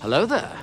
Hello there.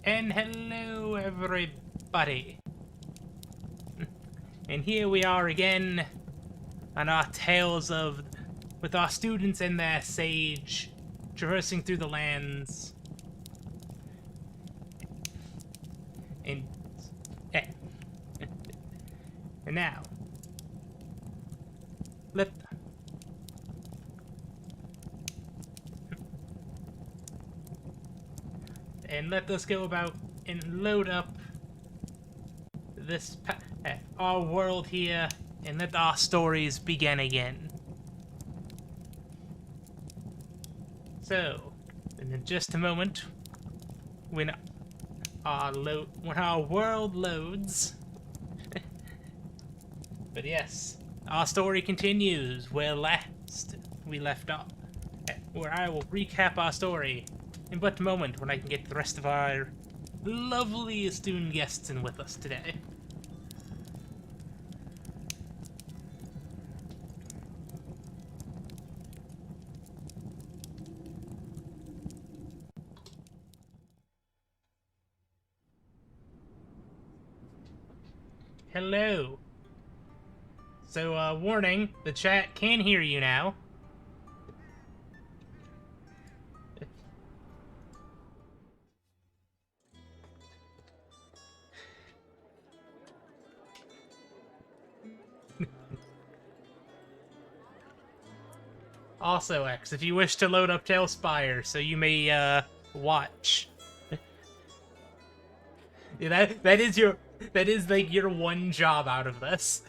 And hello, everybody. And here we are again on our tales of, with our students and their sage, traversing through the lands. And, eh. And now, let us go about and load up this our world here, and let our stories begin again. So, in just a moment, when our world loads, but yes, our story continues where last we left off, where I will recap our story in but a moment when I can get the rest of our lovely student guests in with us today. Hello. So, warning, the chat can hear you now. Also, X, if you wish to load up Tailspire, so you may, watch. Yeah, that is like your one job out of this.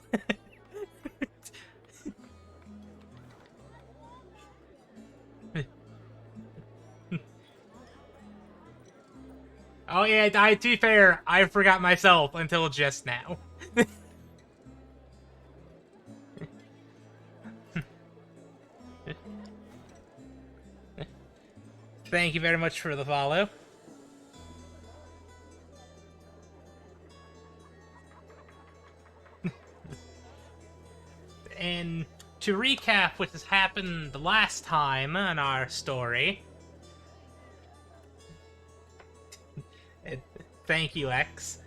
Oh yeah, to be fair, I forgot myself until just now. Thank you very much for the follow. And to recap what has happened the last time in our story... Thank you, X.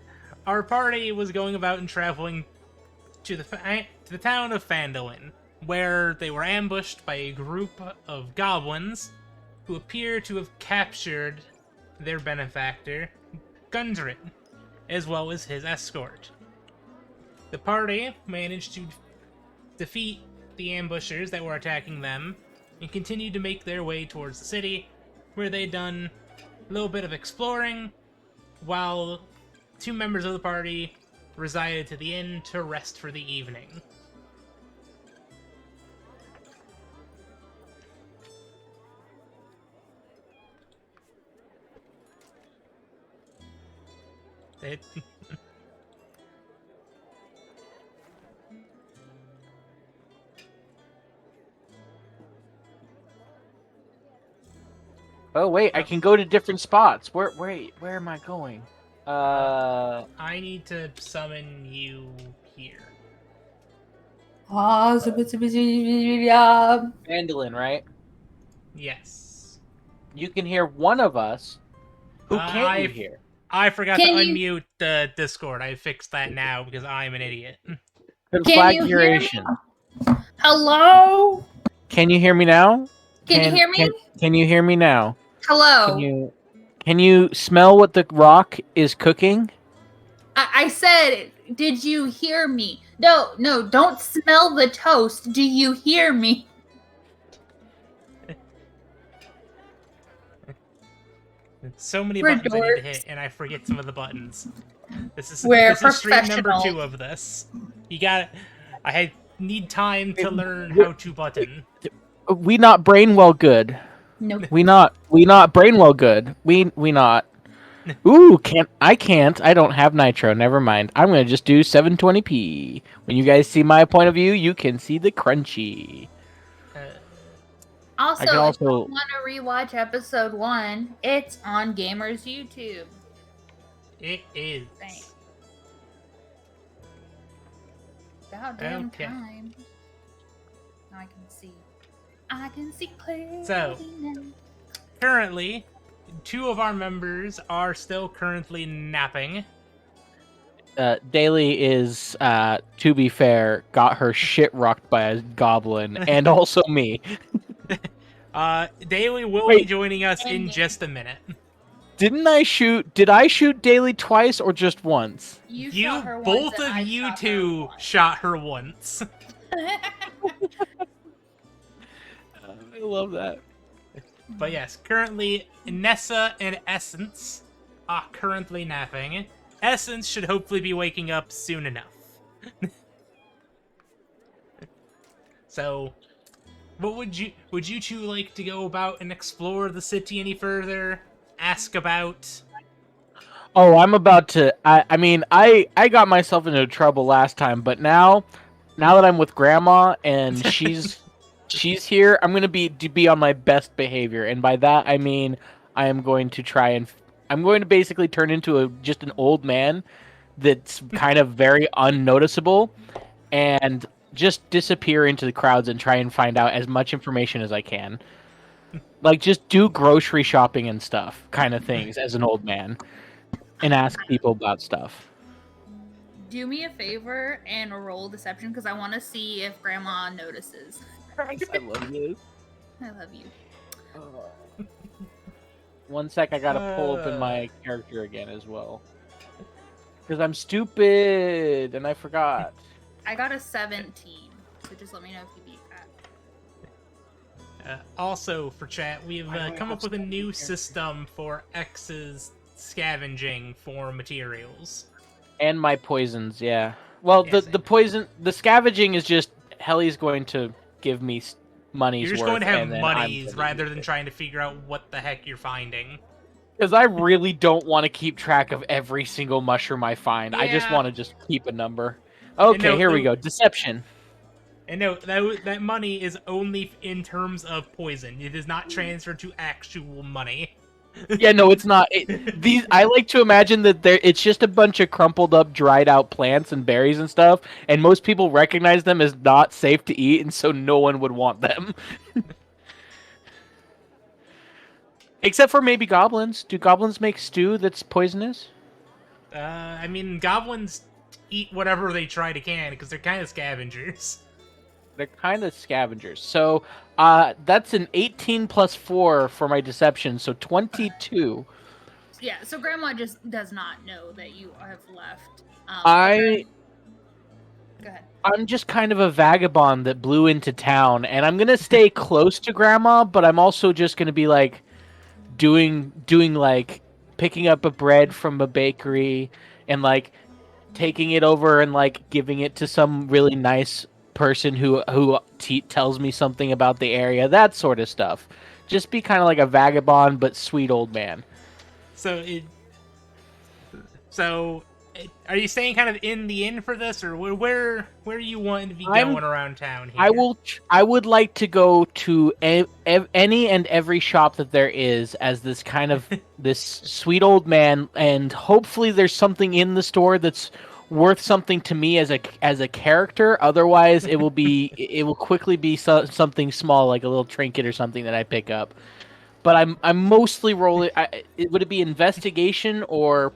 Our party was going about and traveling to the town of Phandalin, where they were ambushed by a group of goblins who appear to have captured their benefactor, Gundren, as well as his escort. The party managed to defeat the ambushers that were attacking them and continued to make their way towards the city, where they'd done a little bit of exploring, while two members of the party resided to the inn to rest for the evening. Oh wait, I can go to different spots. Where am I going? I need to summon you here. Mandolin, right? Yes. You can hear one of us. Who can't you hear? I forgot to unmute the Discord. I fixed that now because I'm an idiot. Conflagration. Hello? Can you hear me now? Can you hear me? Can you hear me now? Hello. Can you smell what the rock is cooking? I said, did you hear me? No, don't smell the toast. Do you hear me? So many buttons I need to hit, and I forget some of the buttons. This is stream number 2 of this. You got. I need time to learn how to button. We not brain well good. Nope. We not brain well good. We not. Ooh, I can't. I don't have nitro. Never mind. I'm gonna just do 720p. When you guys see my point of view, you can see the crunchy. Also, if you want to rewatch episode 1, it's on Gamers YouTube. It is. Thanks. Goddamn time. Now I can see clearly. So, currently, two of our members are still currently napping. Daly is, to be fair, got her shit rocked by a goblin, and also me. Daly will be Wait. joining us in And- just a minute. Did I shoot Daly twice or just once? You You, shot her once, both and of I you shot her two once. shot her once. I love that. But yes, currently Nessa and Essence are currently napping. Essence should hopefully be waking up soon enough. So, what would you two like to go about and explore the city any further? Ask about. Oh, I'm about to. I mean, I got myself into trouble last time, but now that I'm with Grandma and she's here, I'm gonna be on my best behavior, and by that I mean I am going to try and I'm going to basically turn into just an old man that's kind of very unnoticeable and just disappear into the crowds and try and find out as much information as I can. Like just do grocery shopping and stuff, kind of things as an old man, and ask people about stuff. Do me a favor and roll deception because I want to see if Grandma notices. I love this. I love you. One sec, I gotta pull open my character again as well. Because I'm stupid and I forgot. I got a 17, so just let me know if you beat that. Also, for chat, we've Why do I come have up with a so many new characters? system for X's scavenging for materials. And my poisons, yeah. Well, Yes, the scavenging is just Helly's going to give me money's You're just worth. going to have and then monies rather than trying to figure out what the heck you're finding. Because I really don't want to keep track of every single mushroom I find. I just Yeah. want to just keep a number. Okay, no, here we no. go. Deception. And no, that money is only in terms of poison. It is not transferred to actual money. Yeah, no, it's not. I like to imagine that it's just a bunch of crumpled up, dried out plants and berries and stuff, and most people recognize them as not safe to eat, and so no one would want them. Except for maybe goblins. Do goblins make stew that's poisonous? I mean, goblins eat whatever they try to can because they're kind of scavengers. They're kind of scavengers. So, that's an 18 plus 4 for my deception, so 22. Yeah, so Grandma just does not know that you have left. I- Go ahead. I'm just kind of a vagabond that blew into town, and I'm gonna stay close to Grandma, but I'm also just gonna be like doing like picking up a bread from a bakery and like taking it over and like giving it to some really nice person who tells me something about the area, that sort of stuff. Just be kind of like a vagabond but sweet old man. Are you staying kind of in the inn for this, or where are you wanting to be I'm- going around town here? I would like to go to any and every shop that there is as this kind of this sweet old man, and hopefully there's something in the store that's worth something to me as a character. Otherwise, it will quickly be something small like a little trinket or something that I pick up. But I'm mostly rolling. Would it be investigation or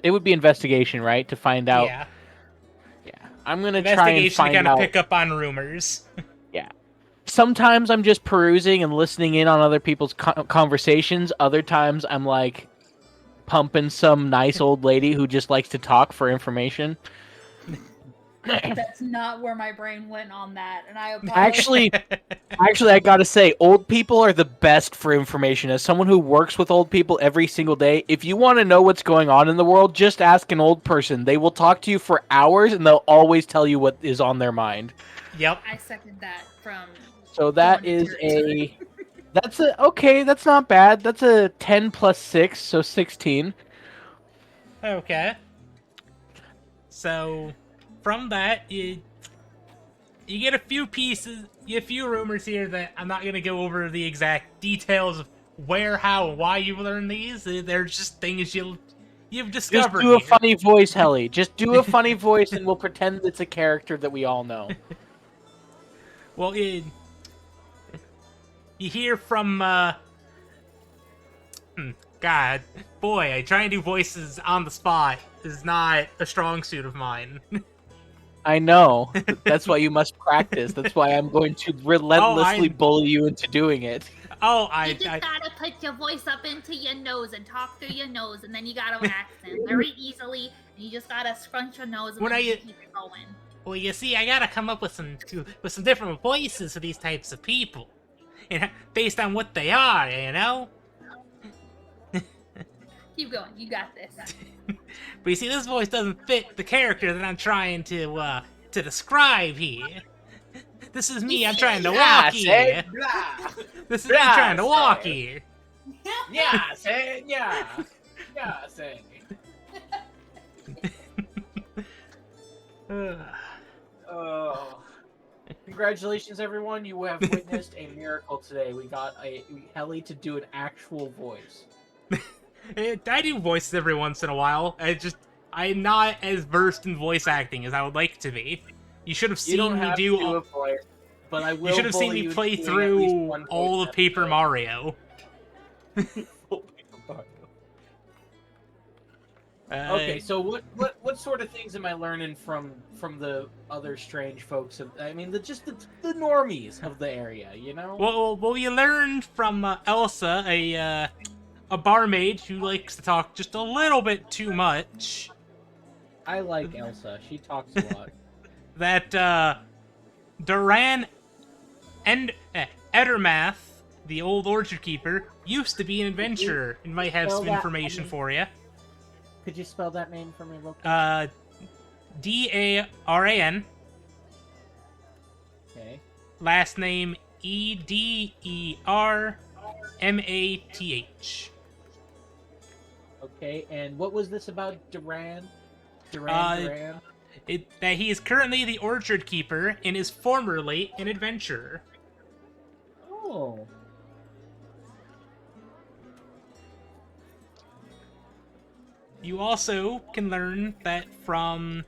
it would be investigation, right? To find out. Yeah, Yeah. I'm gonna try and investigation to find kind of out. pick up on rumors. Sometimes I'm just perusing and listening in on other people's conversations. Other times I'm like pumping some nice old lady who just likes to talk for information. That's not where my brain went on that, and I apologize. Actually, I gotta say, old people are the best for information. As someone who works with old people every single day, if you want to know what's going on in the world, just ask an old person. They will talk to you for hours, and they'll always tell you what is on their mind. Yep. I second that from. So that Going is into a... Okay, that's not bad. That's a 10 plus 6, so 16. Okay. So, from that, you get a few rumors here that I'm not gonna go over the exact details of where, how, and why you learned these. They're just things you've discovered. Just do a here. funny voice, Helly. Just do a funny voice, and we'll pretend it's a character that we all know. Well, you hear from God, boy, I try and do voices on the spot is not a strong suit of mine. I know. That's why you must practice. That's why I'm going to relentlessly I'm- bully you into doing it. Oh, You just gotta put your voice up into your nose and talk through your nose, and then you gotta accent very easily. And you just gotta scrunch your nose and When then I- you keep it going. well, you see, I gotta come up with some different voices for these types of people, based on what they are, you know. Keep going. You got this. But you see, this voice doesn't fit the character that I'm trying to describe here. This is me. I'm trying to walk here. Blah. This is me Yeah, trying to walk say. here. Yeah, say yeah. Yeah, say. Oh. Congratulations, everyone. You have witnessed a miracle today. We got Helly to do an actual voice. I do voices every once in a while. I'm not as versed in voice acting as I would like to be. You should have You don't seen me have do. to do a voice, but I will. You should have seen bully me you play into doing at least through one all voice of Paper episode. Mario. Okay, so what sort of things am I learning from the other strange folks? I mean, the normies of the area, you know. Well, you learned from Elsa, a barmaid who likes to talk just a little bit too much, I like Elsa. She talks a lot. that Duran and Edermath, the old orchard keeper, used to be an adventurer and might have spell some that information name? for you. Could you spell that name for me real quick? Daran, Okay. last name Edermath. Okay, and what was this about Duran? Uh, Duran? That he is currently the orchard keeper and is formerly an adventurer. Oh. You also can learn that from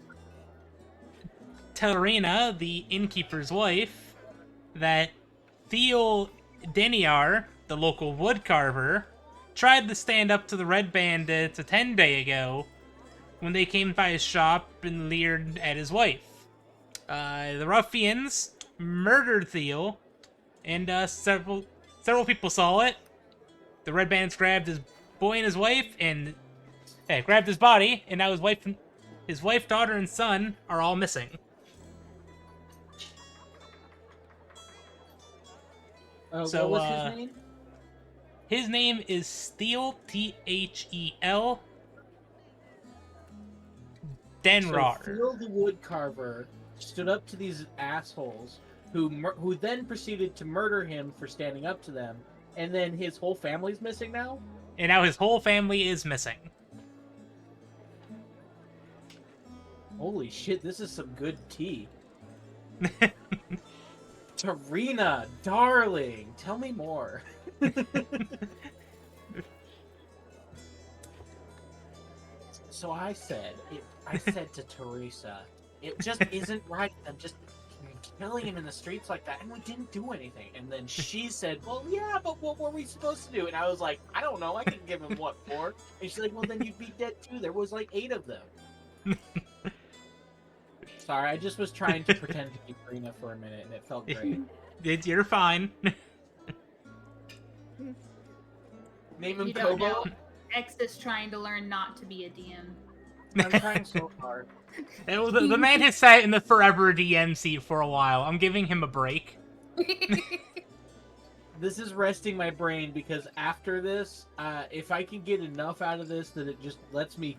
Telerina, the innkeeper's wife, that Theo Deniar, the local woodcarver, tried to stand up to the Red Bandits a 10-day ago when they came by his shop and leered at his wife. The ruffians murdered Theo, and several people saw it. The Red Bandits grabbed his boy and his wife and grabbed his body, and now his wife, daughter, and son are all missing. So, what was his name? His name is Thel, Thel Denrar. So Theo the woodcarver stood up to these assholes who then proceeded to murder him for standing up to them, and then his whole family's missing now? And now his whole family is missing. Holy shit, this is some good tea. Tarina, darling, tell me more. So I said to Teresa, it just isn't right. I'm just killing him in the streets like that, and we didn't do anything. And then she said, well, yeah, but what were we supposed to do? And I was like, I don't know. I can give him what for? And she's like, well, then you'd be dead too. There was like 8 of them. Sorry, I just was trying to pretend to be Karina for a minute, and it felt great. You're fine. Name him You don't Kobo. know. X is trying to learn not to be a DM. I'm trying so hard. The man has sat in the forever DM seat for a while. I'm giving him a break. This is resting my brain because after this, if I can get enough out of this that it just lets me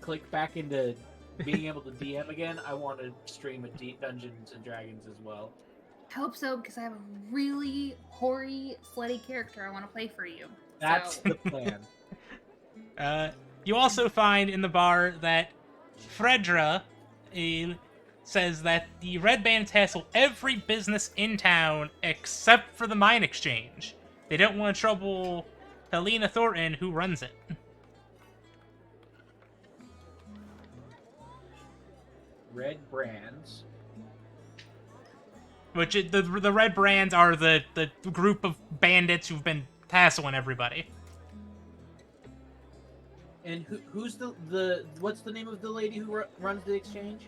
click back into being able to DM again, I want to stream a Dungeons and Dragons as well. I hope so, because I have a really hoary, slutty character I want to play for you. That's So, the plan. You also find in the bar that Fredra says that the Red Bandits hassle every business in town except for the mine exchange. They don't want to trouble Helena Thornton, who runs it. Red brands. Which the Red Brands are the group of bandits who've been tasseling everybody. And who's what's the name of the lady who runs the exchange?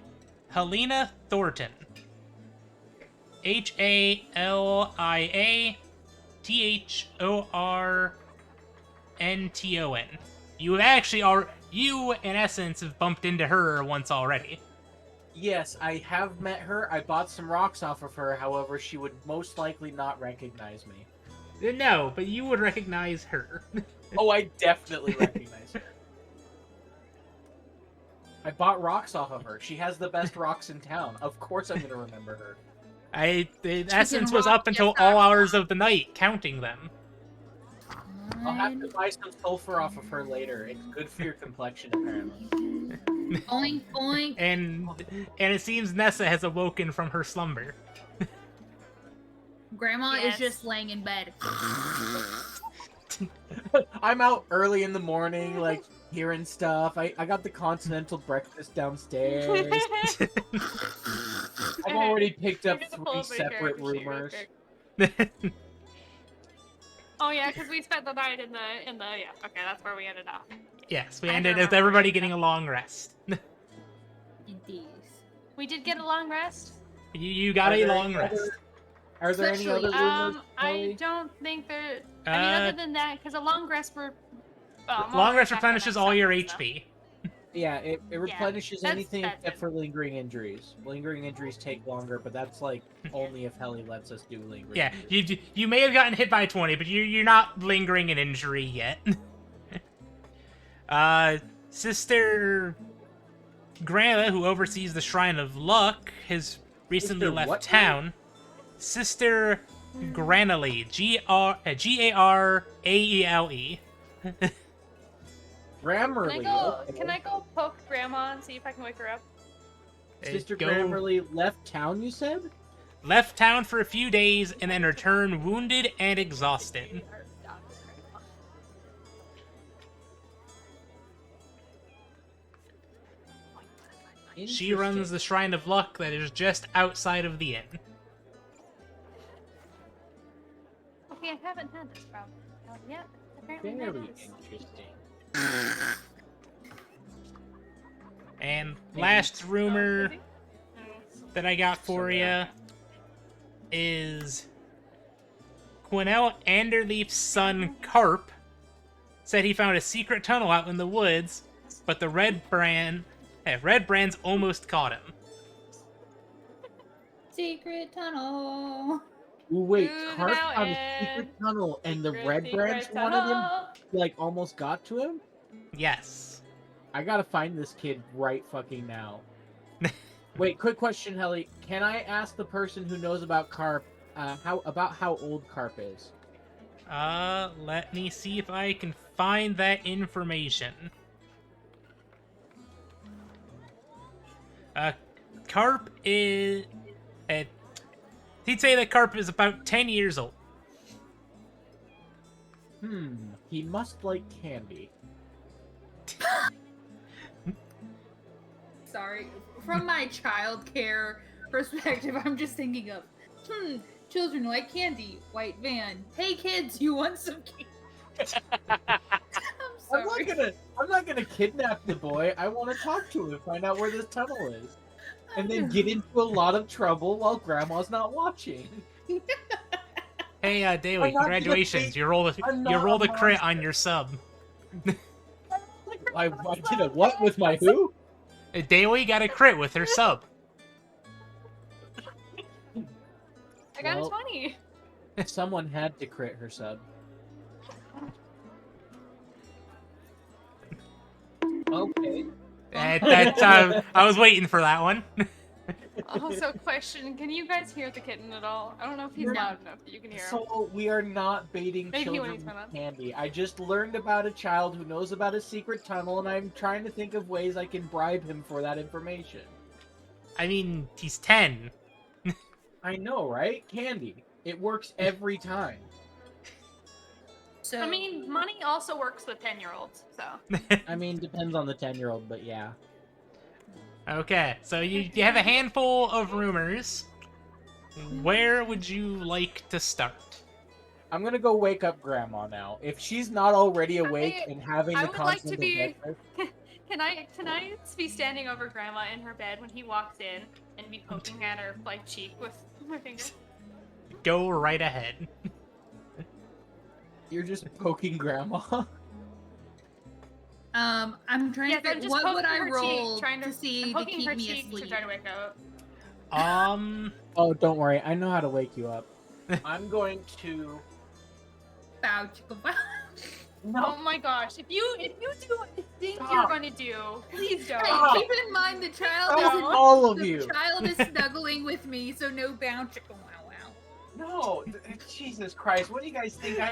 Helena Thornton. HALIATHORNTON. You actually are. You, in essence, have bumped into her once already. Yes, I have met her. I bought some rocks off of her. However, she would most likely not recognize me. No, but you would recognize her. Oh, I definitely recognize her. I bought rocks off of her. She has the best rocks in town. Of course I'm gonna remember her. The essence was rock up until your all socks hours of the night, counting them. I'll have to buy some sulfur off of her later. It's good for your complexion, apparently. Boink, boink. And it seems Nessa has awoken from her slumber. Grandma Yes. is just laying in bed. I'm out early in the morning, like, hearing stuff. I got the continental breakfast downstairs. I've already picked up We're gonna pull 3 up a separate character sheet real rumors. quick. Oh yeah, because we spent the night in the yeah. Okay, that's where we ended up. Yes, we I ended don't with remember everybody that. getting a long rest. Indeed. We did get a long rest. You got Are a there long any rest. Are there any Especially, other rumors? I Chloe? don't think there. I mean, other than that, because a long rest for Long rest replenishes all your HP. Yeah, it replenishes that's- anything that's except it. for lingering injuries. Lingering injuries take longer, but that's like only if Helly lets us do lingering Yeah, injuries. you may have gotten hit by 20, but you're not lingering an injury yet. Sister Grana, who oversees the Shrine of Luck, has recently Sister left what? town. Sister Granale, Garaele. Grammarly. okay. Can I go poke Grandma and see if I can wake her up? Sister Go- Grammarly left town, you said? Left town for a few days and then returned wounded and exhausted. She runs the Shrine of Luck that is just outside of the inn. Okay, I haven't had this problem. Oh, yep. Apparently Very that is. interesting. And last rumor Oh, that I got for you is Quinnell Anderleaf's son Carp said he found a secret tunnel out in the woods, but the Red Brands almost caught him. Secret tunnel. Ooh, wait, Through the Carp found a mountain. secret tunnel and the Secret, Red Brands secret wanted him, tunnel. like, almost got to him? Yes. I gotta find this kid right fucking now. Wait, quick question, Helly. Can I ask the person who knows about Carp, how old Carp is? Let me see if I can find that information. Carp is... he'd say that Carp is about 10 years old. He must like candy. Sorry. From my childcare perspective, I'm just thinking of, children like candy, white van. Hey kids, you want some candy? I'm sorry. I'm not gonna kidnap the boy. I want to talk to him and find out where this tunnel is, and then get into a lot of trouble while Grandma's not watching. Hey, Daly, I'm not gonna congratulations! be- You rolled I'm you not rolled a a crit monster. on your sub. I did a what with my who? Daly got a crit with her sub. I got Well- a 20. Someone had to crit her sub. Okay. I was waiting for that one. Also, question: can you guys hear the kitten at all? I don't know if he's No. loud enough that you can hear him. So we are not baiting Maybe when children he's with been on. candy. I just learned about a child who knows about a secret tunnel, and I'm trying to think of ways I can bribe him for that information. I mean, he's 10. I know, right? Candy. It works every time. So, I mean, money also works with 10-year-olds, so. I mean, depends on the 10-year-old, but yeah. Okay, so you have a handful of rumors. Where would you like to start? I'm gonna go wake up Grandma now. If she's not already awake I- and having I the would like to continental be- breakfast, Can I be standing over Grandma in her bed when he walks in and be poking at her like cheek with my finger? Go right ahead. you're just poking Grandma. I'm trying Yes, to I'm figure just what would poking I her cheek, roll trying to see I'm to poking keep her me cheek to asleep. try to wake up. Oh, don't worry. I know how to wake you up. I'm going to. Bow chicka bow. Oh my gosh! If you do what you think you're Stop. gonna do, please don't. Hey, Stop. keep in mind the child Stop, isn't. all of The you. child is snuggling with me, so no bow chicka wow wow. No, Jesus Christ! What do you guys think I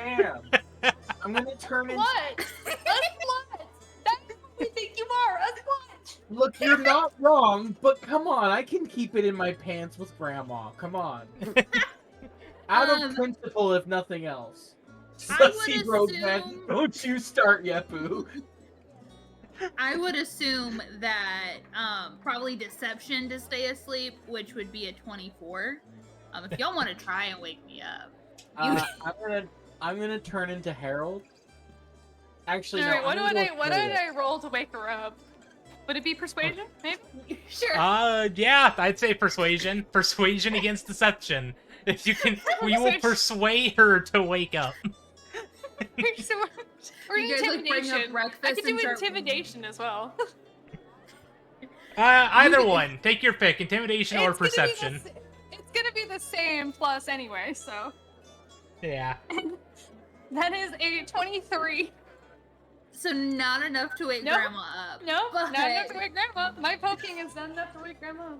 am? I'm gonna turn into. What? Us what? That's what we think you are. Us what? Look, you're not wrong, but come on, I can keep it in my pants with Grandma. Come on. Out of principle, if nothing else. I would Sussy Roadman, assume- don't you start yet, boo. I would assume that probably deception to stay asleep, which would be a 24. If y'all want to try and wake me up. I'm gonna turn into Harold. Actually, Alright, no. what I'm would gonna go I Harriet. roll to wake her up? Would it be persuasion? Maybe. Sure. Yeah, I'd say persuasion. Persuasion against deception. If you can, we will persuade her to wake up. Or You guys, like, bring up intimidation. breakfast I could do and start- intimidation as well. Either one. Take your pick, intimidation or It's gonna be the perception. s- It's gonna be the same plus anyway, so. Yeah. That is a 23. So not enough to wake Nope. Grandma up. No, but, not enough to wake Grandma. My poking is not enough to wake Grandma.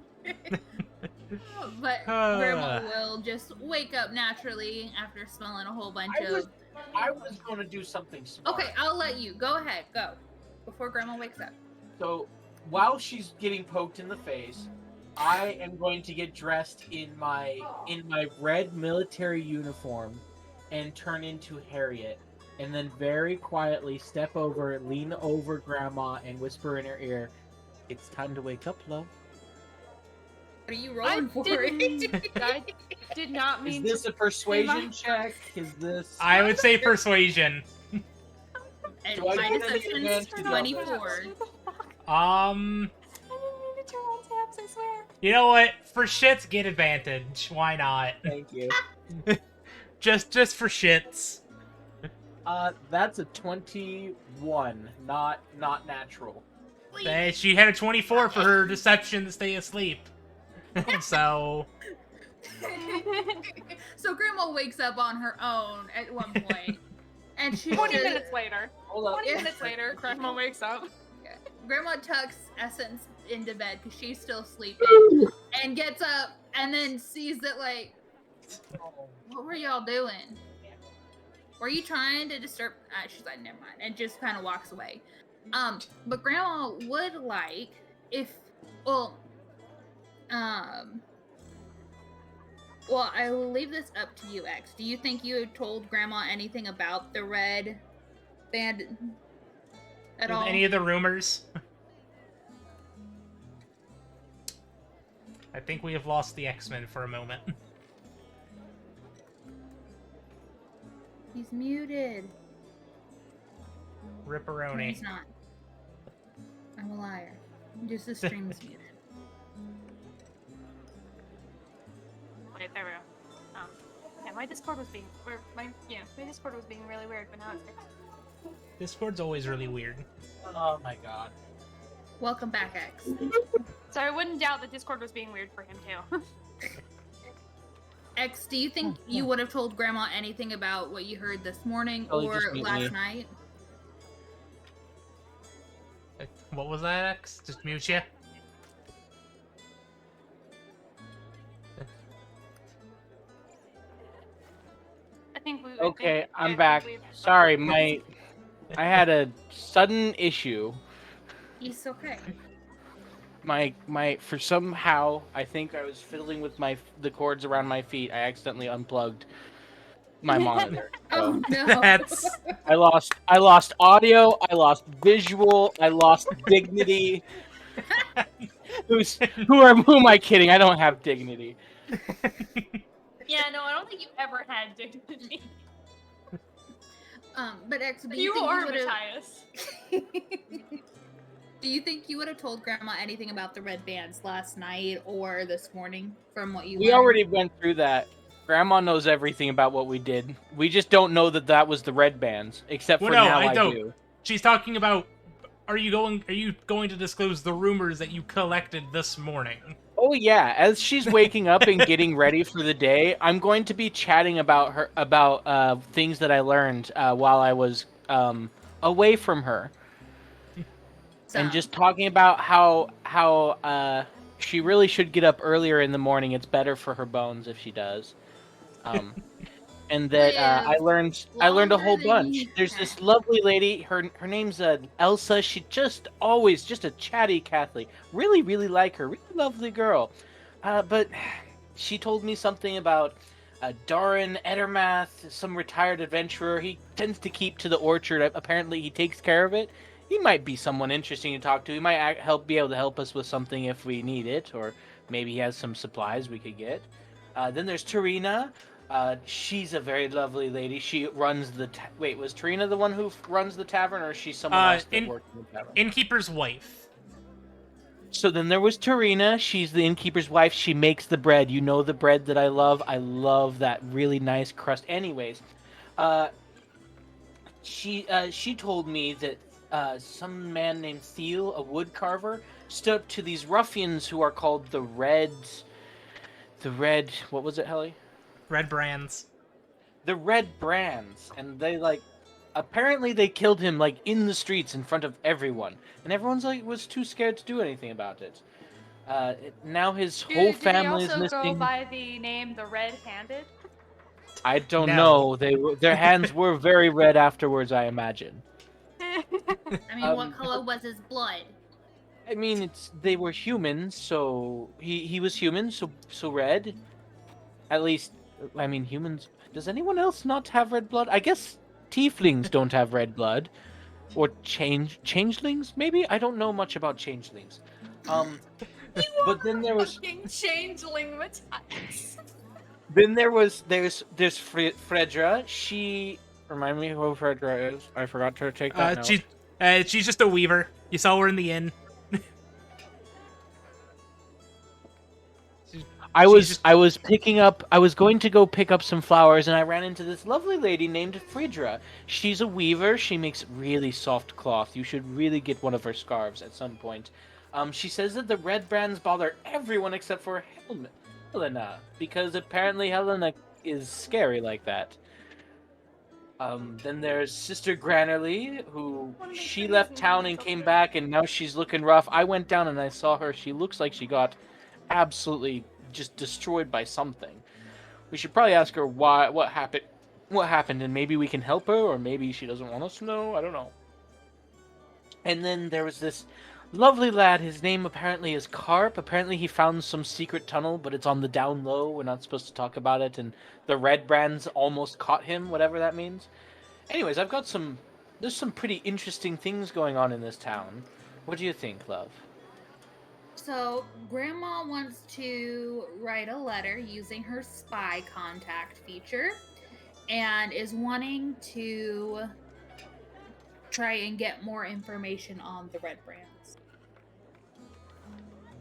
But Grandma will just wake up naturally after smelling a whole bunch of. I was gonna do something smart. Okay, I'll let you. Go ahead, go. Before Grandma wakes up. So, while she's getting poked in the face, I am going to get dressed in my red military uniform and turn into Harriet, and then very quietly step over, lean over Grandma, and whisper in her ear, "It's time to wake up, love." What are you rolling for it? I did not Is mean this to. a persuasion check? Is this? I would say persuasion. And Do I my get any deception's advantage on 24. Um, I didn't mean to turn on tabs, I swear. you know what? For shits, get advantage. Why not? Thank you. Just for shits. That's a 21, not natural. She had a 24 for her deception to stay asleep. So, So Grandma wakes up on her own at one point, and she's 20 just- minutes later. Hold up. 20 minutes later, Grandma wakes up. Grandma tucks Essence into bed because she's still sleeping, and gets up and then sees that like, what were y'all doing? Were you trying to disturb? She's like, never mind, and just kind of walks away. But Grandma would like well, I will leave this up to you, X. Do you think you had told Grandma anything about the red band at all? any of the rumors? I think we have lost the X-Men for a moment. He's muted. No, Ripperoni. he's not. I'm a liar. Just the stream's muted. Wait, there we go. Yeah, my Discord was being, my Discord was being really weird, but now it's fixed. Discord's always really weird. Oh my god. Welcome back, X. So I wouldn't doubt that Discord was being weird for him too. X, do you think you would have told Grandma anything about what you heard this morning Oh, or just mute last me. night? What was that, X? Just mute you? I think we. Okay, I'm I back. think we've- Sorry, I had a sudden issue. He's okay. My for somehow I think I was fiddling with the cords around my feet. I accidentally unplugged my monitor. Oh So no. That's I lost audio. I lost visual. I lost dignity. Who am I kidding? I don't have dignity. Yeah, no, I don't think you ever had dignity. But X, do You think are would've- Matthias. Do you think you would have told Grandma anything about the red bands last night or this morning from what you We learned? already went through that. Grandma knows everything about what we did. We just don't know that that was the red bands, except Well, for no, now I don't. do. She's talking about. Are you going to disclose the rumors that you collected this morning? Oh yeah, as she's waking up and getting ready for the day, I'm going to be chatting about things that I learned while I was away from her, and Some. just talking about how she really should get up earlier in the morning. It's better for her bones if she does. And that I learned a whole Longer than bunch. you There's had. this lovely lady. Her name's Elsa. She just always just a chatty Cathy. Really like her. Really lovely girl. But she told me something about Doran Edermath, some retired adventurer. He tends to keep to the orchard. Apparently, he takes care of it. He might be someone interesting to talk to. He might be able to help us with something if we need it, or maybe he has some supplies we could get. Then there's Tarina. She's a very lovely lady. She runs the. Wait, was Tarina the one who runs the tavern, or is she someone else that works in the tavern? Innkeeper's wife. So then there was Tarina. She's the innkeeper's wife. She makes the bread. You know the bread that I love. I love that really nice crust. Anyways, she told me that some man named Thiel, a wood carver, stood up to these ruffians who are called the Red. What was it, Helly? Red Brands. The Red Brands, and they apparently they killed him in the streets in front of everyone, and everyone's was too scared to do anything about it. Now his whole family is Did he also missing. go by the name the Red-Handed? I don't No. know. Their hands were very red afterwards, I imagine. I mean, what Um, color was his blood? I mean, they were humans, so he was human, so red. At least, I mean, humans. Does anyone else not have red blood? I guess tieflings don't have red blood, or changelings. Maybe I don't know much about changelings. But then there was Fucking changeling Matthias. there's Fredra. She remind me who Fredra is. I forgot to take that note. She's just a weaver. You saw her in the inn. I was going to go pick up some flowers, and I ran into this lovely lady named Fredra. She's a weaver. She makes really soft cloth. You should really get one of her scarves at some point. She says that the red brands bother everyone except for Helena, because apparently Helena is scary like that. Then there's Sister Grannerly, who she left town and came back, and now she's looking rough. I went down and I saw her. She looks like she got absolutely just destroyed by something. We should probably ask her what happened, and maybe we can help her, or maybe she doesn't want us to know. I don't know. And then there was this lovely lad. His name apparently is Carp. Apparently he found some secret tunnel, but it's on the down low. We're not supposed to talk about it, and the red brands almost caught him, whatever that means. Anyways, there's some pretty interesting things going on in this town. What do you think, love? So, Grandma wants to write a letter using her spy contact feature and is wanting to try and get more information on the red brands.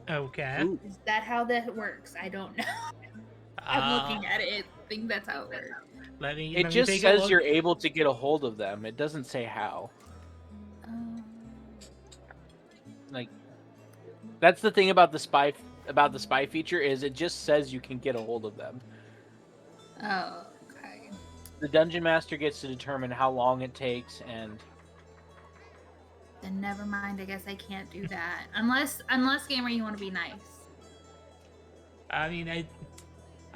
Okay. Ooh. Is that how that works? I don't know. I'm looking at it. I think that's how it works. Let me It just take a says look. you're able to get a hold of them. It doesn't say how. That's the thing about the spy feature is it just says you can get a hold of them. Oh, okay. The dungeon master gets to determine how long it takes, and Then never mind. I guess I can't do that unless gamer, you want to be nice. I mean,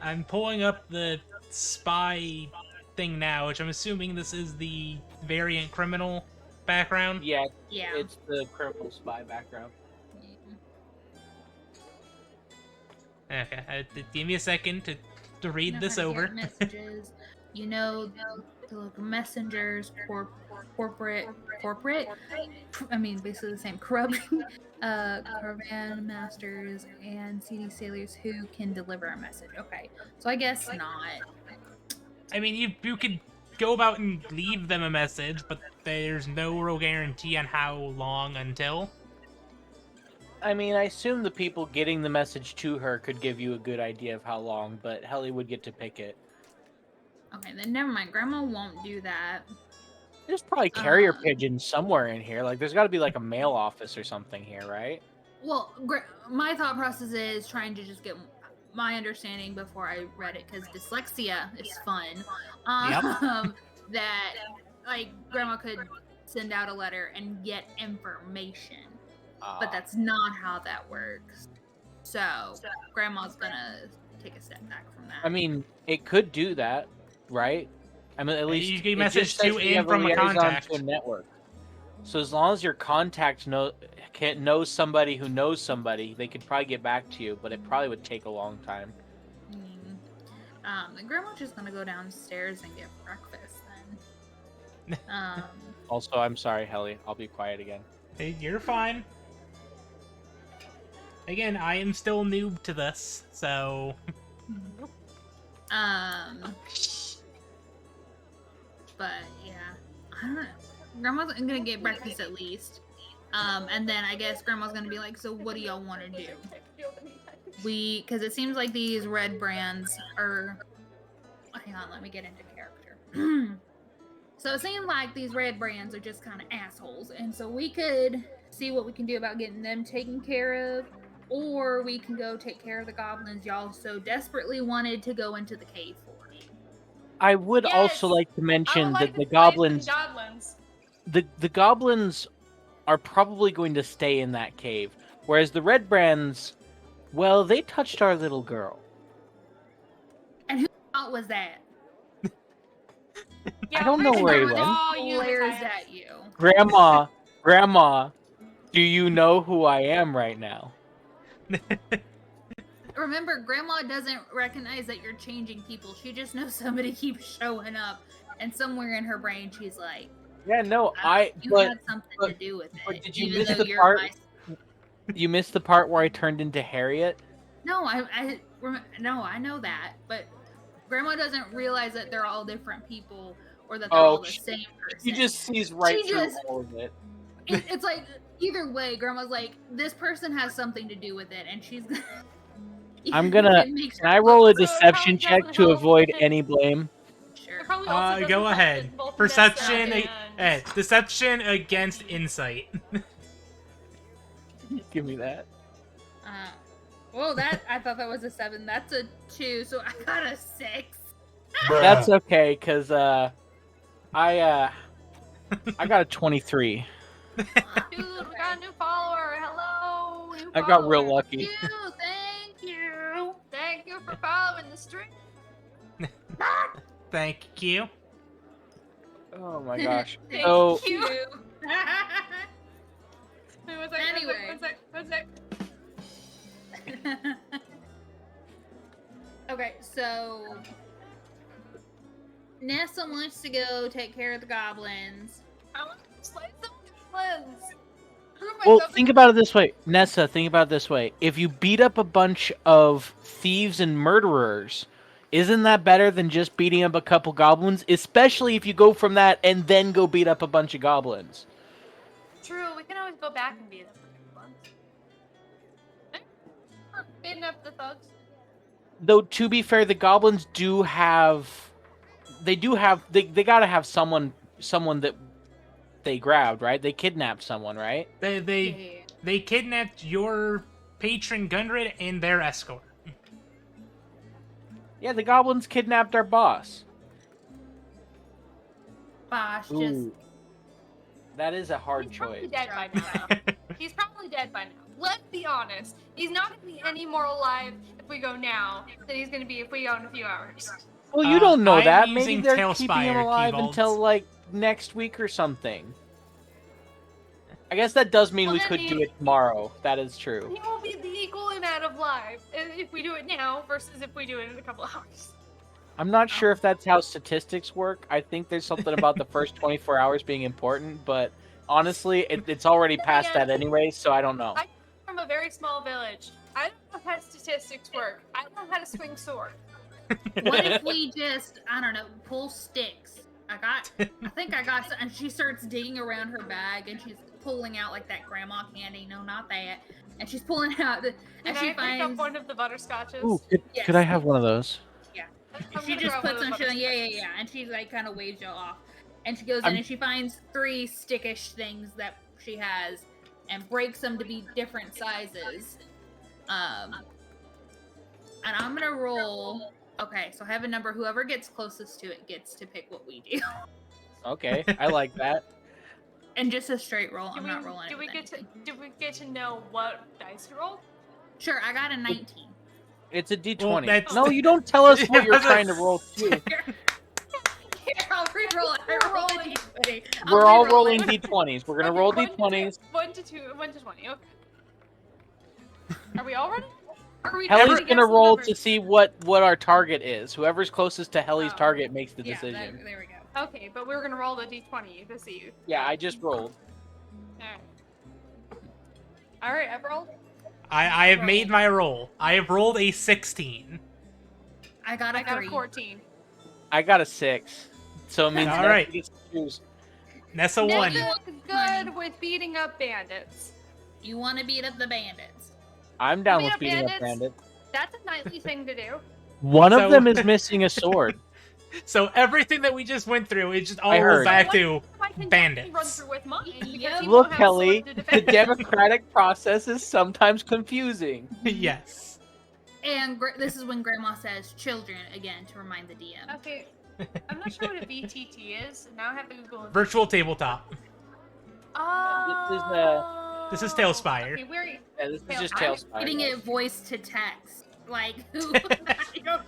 I'm pulling up the spy thing now, which I'm assuming this is the variant criminal background. yeah, Yeah. it's the criminal spy background. Okay, give me a second to read know this how to over. get messages. You know, the messengers, corporate. I mean, basically the same. Caravan masters and CD sailors who can deliver a message. Okay, so I guess not. I mean, you could go about and leave them a message, but there's no real guarantee on how long until. I mean, I assume the people getting the message to her could give you a good idea of how long, but Helly would get to pick it. Okay, then never mind. Grandma won't do that. There's probably carrier Uh. pigeons somewhere in here. Like, there's got to be like a mail office or something here, right? Well, my thought process is trying to just get my understanding before I read it because dyslexia is fun. That like grandma could send out a letter and get information, but that's not how that works. So grandma's gonna take a step back from that. I mean, it could do that, right? I mean, at least you get a it message just says to we and have from a liaison contact. to a network. So as long as your contact knows somebody who knows somebody, they could probably get back to you, but it probably would take a long time. Then grandma's just gonna go downstairs and get breakfast then. Also, I'm sorry, Helly. I'll be quiet again. Hey, you're fine. Again, I am still noob to this, so... But yeah, I don't know. Grandma's gonna get breakfast at least. And then I guess Grandma's gonna be like, so what do y'all want to do? Because it seems like these red brands are... Hang on, let me get into character. So it seems like these red brands are just kind of assholes. And so we could see what we can do about getting them taken care of. Or we can go take care of the goblins y'all so desperately wanted to go into the cave for. I would also Yes! like to I mention would like that to fight the goblins. the goblins are probably going to stay in that cave, whereas the red brands, well, they touched our little girl. And who thought was that? Yeah, I don't know where he Grandma went. just Oh, you glares Matthias. at you. Grandma, do you know who I am right now? Remember, Grandma doesn't recognize that you're changing people. She just knows somebody keeps showing up, and somewhere in her brain, she's like, Yeah, no, "You had something to do with but it." did you even miss though the you're part? my- You missed the part where I turned into Harriet. No, no, I know that, but Grandma doesn't realize that they're all different people or that they're all the same person. He just sees right She through just- all of it. It's like either way, Grandma's like, this person has something to do with it, and she's. I'm gonna. It makes Can her I roll a look- deception probably check to help avoid with- any blame? Sure. It probably also doesn't go help ahead. that both Perception, Nessa deception against insight. Give me that. Whoa, that I thought that was a 7. That's a 2, so I got a 6. That's okay, cause I got a 23. Dude, we got a new follower. Hello. New I got real follower. lucky. Thank you. Thank you for following the stream. Thank you. Oh my gosh. Thank So you. you. Wait, one sec, Anyway. one sec. Okay, so Nessa wants to go take care of the goblins. I want to slay some goblins. Prove well, myself think about it this way, Nessa. Think about it this way: if you beat up a bunch of thieves and murderers, isn't that better than just beating up a couple goblins? Especially if you go from that and then go beat up a bunch of goblins. True, we can always go back and beat up the goblins. We're beating up the thugs. Though to be fair, the goblins do have, they gotta have someone that they grabbed, right? They kidnapped someone, right? They kidnapped your patron Gundred and their escort. Yeah, the goblins kidnapped our boss. Bosh just Ooh, that is a hard He's probably choice. dead by now. He's probably dead by now. Let's be honest. He's not going to be any more alive if we go now than he's going to be if we go in a few hours. Well, you don't know I'm that. Maybe using they're Tailspire, keeping him alive Keevalds. until like next week or something. I guess that does mean Well, we then could he- do it tomorrow. That is true. He will be the equal amount of live if we do it now versus if we do it in a couple hours. I'm not sure if that's how statistics work. I think there's something about the first 24 hours being important, but honestly, it's already past that anyway, so I don't know. I'm from a very small village. I don't know how statistics work. I don't know how to swing sword. What if we just, I don't know, pull sticks I think I got some, and she starts digging around her bag and she's pulling out like that grandma candy. No, not that. And she's pulling out the, and Can she I pick up finds. one of the butterscotches? Ooh, Yes. could I have one of those? I'm She gonna just grab one puts of on. the She's like, yeah, butterscotches. and she like kind of waves you off, and she goes in I'm- and she finds 3 stickish things that she has, and breaks them to be different sizes. And I'm gonna roll. Okay, so I have a number. Whoever gets closest to it gets to pick what we do, Okay, I like that. and just a straight roll. Do I'm we, not rolling. do it we with get to anything. do we get to know what dice to roll? Sure, I got a 19. It's a D20. Well, that's- No, you don't tell us what you're Yeah, trying to roll too. Here, I'll re-roll it. I roll a d20. I'll We're all re-roll rolling it. D20s. We're gonna Okay, roll 1 to D20s. 1 to 2, 1 to 20. Okay. Are we all ready? Are we Helly's trying to gonna guess the roll numbers? to see what our target is. Whoever's closest to Helly's Oh. target makes the Yeah, decision. there we go. Okay, but we're gonna roll the d20 to see. Yeah, I just rolled. Alright, I've rolled. I have made my roll. I have rolled a 16. I got a I got 3. a 14. I got a 6. So it means All Nessa right. gets to choose. Nessa won. Nessa is good with beating up bandits. You want to beat up the bandits? I'm down Beat with up beating up bandits. bandits. That's a knightly thing to do. One So- of them is missing a sword. So everything that we just went through, it just all I rolls heard. back to I can Bandits. definitely run through with mine. because Yep. he Look, won't have Helly, sword to the defend. democratic process is sometimes confusing. yes. And this is when Grandma says "children" again to remind the DM. Okay, I'm not sure what a VTT is. Now I have to Google it. Virtual tabletop. Oh. This is Tailspire. Okay, where? Yeah, this is Tail- just I'm Tailspire. Getting guys. it voice to text, like who?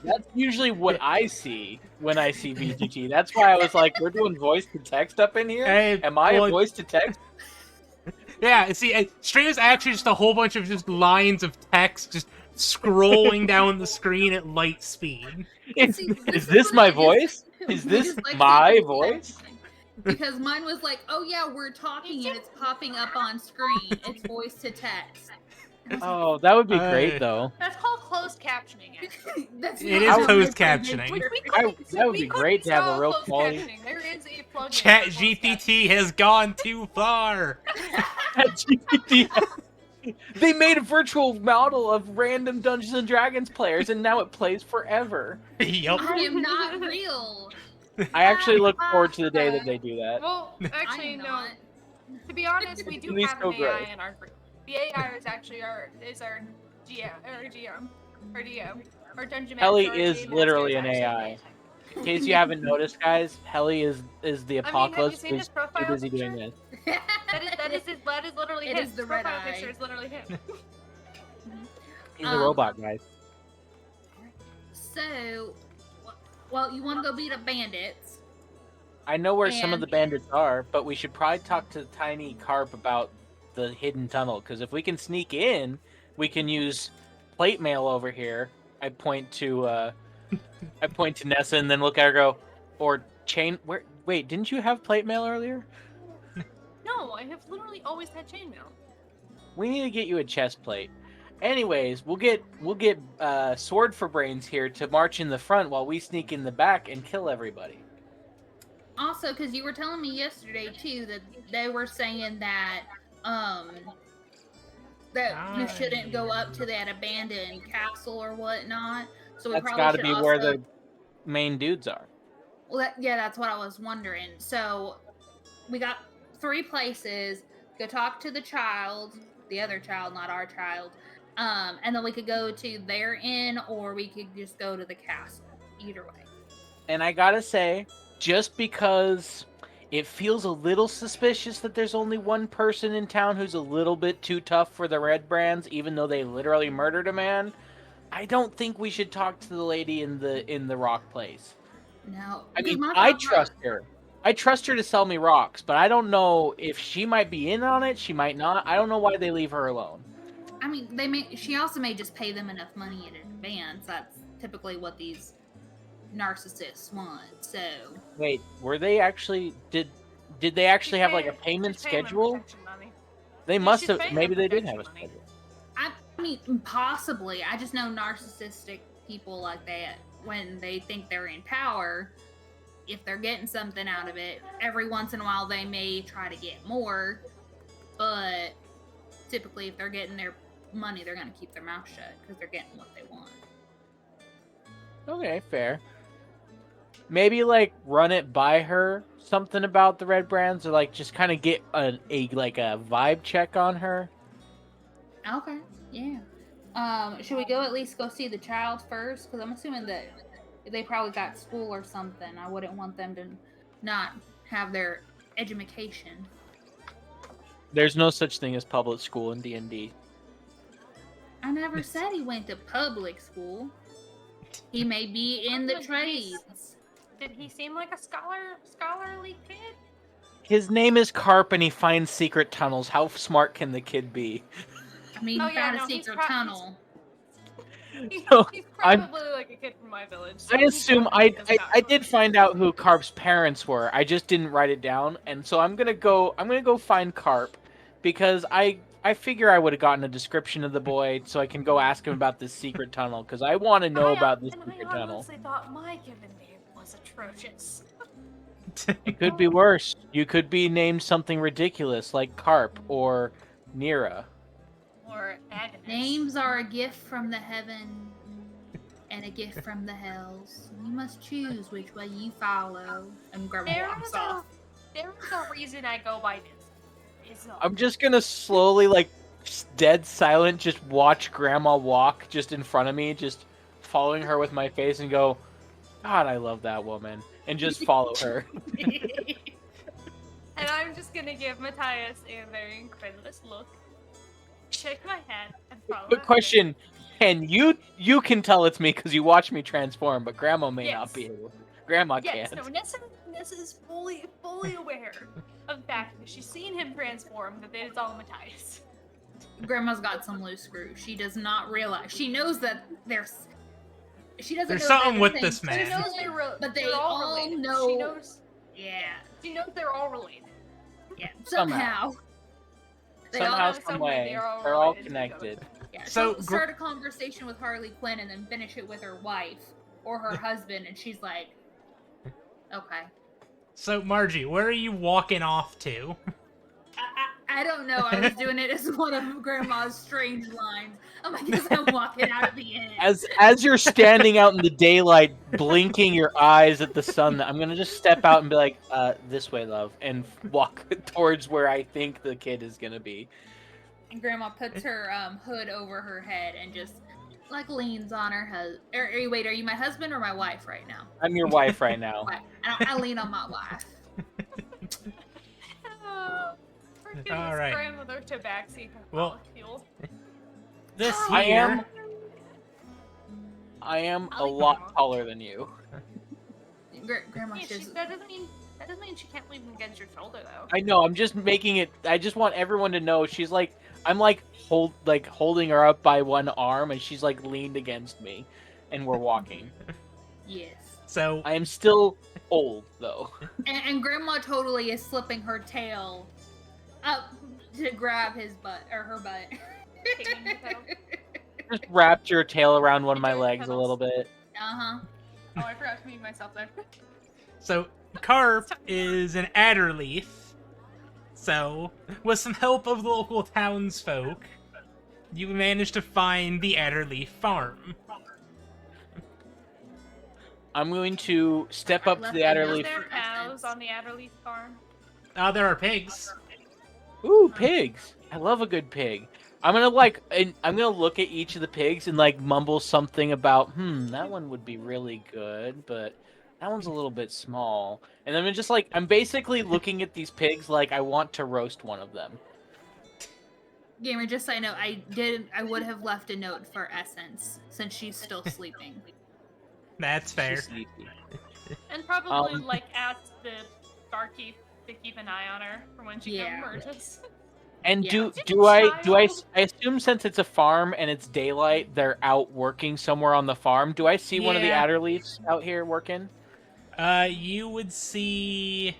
That's usually what I see when I see VGT. That's why I was like, we're doing voice to text up in here? Hey, Am I well, a voice to text? Yeah, see, stream is actually just a whole bunch of just lines of text just scrolling down the screen at light speed. See, Is this my voice? Is We this just like my seeing voice? Because mine was like, "Oh yeah, we're talking and it's popping up on screen. It's voice to text." And I was Oh, that would be great Uh, though. That's called closed captioning. Actually. like, That's It not is how my closed brain captioning. works. That would be we could great to have a install real closed quality- captioning. There is a plugin. Chat for closed GPT has gone too far. GPT. They made a virtual model of random Dungeons and Dragons players, and now it plays forever. Yup. I am not real. I actually look forward to the day that they do that. Well, I actually, am no. not. To be honest, we do Please have go an AI gray. in our group. The AI is actually our GM, our DM, our dungeon master. Ellie our is game literally master is an actually AI. In case you haven't noticed, guys, Helly is the have you apocalypse. seen his Is too profile busy picture? doing this. That is literally It him. is the His red profile eye. picture is literally him. He's a robot, guys. So, well, you want to go beat up bandits? I know where some of And- the bandits are, but we should probably talk to Tiny Carp about the hidden tunnel. Because if we can sneak in, we can use plate mail over here. I point to Nessa and then look at her. And go, or chain. Where? Wait, didn't you have plate mail earlier? No, I have literally always had chainmail. We need to get you a chest plate. Anyways, we'll get Sword for Brains here to march in the front while we sneak in the back and kill everybody. Also, because you were telling me yesterday too that they were saying that that you shouldn't go up to that abandoned castle or whatnot. So we That's probably got to should be also, where the main dudes are. Well, yeah, that's what I was wondering. So we got 3 places. Go talk to the child, the other child, not our child. And then we could go to their inn, or we could just go to the castle. Either way. And I gotta say, just because it feels a little suspicious that there's only one person in town who's a little bit too tough for the Red Brands, even though they literally murdered a man, I don't think we should talk to the lady in the rock place. No, I because mean, my I thought trust her. I trust her to sell me rocks, but I don't know if she might be in on it. She might not. I don't know why they leave her alone. I mean, they may. She also may just pay them enough money in advance. That's typically what these narcissists want. So Wait, were they actually? Did they actually have like a payment She's paying them schedule? protection money. They must she's have. paying Maybe them they did have a protection money. schedule. I mean, possibly. I just know narcissistic people like that when they think they're in power, if they're getting something out of it, every once in a while they may try to get more, but typically if they're getting their money, they're going to keep their mouth shut because they're getting what they want. Okay, fair. Maybe like run it by her, something about the red brands, or like just kind of get a vibe check on her. Okay, yeah. Should we at least go see the child first? Because I'm assuming that they probably got school or something. I wouldn't want them to not have their education. There's no such thing as public school in D&D. I never said he went to public school. He may be in the trades. Did he seem like a scholarly kid? His name is Carp, and he finds secret tunnels. How smart can the kid be? I mean, Oh, he yeah, found no, a he's secret pro- tunnel. He's So, probably like a kid from my village. So I he's assume probably I a did find out who Carp's parents were. I just didn't write it down, and so I'm gonna go find Carp, because I figure I would have gotten a description of the boy so I can go ask him about this secret tunnel, because I want to know about this secret I tunnel. honestly thought my given name was atrocious. It could be worse. You could be named something ridiculous like Carp or Nira. Or Agnes. Names are a gift from the heaven and a gift from the hells. You must choose which way you follow. And Grandma walks off. There is a reason I go by this. It's not. I'm just gonna slowly, like, dead silent, just watch Grandma walk just in front of me, just following her with my face and go, God, I love that woman. And just follow her. And I'm just gonna give Matthias a very incredulous look, shake my head, and follow Quick her. question. You can tell it's me because you watch me transform, but Grandma may not Yes. be able. Grandma Yes, can't. no, Nessa is fully aware of the fact that she's seen him transform, that it is all Matthias. Grandma's got some loose screws. She does not realize. She knows that there's. She doesn't. There's know something they're with the this same man. She knows person, but they're they all all related. know. She Yeah, knows they're all related. yeah. Somehow. Somehow. They all Somehow, know some way, they're all they're all related to each other. connected. Yeah, So, she'll start a conversation with Harley Quinn and then finish it with her wife or her husband, and she's like, "Okay, So, Margie, where are you walking off to? I don't know. I was doing it as one of Grandma's strange lines. I'm like, guess I'm walking out of the inn." As you're standing out in the daylight, blinking your eyes at the sun, I'm gonna just step out and be like, "This way, love," and walk towards where I think the kid is gonna be. And Grandma puts her hood over her head and just like leans on her husband. Wait, are you my husband or my wife right now? I'm your wife right now. Wife. I lean on my wife. Freaking All this right. grandmother tabaxi Well, molecule. This I here. I am a I'll leave lot her. taller than you. Grandma Yeah, says, that doesn't mean she can't lean against your shoulder though. I know. I'm just making it. I just want everyone to know she's like. I'm like holding her up by one arm, and she's like leaned against me, and we're walking. yes. So, I am still old though. And Grandma totally is slipping her tail up to grab his butt or her butt. Taking the tail. Just wrapped your tail around one of my Enjoy the legs a pedals. little bit. Uh-huh. Oh, I forgot to mute myself there. so Carp is an adder leaf. So, with some help of the local townsfolk, you managed to find the Adderleaf farm. I'm going to step up to the Left Is Adderleaf. there cows on the Adderleaf farm? There are pigs. Ooh, pigs! I love a good pig. I'm gonna look at each of the pigs and like mumble something about, that one would be really good, but that one's a little bit small. And then I'm basically looking at these pigs like I want to roast one of them. Gamer, just so I know, I would have left a note for Essence since she's still sleeping. That's fair. She's sleepy. And probably Um, like ask the barkeep to keep an eye on her for when she Yeah. emerges. And Yeah. I assume since it's a farm and it's daylight, they're out working somewhere on the farm. Do I see one of the Yeah. Adderleafs out here working? You would see.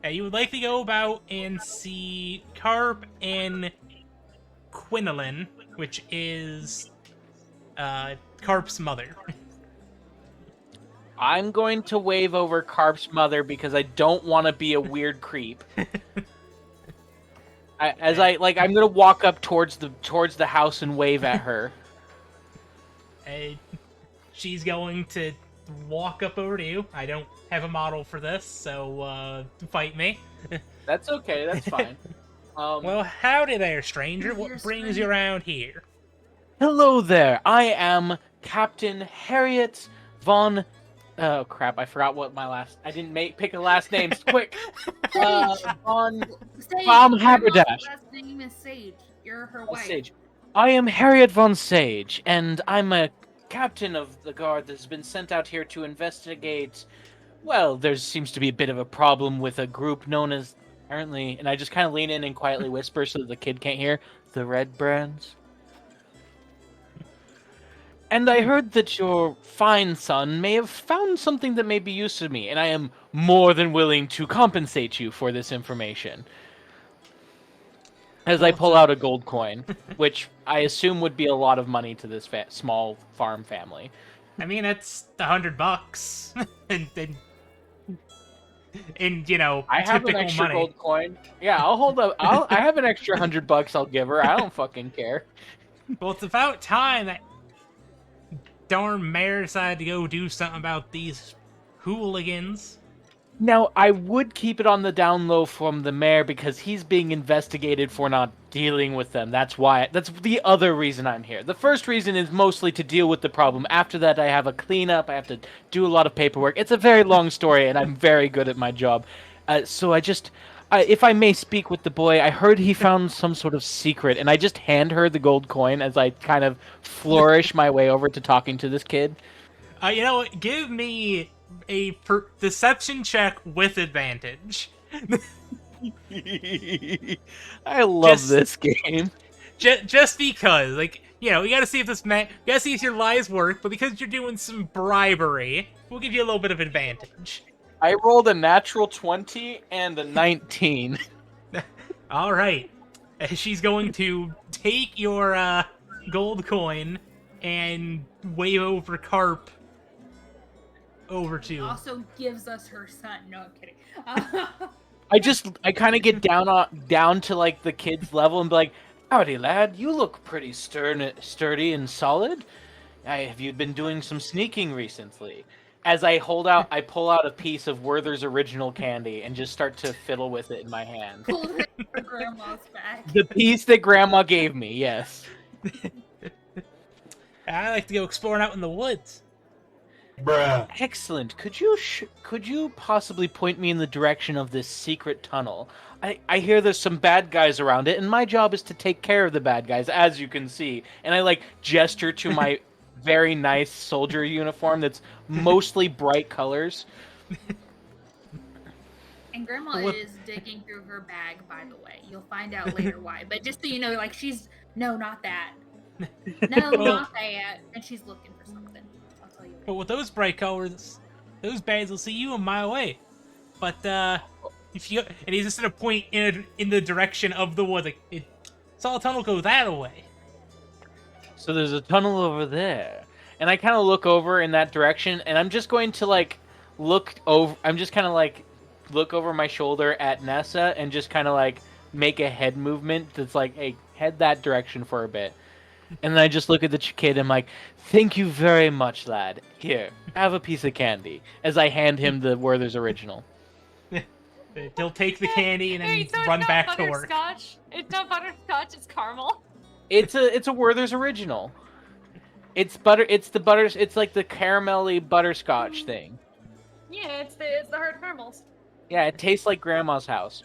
You would likely go about and see Carp and Quinolin, which is Carp's mother. I'm going to wave over Carp's mother because I don't want to be a weird creep. I'm gonna walk up towards the house and wave at her. She's going to walk up over to you. I don't have a model for this, so fight me. That's okay. That's fine. Well, howdy there, stranger. You're What brings you stranger. around here? Hello there. I am Captain Harriet von. Oh crap! I forgot what my last. I didn't pick a last name. Quick. Von Sage. Tom Grandma's Haberdash. last name is Sage. You're her wife. Sage. I am Harriet von Sage, and I'm a captain of the guard that's been sent out here to investigate. Well, there seems to be a bit of a problem with a group known as apparently, and I just kind of lean in and quietly whisper so that the kid can't hear, the Red Brands. And I heard that your fine son may have found something that may be useful to me, and I am more than willing to compensate you for this information. As I pull out a gold coin, which I assume would be a lot of money to this small farm family. I mean, it's $100, and you know, I have an typical extra money. gold coin. Yeah, I'll hold up. I have an extra $100 I'll give her. I don't fucking care. Well, it's about time that darn mayor decided to go do something about these hooligans. Now, I would keep it on the down low from the mayor because he's being investigated for not dealing with them. That's the other reason I'm here. The first reason is mostly to deal with the problem. After that, I have a cleanup. I have to do a lot of paperwork. It's a very long story, and I'm very good at my job. So if I may speak with the boy, I heard he found some sort of secret, and I just hand her the gold coin as I kind of flourish my way over to talking to this kid. You know what? Give me a deception check with advantage. I love Just- this game. Just because, like, you know, you gotta see if you gotta see if your lies work, but because you're doing some bribery, we'll give you a little bit of advantage. I rolled a natural 20 and a 19. All right, she's going to take your gold coin and wave over Carp over to. Also gives us her son. No, I'm kidding. I kind of get down to like the kid's level and be like, "Howdy, lad. You look pretty sturdy and solid. Have you been doing some sneaking recently?" As I pull out a piece of Werther's original candy and just start to fiddle with it in my hand. Pulled it from grandma's back. The piece that Grandma gave me, yes. I like to go exploring out in the woods. Bruh. Excellent. Could you possibly point me in the direction of this secret tunnel? I hear there's some bad guys around it, and my job is to take care of the bad guys, as you can see. And I like gesture to my very nice soldier uniform that's mostly bright colors. And grandma What- is digging through her bag, by the way. You'll find out later why. But just so you know, like no, not that. No, Well- not that. And she's looking for something. I'll tell you later. But with those bright colors, those bags will see you a mile away. But if you and he's just gonna point in the direction of the wood. Like, saw a tunnel go that way. So there's a tunnel over there. And I kind of look over in that direction, and I'm just going to look over my shoulder at Nessa and just kind of make a head movement that's like, hey, head that direction for a bit. And then I just look at the kid and I'm like, thank you very much, lad. Here, have a piece of candy. As I hand him the Werther's original. He'll take the candy and then Wait, so run it's not back to work. butterscotch? It's not butterscotch, it's caramel. It's a Werther's original. It's like the caramelly butterscotch thing. Yeah, it's the hard caramels. Yeah, it tastes like grandma's house.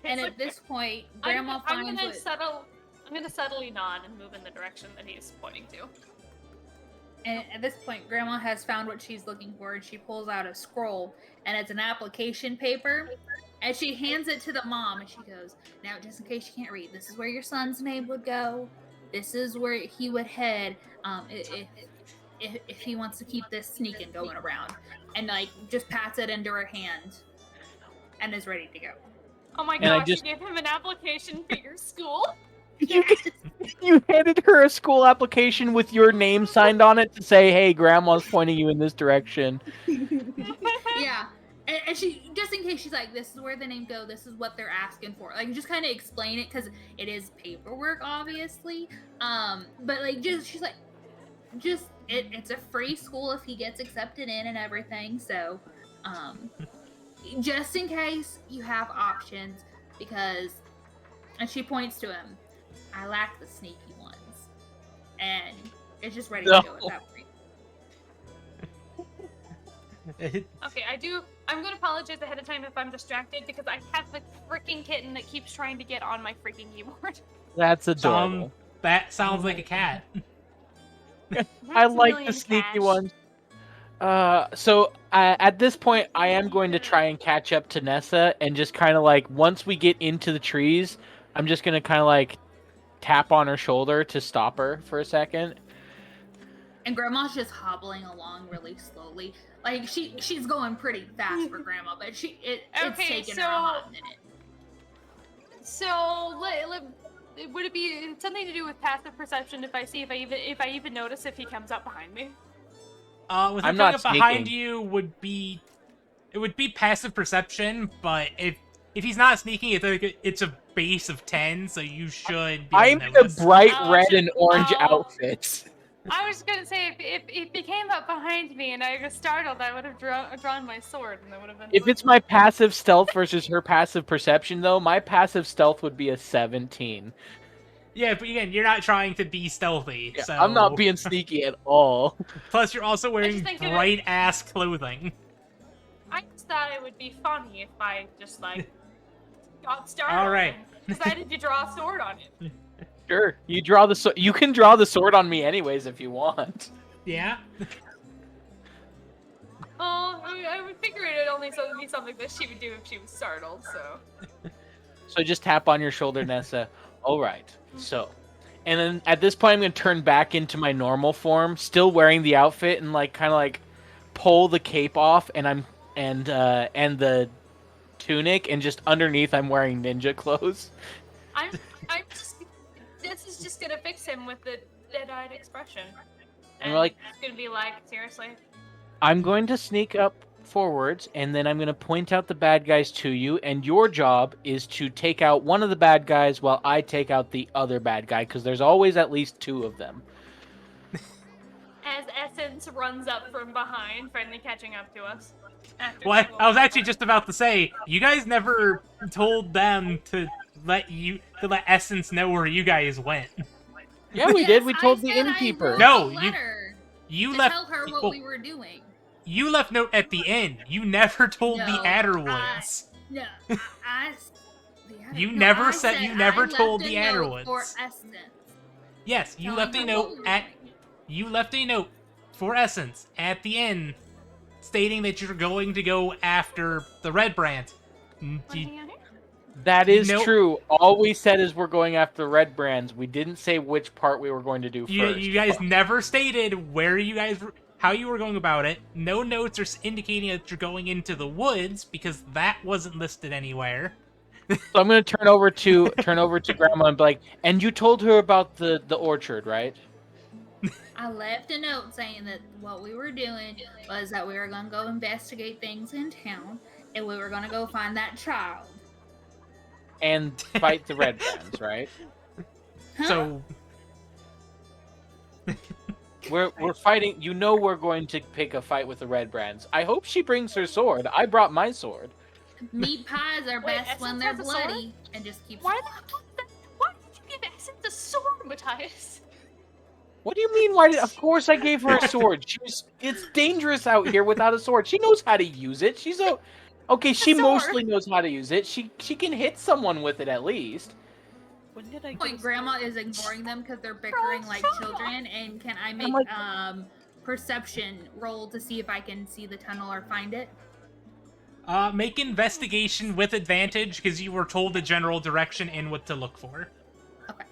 And It's at this point, grandma I'm finds I'm gonna subtly nod and move in the direction that he's pointing to. And at this point, grandma has found what she's looking for, and she pulls out a scroll, and it's an application paper. And she hands it to the mom, and she goes, "Now, just in case you can't read, this is where your son's name would go. This is where he would head if he wants to keep this sneaking going around." And just pats it into her hand, and is ready to go. Oh my And I gosh, just- you gave him an application for your school? Yes. You handed her a school application with your name signed on it to say, "Hey, Grandma's pointing you in this direction." Yeah. And she, just in case, she's like, this is where the name go, this is what they're asking for. Like, just kind of explain it, because it is paperwork, obviously. But, like, she's like, it's a free school if he gets accepted in and everything, so, just in case you have options, because, and she points to him, I lack the sneaky ones. And it's just ready to go at that point. Okay, I'm gonna apologize ahead of time if I'm distracted because I have a freaking kitten that keeps trying to get on my freaking keyboard. That's adorable. That sounds like a cat. I like the sneaky ones. So at this point, I am going to try and catch up to Nessa, and just kind of like, once we get into the trees, I'm just gonna kind of like tap on her shoulder to stop her for a second. And Grandma's just hobbling along really slowly. Like, she's going pretty fast for Grandma, but it's taking her a hot minute. So, would it be something to do with passive perception if I even notice if he comes up behind me? With him coming up behind you would be passive perception, but if he's not sneaking, it's a base of 10, so you should be I'm in a bright red and orange outfit. I was gonna say, if he came up behind me and I was startled, I would have drawn my sword, and that would have been. If it's my passive stealth versus her passive perception, though, my passive stealth would be a 17. Yeah, but again, you're not trying to be stealthy, Yeah, so... I'm not being sneaky at all. Plus, you're also wearing bright-ass clothing. I just thought it would be funny if I just, like, got started. Alright. And decided to draw a sword on it. Sure, you can draw the sword on me anyways if you want. Yeah? Oh, I would figure it'd only be something that she would do if she was startled, so... So just tap on your shoulder, Nessa. Alright, so... And then at this point I'm going to turn back into my normal form, still wearing the outfit, and like kind of like pull the cape off, and the tunic, and just underneath I'm wearing ninja clothes. This is just gonna fix him with the dead-eyed expression. And we're like, it's gonna be like, seriously? I'm going to sneak up forwards, and then I'm going to point out the bad guys to you, and your job is to take out one of the bad guys while I take out the other bad guy, because there's always at least two of them. As Essence runs up from behind, finally catching up to us. What? I was actually just about to say, you guys never told them to let Essence know where you guys went. Yeah, we did. We told the innkeeper. No, you left. Tell her what we were doing. You left note at the end. You never told the Adderwoods. You never told the Adderwoods. For Essence. Yes, you left a note for Essence at the end, stating that you're going to go after the Red Brand. That is true. All we said is we're going after the Red Brands. We didn't say which part we were going to do first. You guys never stated where you guys, how you were going about it. No notes are indicating that you're going into the woods because that wasn't listed anywhere. So I'm going to turn over to Grandma and be like, and you told her about the orchard, right? I left a note saying that what we were doing was that we were going to go investigate things in town, and we were going to go find that child. And fight the Red Brands, right? Huh? So we're fighting. You know we're going to pick a fight with the Red Brands. I hope she brings her sword. I brought my sword. Meat pies are best when they're bloody, and just keep. Why did you give Essence a sword, Matthias? What do you mean? Of course I gave her a sword. It's dangerous out here without a sword. She knows how to use it. Okay, she mostly knows how to use it. She can hit someone with it at least. When did I Like, Grandma is ignoring them because they're bickering like children, and can I make perception roll to see if I can see the tunnel or find it? Make investigation with advantage because you were told the general direction and what to look for. Okay.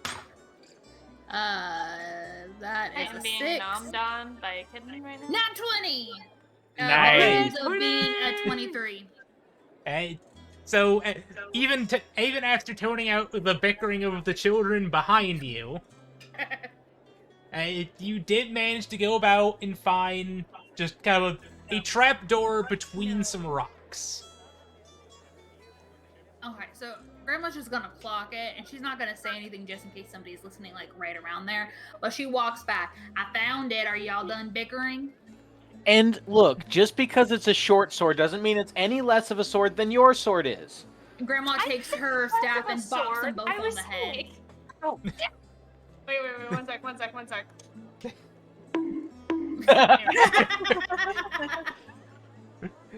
That is a 6. Being nommed on by a kitten right now? Not 20! Nice. So being a 23. Okay. So, even after toning out the bickering of the children behind you, You did manage to go about and find just kind of a trapdoor between some rocks. Okay, so Grandma's just gonna clock it, and she's not gonna say anything just in case somebody's listening, like, right around there. But she walks back. I found it. Are y'all done bickering? And look, just because it's a short sword doesn't mean it's any less of a sword than your sword is. Grandma takes her staff and bops them both on the head. Oh. Wait, 1 sec.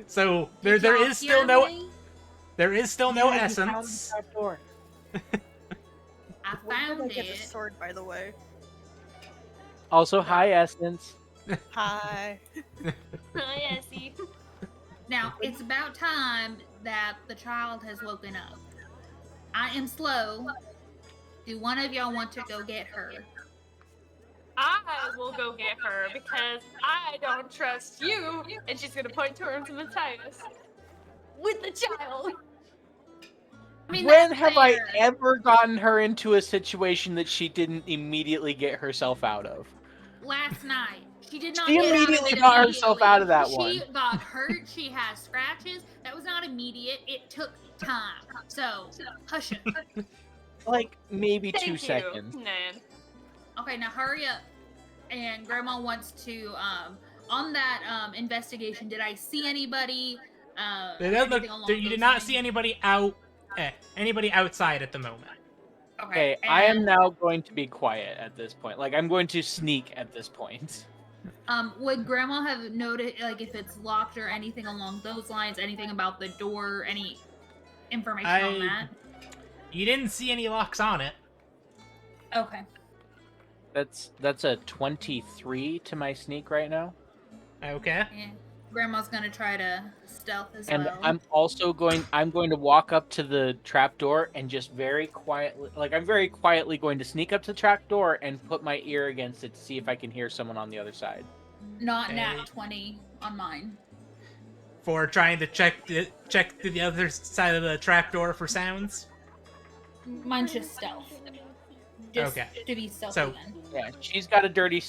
So there is still no essence. I Where did I found get this it. sword, by the way? Also, hi, Essence. Hi. Hi, Essie. Now, it's about time that the child has woken up. I am slow. Do one of y'all want to go get her? I will go get her because I don't trust you. And she's gonna point towards Matthias with the child. I mean, When that's have I fair. ever gotten her into a situation that she didn't immediately get herself out of? Last night. She did not She get immediately out of it got herself immediately. out of that She one. got hurt. She has scratches. That was not immediate. It took time. So, hush it. Like, maybe Thank 2 you, seconds. Nan. Okay, now hurry up. And Grandma wants to, on that investigation, did I see anybody? Anything along You did those not lines? see anybody anybody outside at the moment. Okay, I am now going to be quiet at this point. Like, I'm going to sneak at this point. Would Grandma have noted, like, if it's locked or anything along those lines? Anything about the door? Any information on that? You didn't see any locks on it. Okay. That's a 23 to my sneak right now. Okay. Yeah. Grandma's gonna try to stealth as And well. I'm going to walk up to the trapdoor and just very quietly, like, I'm very quietly going to sneak up to the trapdoor and put my ear against it to see if I can hear someone on the other side. Not Okay. nat 20 on mine. For trying to check to the other side of the trapdoor for sounds. Mine's just stealth. Just Okay. to be stealthy So- then. Yeah, she's got a dirty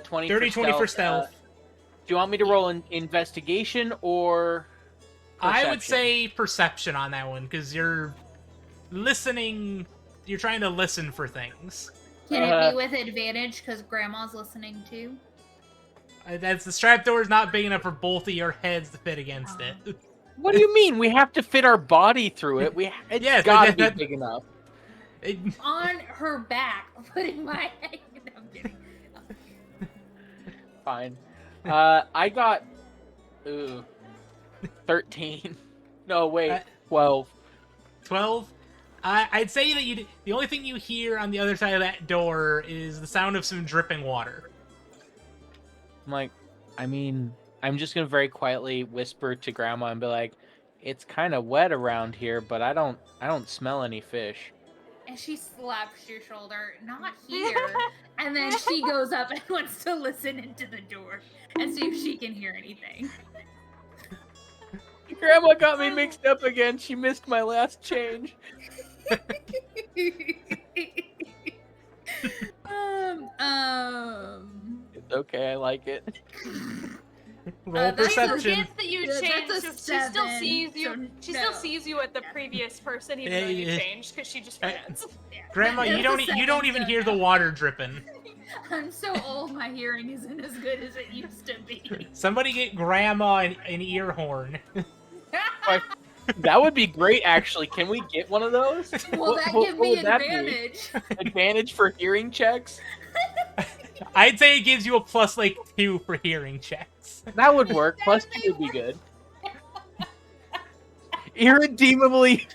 20 Dirty for 20 for stealth. stealth. Do you want me to roll an investigation or I would perception? say perception on that one, because you're listening. You're trying to listen for things. Can it be with advantage because Grandma's listening too? That's the trapdoor is not big enough for both of your heads to fit against it. What do you mean? We have to fit our body through it. It's Yes, gotta be that- big enough. On her back, putting my head. I'm kidding. Fine. I got 13. No, wait, 12. 12. I'd say that the only thing you hear on the other side of that door is the sound of some dripping water. I'm like, I mean, I'm just gonna very quietly whisper to Grandma and be like, "It's kind of wet around here, but I don't smell any fish." And she slaps your shoulder, not here. And then she goes up and wants to listen into the door and see if she can hear anything. Grandma got me mixed up again. She missed my last change. It's okay, I like it. Roll that's perception. Forgets that you Yeah, changed. that's a So she still 7, sees you. so She no. still sees you at the previous person, even though you Yeah. changed, because she just forgets. Grandma, you don't even hear the water dripping. I'm so old, my hearing isn't as good as it used to be. Somebody get Grandma an ear horn. That would be great, actually. Can we get one of those? Will What- that what- give what me would that be? advantage? Advantage for hearing checks? I'd say it gives you a plus like 2 for hearing checks. That would work. Plus 2 would be good. Irredeemably.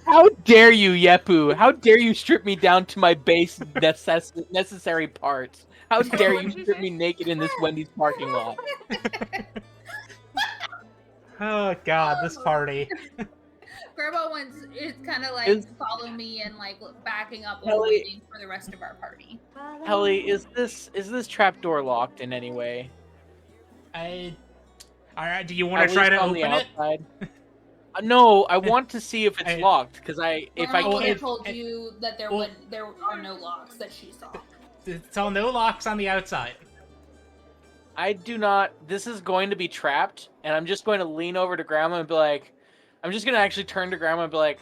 How dare you, Yepu? How dare you strip me down to my base necessary parts? How dare you strip me naked in this Wendy's parking lot? Oh god, this party. Grandma wants it's kind of like Is- follow me and like backing up while Ellie- waiting for the rest of our party. Helly, is this trapdoor locked in any way? Alright, do you want At to try least to on open the it? outside? No, I want to see if it's locked, because if I Grandma would can't... have told you that there are no locks that she saw. all no locks on the outside. I do not. This is going to be trapped, and I'm just going to lean over to Grandma and be like, I'm just going to actually turn to Grandma and be like,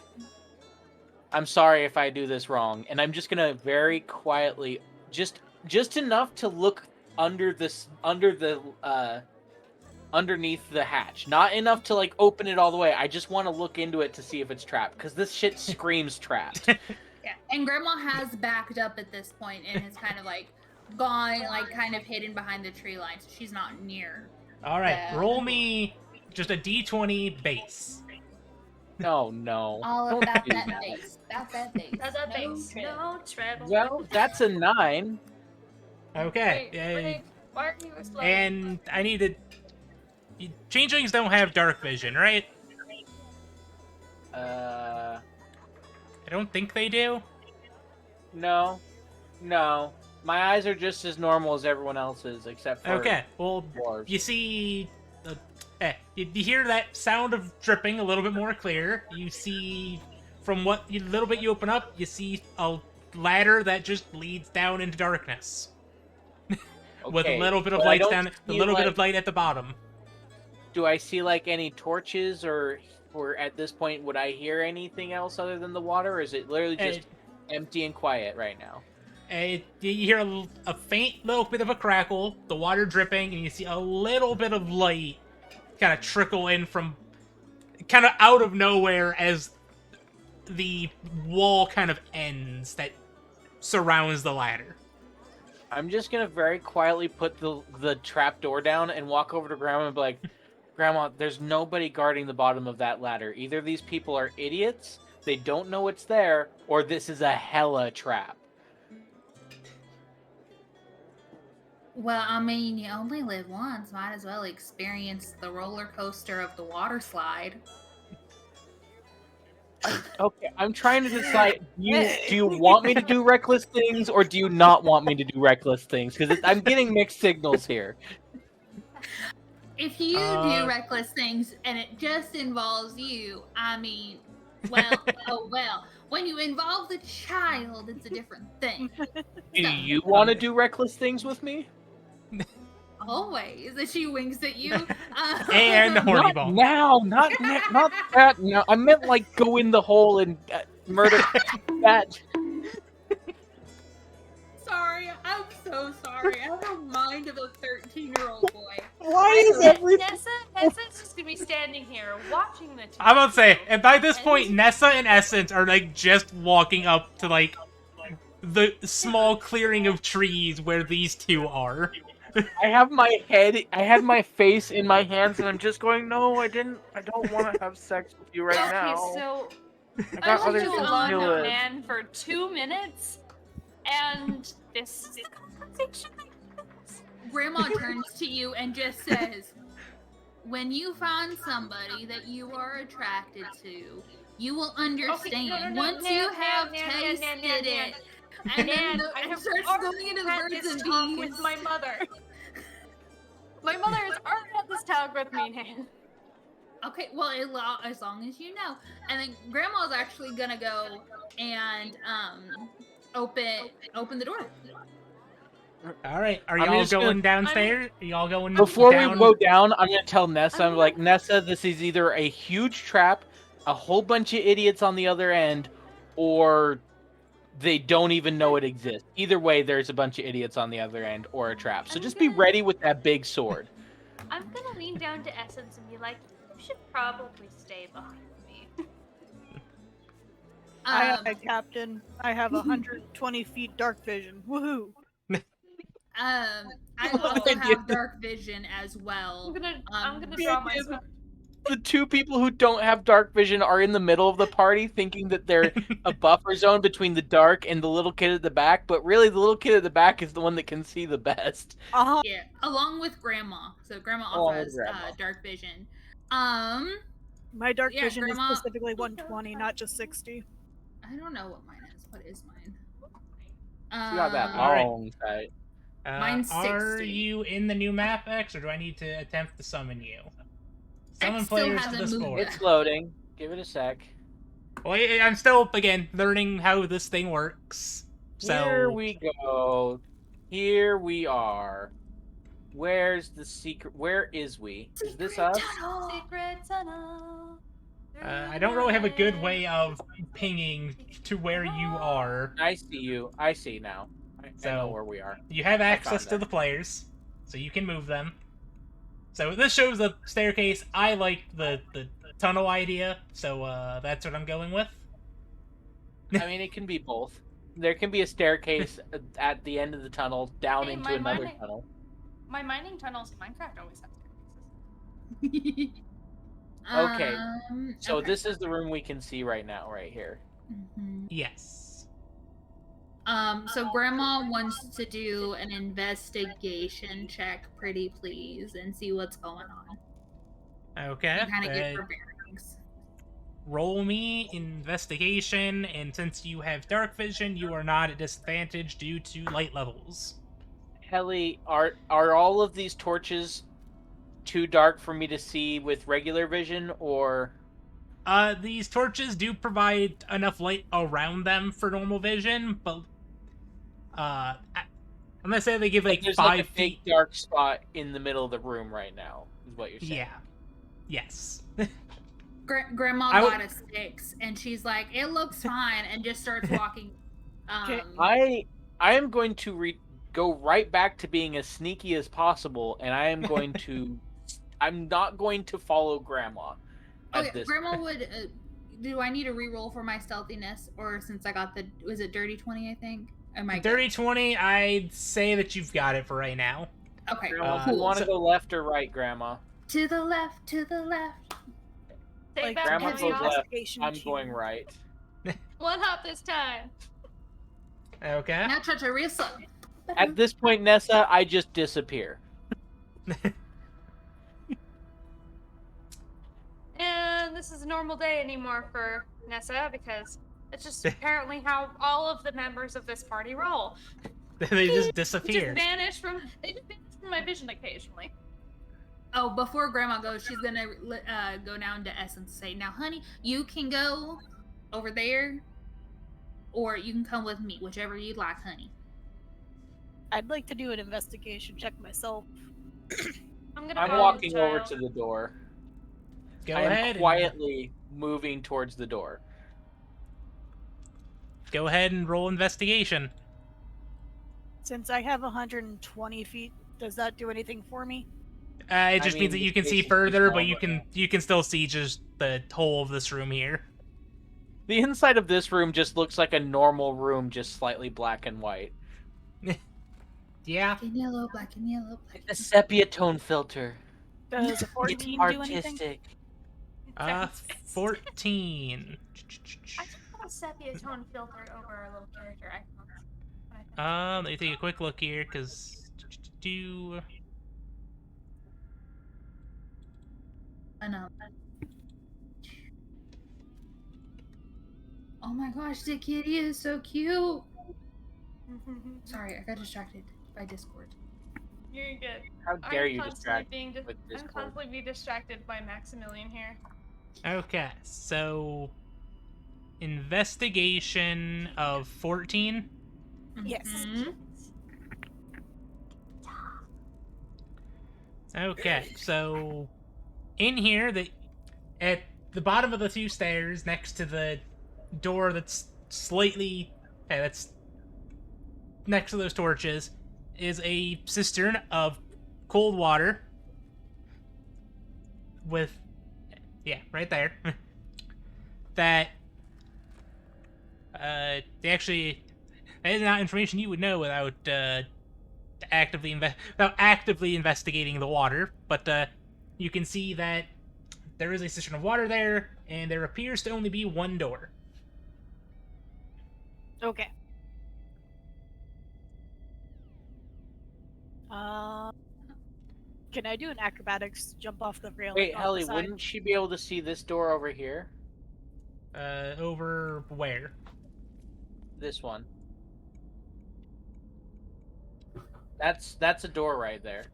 I'm sorry if I do this wrong. And I'm just going to very quietly, just enough to look underneath the hatch. Not enough to, like, open it all the way. I just want to look into it to see if it's trapped, because this shit screams trapped. Yeah, and Grandma has backed up at this point and has kind of like gone, like kind of hidden behind the tree line, so she's not near. All right, Yeah. roll me just a d20 base. No. All Don't about do that that. base. About that base. That's a No base. trip. No treble. Well, that's a 9. Okay. Wait, why are you exploding? And I need to... Changelings don't have dark vision, right? I don't think they do. No. My eyes are just as normal as everyone else's, except for Okay, well, dwarves. you see... you hear that sound of dripping a little bit more clear. You see, from what little bit you open up, you see a ladder that just leads down into darkness. With a Okay, little bit of but I lights don't down, a see, little bit like- of light at the bottom. Do I see like any torches, or at this point would I hear anything else other than the water, or is it literally just empty and quiet right now? You hear a faint little bit of a crackle, the water dripping, and you see a little bit of light kind of trickle in from kind of out of nowhere as the wall kind of ends that surrounds the ladder. I'm just gonna very quietly put the trap door down and walk over to Grandma and be like, Grandma, there's nobody guarding the bottom of that ladder. Either these people are idiots, they don't know it's there, or this is a hella trap. Well, I mean, you only live once. Might as well experience the roller coaster of the water slide. Okay, I'm trying to decide, do you want me to do reckless things, or do you not want me to do reckless things? Because I'm getting mixed signals here. If you Uh, do reckless things and it just involves you, I mean, well, oh well. When you involve the child, it's a different thing. Do you want to do reckless things with me? Always. As she winks at you. And horny Not ball. now, not that. No, I meant like go in the hole and murder that. Sorry, I'm so sorry. I have a mind of a 13-year-old boy. Why is everything? Nessa's just gonna be standing here watching the two. I'm about to say, and by this point, Nessa and Essence are like just walking up to like the small clearing of trees where these two are. I have my face in my hands, and I'm just going. No, I don't want to have sex with you right Okay, now. so I got I other was things to alone deal with with. man for 2 minutes, and this conversation. Grandma turns to you and just says, when you find somebody that you are attracted to, you will understand. Once you have tasted it, and then I and have starts already going into the had birds this and talk bees. with my mother. My mother has already had this talk with me, Nan. Okay, well, as long as you know. And then Grandma's actually gonna go and open the door. All right, are I'm y'all just going gonna- downstairs? Are y'all going Before down? we go down, I'm gonna tell Nessa. I'm I'm like, Nessa, this is either a huge trap, a whole bunch of idiots on the other end, or they don't even know it exists. Either way, there's a bunch of idiots on the other end or a trap. So I'm just be gonna- ready with that big sword. I'm gonna lean down to Essence and be like, you should probably stay behind me. Aye, Captain. I have 120 feet dark vision. Woohoo! I What also I have did. dark vision as well. I'm gonna the draw idea my. The two people who don't have dark vision are in the middle of the party, thinking that they're a buffer zone between the dark and the little kid at the back. But really, the little kid at the back is the one that can see the best. Yeah, along with Grandma. So Grandma also Along with has Grandma. dark vision. My dark Yeah, vision Grandma- is specifically 120, not just 60. I don't know what mine is. What is mine? You got that All right. long sight. Mine's Are 60. you in the new map, X, or do I need to attempt to summon you? Summon X still players to hasn't the moved sport. yet. It's loading. Give it a sec. Well, I'm still, again, learning how this thing works. So, Here we go. Here we are. Where's the secret? Where is we? Is this us? Secret tunnel. I don't really have a good way of pinging to where you are. I see you. I see now. I know So- where we are. You have access found to it. the players, so you can move them. So this shows a staircase. I like the tunnel idea, so that's what I'm going with. I mean, it can be both. There can be a staircase at the end of the tunnel down Hey, into my another mining- tunnel. My mining tunnels in Minecraft always have staircases. Okay, So okay. this is the room we can see right now, right here. Mhm. Yes. So Grandma wants to do an investigation check, pretty please, and see what's going on. Okay. And kind of get her bearings. Roll me investigation, and since you have dark vision, you are not at disadvantage due to light levels. Helly, are all of these torches too dark for me to see with regular vision, or These torches do provide enough light around them for normal vision, but I'm gonna say they give like there's 5 like a feet. big dark spot in the middle of the room right now? Is what you're saying? Yeah. Yes. Grandma I would- got a 6, and she's like, "It looks fine," and just starts walking. Okay, I am going to go right back to being as sneaky as possible, and I am going to. I'm not going to follow Grandma. At Okay, this Grandma would. Do I need a reroll for my stealthiness, or since I got the was it dirty 20? I think. Am I good? Dirty 20, I'd say that you've got it for right now. Okay, Grandma, cool. you want to so- go left or right, Grandma? To the left, to the left. Stay Like, back, Grandma what's goes the left. investigation I'm cheat? going right. One hop this time. Okay. Now touch a real slow. At this point, Nessa, I just disappear. And this is a normal day anymore for Nessa because it's just apparently how all of the members of this party roll. They just They disappear. just vanish from my vision occasionally. Oh, before Grandma goes, she's gonna go down to Essence and say, "Now, honey, you can go over there, or you can come with me, whichever you like, honey." I'd like to do an investigation check myself. I'm gonna I'm follow walking the over child. to the door. Go I ahead. am and- quietly moving towards the door. Go ahead and roll investigation. Since I have 120 feet, does that do anything for me? It just mean, means that the you can see space is further, small but you right can still see just the whole of this room here. The inside of this room just looks like a normal room, just slightly black and white. Yeah. Black and yellow, black and yellow, black. A sepia tone filter. Does a 14 do anything? Artistic. 14. I just put a sepia tone filter over a little character icon. Let me take a quick look here, because do Enough. Oh my gosh, the kitty is so cute. Sorry, I got distracted by Discord. You're good. How dare you I'm distract constantly being with I'm Discord? constantly being distracted by Maximilian here. Okay, so investigation of 14. Yes. Mhm. Okay, so in here, at the bottom of the 2 stairs, next to the door that's that's next to those torches, is a cistern of cold water with, right there. That that is not information you would know without actively investigating the water, but you can see that there is a cistern of water there, and there appears to only be one door. Okay. Can I do an acrobatics jump off the rail? Wait, off the Helly, side? wouldn't she be able to see this door over here? Over where? This one. That's a door right there.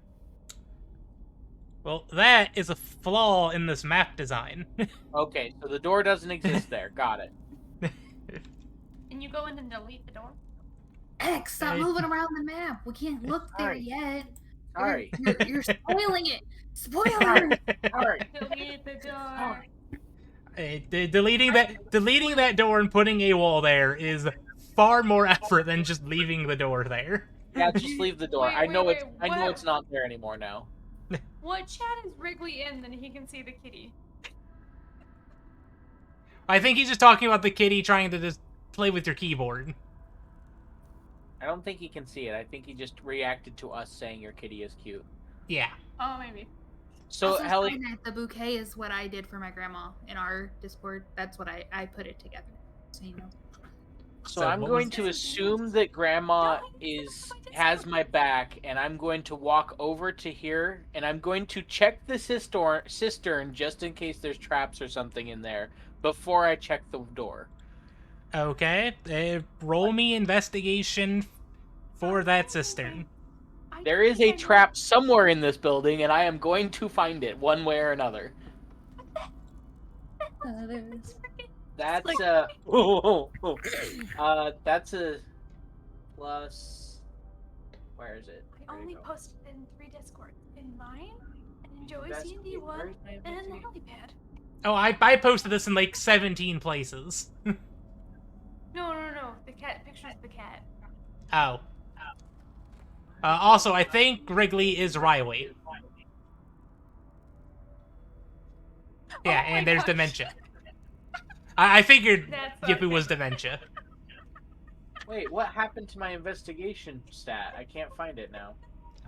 Well, that is a flaw in this map design. Okay, so the door doesn't exist there. Got it. And you go in and delete the door? X, stop Hey. moving around the map. We can't look there Sorry. yet. Sorry. You're spoiling it. Spoiler. Sorry. Delete the door. Deleting that door and putting a wall there is far more effort than just leaving the door there. Yeah, just leave the door. Wait, I know wait, I know what? it's not there anymore now. What chat is Wrigley in that he can see the kitty? I think he's just talking about the kitty trying to just play with your keyboard. I don't think he can see it. I think he just reacted to us saying your kitty is cute. Yeah. Oh, maybe. So Also, Helly, saying that the bouquet is what I did for my grandma in our Discord. That's what I put it together. So you know. so So I'm what going was- to assume that Grandma No, has my back, and I'm going to walk over to here, and I'm going to check the cistern just in case there's traps or something in there before I check the door. Okay. Roll me investigation for that cistern. There is a trap somewhere in this building, and I am going to find it one way or another. That's that's a plus. Where is it? I Where'd it only go? posted in 3 Discord. In mine, and in Joey's That's- D&D one, where's my and in the investigation? helipad. Oh, I posted this in like 17 places. No. The cat pictures of the cat. Oh. Also, I think Wrigley is Riley. Yeah, Oh my and there's gosh. dementia. I figured That's Yippee okay. was dementia. Wait, what happened to my investigation stat? I can't find it now.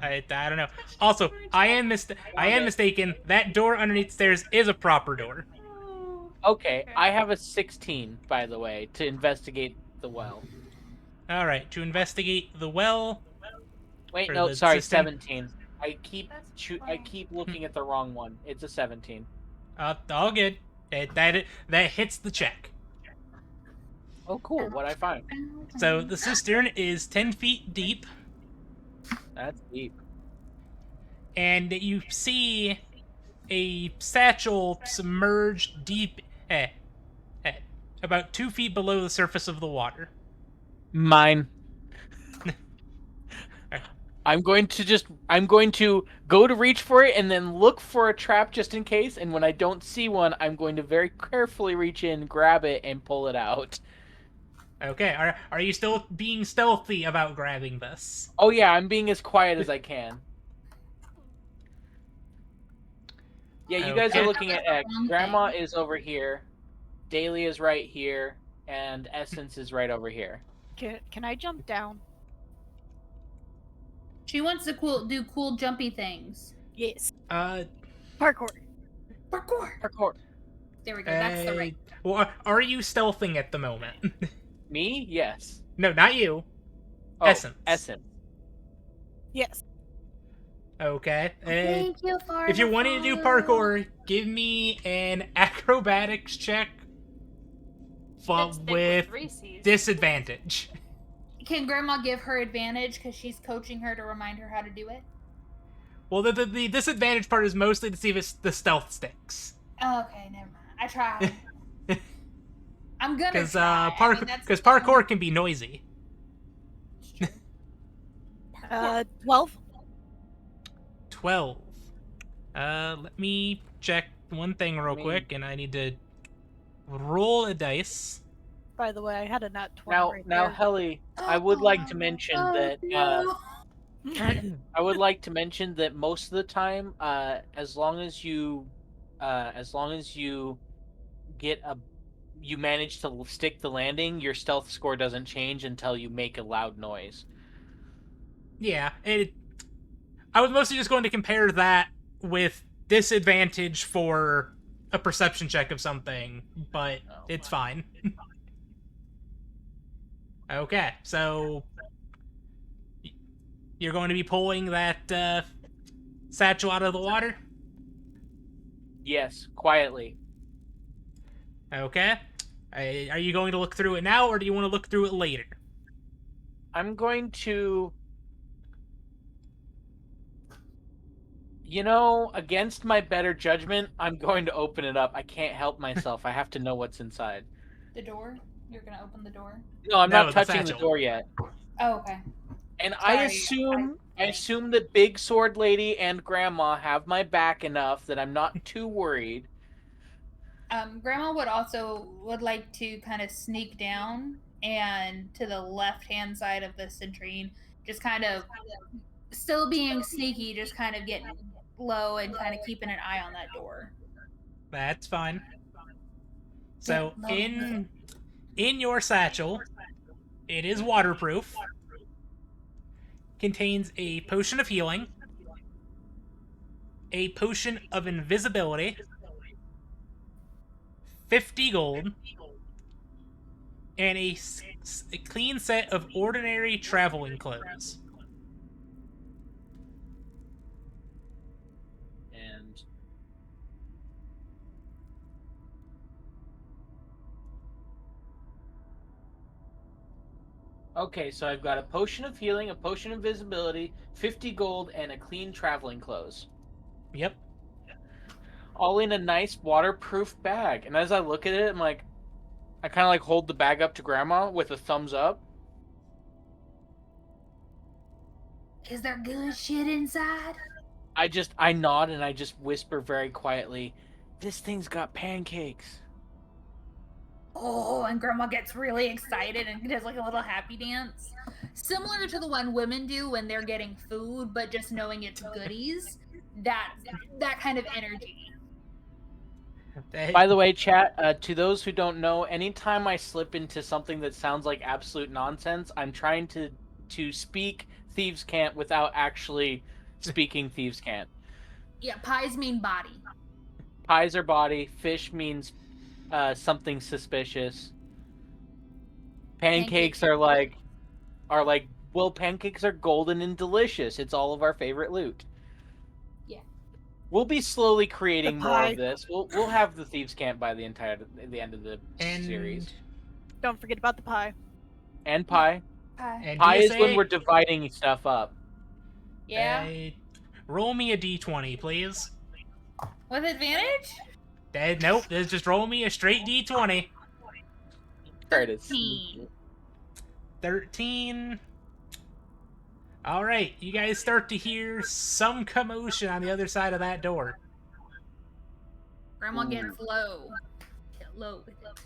I don't know. Also, I am mistaken. That door underneath the stairs is a proper door. Oh. Okay, Okay. I have a 16, by the way, to investigate the well. All right, to investigate the well. Wait, For no, the sorry, system? 17. I keep That's I fine. keep looking at the wrong one. It's a 17. All good. That hits the check. Oh, cool. What I find? So the cistern is 10 feet deep, That's deep. and you see a satchel submerged deep, about 2 feet below the surface of the water. Mine. I'm going to go to reach for it and then look for a trap just in case, and when I don't see one, I'm going to very carefully reach in, grab it, and pull it out. Okay, are you still being stealthy about grabbing this? Oh yeah, I'm being as quiet as I can. Yeah, you guys Okay. are looking at X. Wrong Grandma thing. is over here, Daily is right here, and Essence is right over here. Can I jump down? She wants to do cool jumpy things. Yes. Parkour. Parkour. Parkour. There we go. That's the right. Well, are you stealthing at the moment? Me? Yes. No, not you. Oh, Essence. Essence. Yes. Okay. Thank you for If you're the wanting to do follow. parkour, give me an acrobatics check, Let's stick with 3 Cs. disadvantage. Can Grandma give her advantage because she's coaching her to remind her how to do it? Well, the disadvantage part is mostly to see if it's the stealth sticks. Oh, okay, never mind. I tried. I'm gonna Because try. I mean, that's parkour can be noisy. true. Parkour. 12. 12. Let me check one thing real mean- quick, and I need to roll a dice. By the way, I had a nat 20 Now, right now, there. Helly, I would like to mention Oh, that. no. I would like to mention that most of the time, as long as you you manage to stick the landing, your stealth score doesn't change until you make a loud noise. Yeah, I was mostly just going to compare that with disadvantage for a perception check of something, but Oh. it's fine. Okay, so you're going to be pulling that satchel out of the water? Yes, quietly. Okay. Are you going to look through it now, or do you want to look through it later? I'm going to. Against my better judgment, I'm going to open it up. I can't help myself. I have to know what's inside. The door? You're gonna open the door? No, I'm No, not the touching the satchel. door yet. Oh, okay. And Sorry, I assume that Big Sword Lady and Grandma have my back enough that I'm not too worried. Grandma would like to kind of sneak down and to the left hand side of the citrine, just kind of still being sneaky, just kind of getting low and kind of keeping an eye on that door. That's fine. Get So low with it. in your satchel, it is waterproof. Contains a potion of healing, a potion of invisibility, 50 gold, and a clean set of ordinary traveling clothes. And okay, so I've got a potion of healing, a potion of invisibility, 50 gold, and a clean traveling clothes. Yep. All in a nice waterproof bag. And as I look at it, I'm like, I kind of like hold the bag up to Grandma with a thumbs up. Is there good shit inside? I nod and I just whisper very quietly, "This thing's got pancakes." Oh, and Grandma gets really excited and does like a little happy dance. Similar to the one women do when they're getting food, but just knowing it's goodies. That kind of energy. By the way, chat, to those who don't know, anytime I slip into something that sounds like absolute nonsense, I'm trying to speak Thieves' Cant without actually speaking Thieves' Cant. Yeah, pies mean body. Pies are body, fish means something suspicious. Pancakes are like well, pancakes are golden and delicious. It's all of our favorite loot. Yeah. We'll be slowly creating The more pie. of this. We'll have the Thieves' Camp by the end of the And series. Don't forget about the pie. And pie. Pie. and Pie is DSA, when we're dividing stuff up. Yeah. roll me a d20, please. With advantage? Nope, just roll me a straight d20. There it is. 13. 13. All right, you guys start to hear some commotion on the other side of that door. Grandma Ooh. gets low. Get low with it.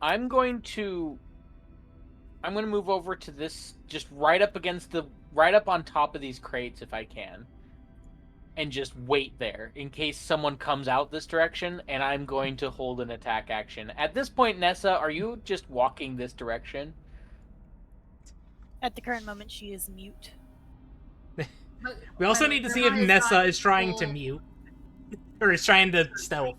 I'm going to move over to this, just right up on top of these crates if I can. And just wait there in case someone comes out this direction, and I'm going to hold an attack action. At this point, Nessa, are you just walking this direction? At the current moment, she is mute. We also By the need to way, see if Grandma Nessa not is trying to full- mute. Or is trying to stealth.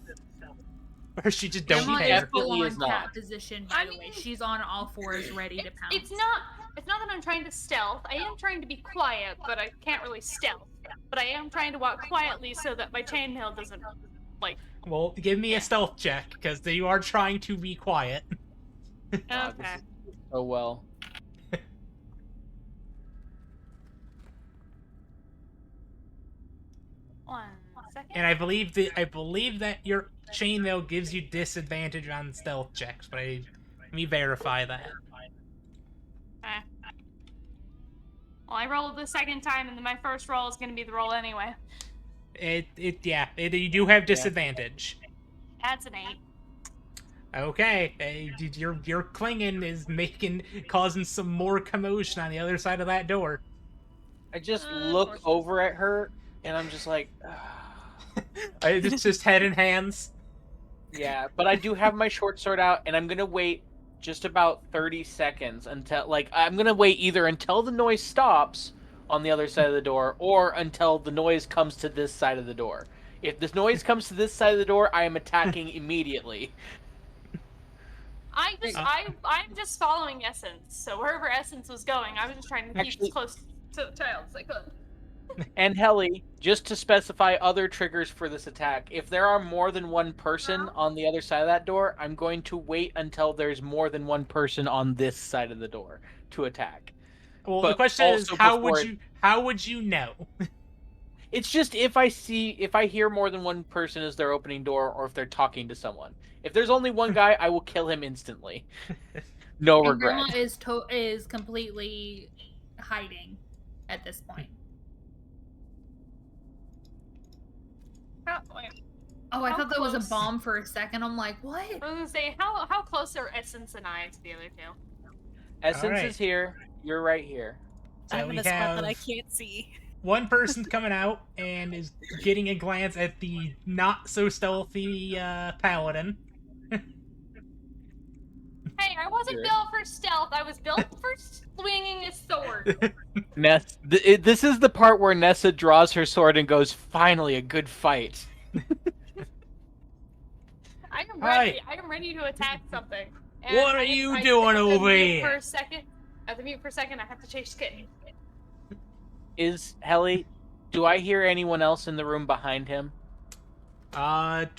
Or she just don't Grandma care. is full Definitely on is not. cat position, by the way. She's on all fours ready to pounce. It's not that I'm trying to stealth. I am trying to be quiet, but I can't really stealth. But I am trying to walk quietly so that my chainmail doesn't, like... Well, give me a stealth check, because you are trying to be quiet. Wow, Okay. this is so well. One second. And I believe that your chainmail gives you disadvantage on stealth checks, but let me verify that. Okay. Well, I rolled the second time, and then my first roll is going to be the roll anyway. You do have disadvantage. That's an 8. Okay, your clinging is causing some more commotion on the other side of that door. I just look Unfortunate. over at her, and I'm just like, It's just head and hands. yeah. But I do have my short sword out, and I'm gonna wait just about 30 seconds until, I'm gonna wait either until the noise stops on the other side of the door, or until the noise comes to this side of the door. If this noise comes to this side of the door, I am attacking immediately. I'm just following Essence. So wherever Essence was going, I was just trying to keep Actually- as close to the child as I could. And Helly, just to specify other triggers for this attack, if there are more than one person on the other side of that door, I'm going to wait until there's more than one person on this side of the door to attack. Well, But the question is, also how would you know? It's just if I hear more than one person as they're opening door, or if they're talking to someone. If there's only one guy, I will kill him instantly. No And regret. Grandma is completely hiding at this point. Wait, Oh, I How thought that was a close? bomb for a second. I'm like, what? I was gonna say, how close are Essence and I to the other two? Essence Alright. is here. You're right here. So I'm we in a spot that I have can't see. one person coming out and is getting a glance at the not so stealthy paladin. Hey, I wasn't Sure. built for stealth. I was built for swinging a sword. This is the part where Nessa draws her sword and goes, "Finally, a good fight." I am Hi. ready. I am ready to attack something. And What are you doing have to over mute here? For a second. I have to mute for a second. I have to chase Kitten. Is Helly? Do I hear anyone else in the room behind him?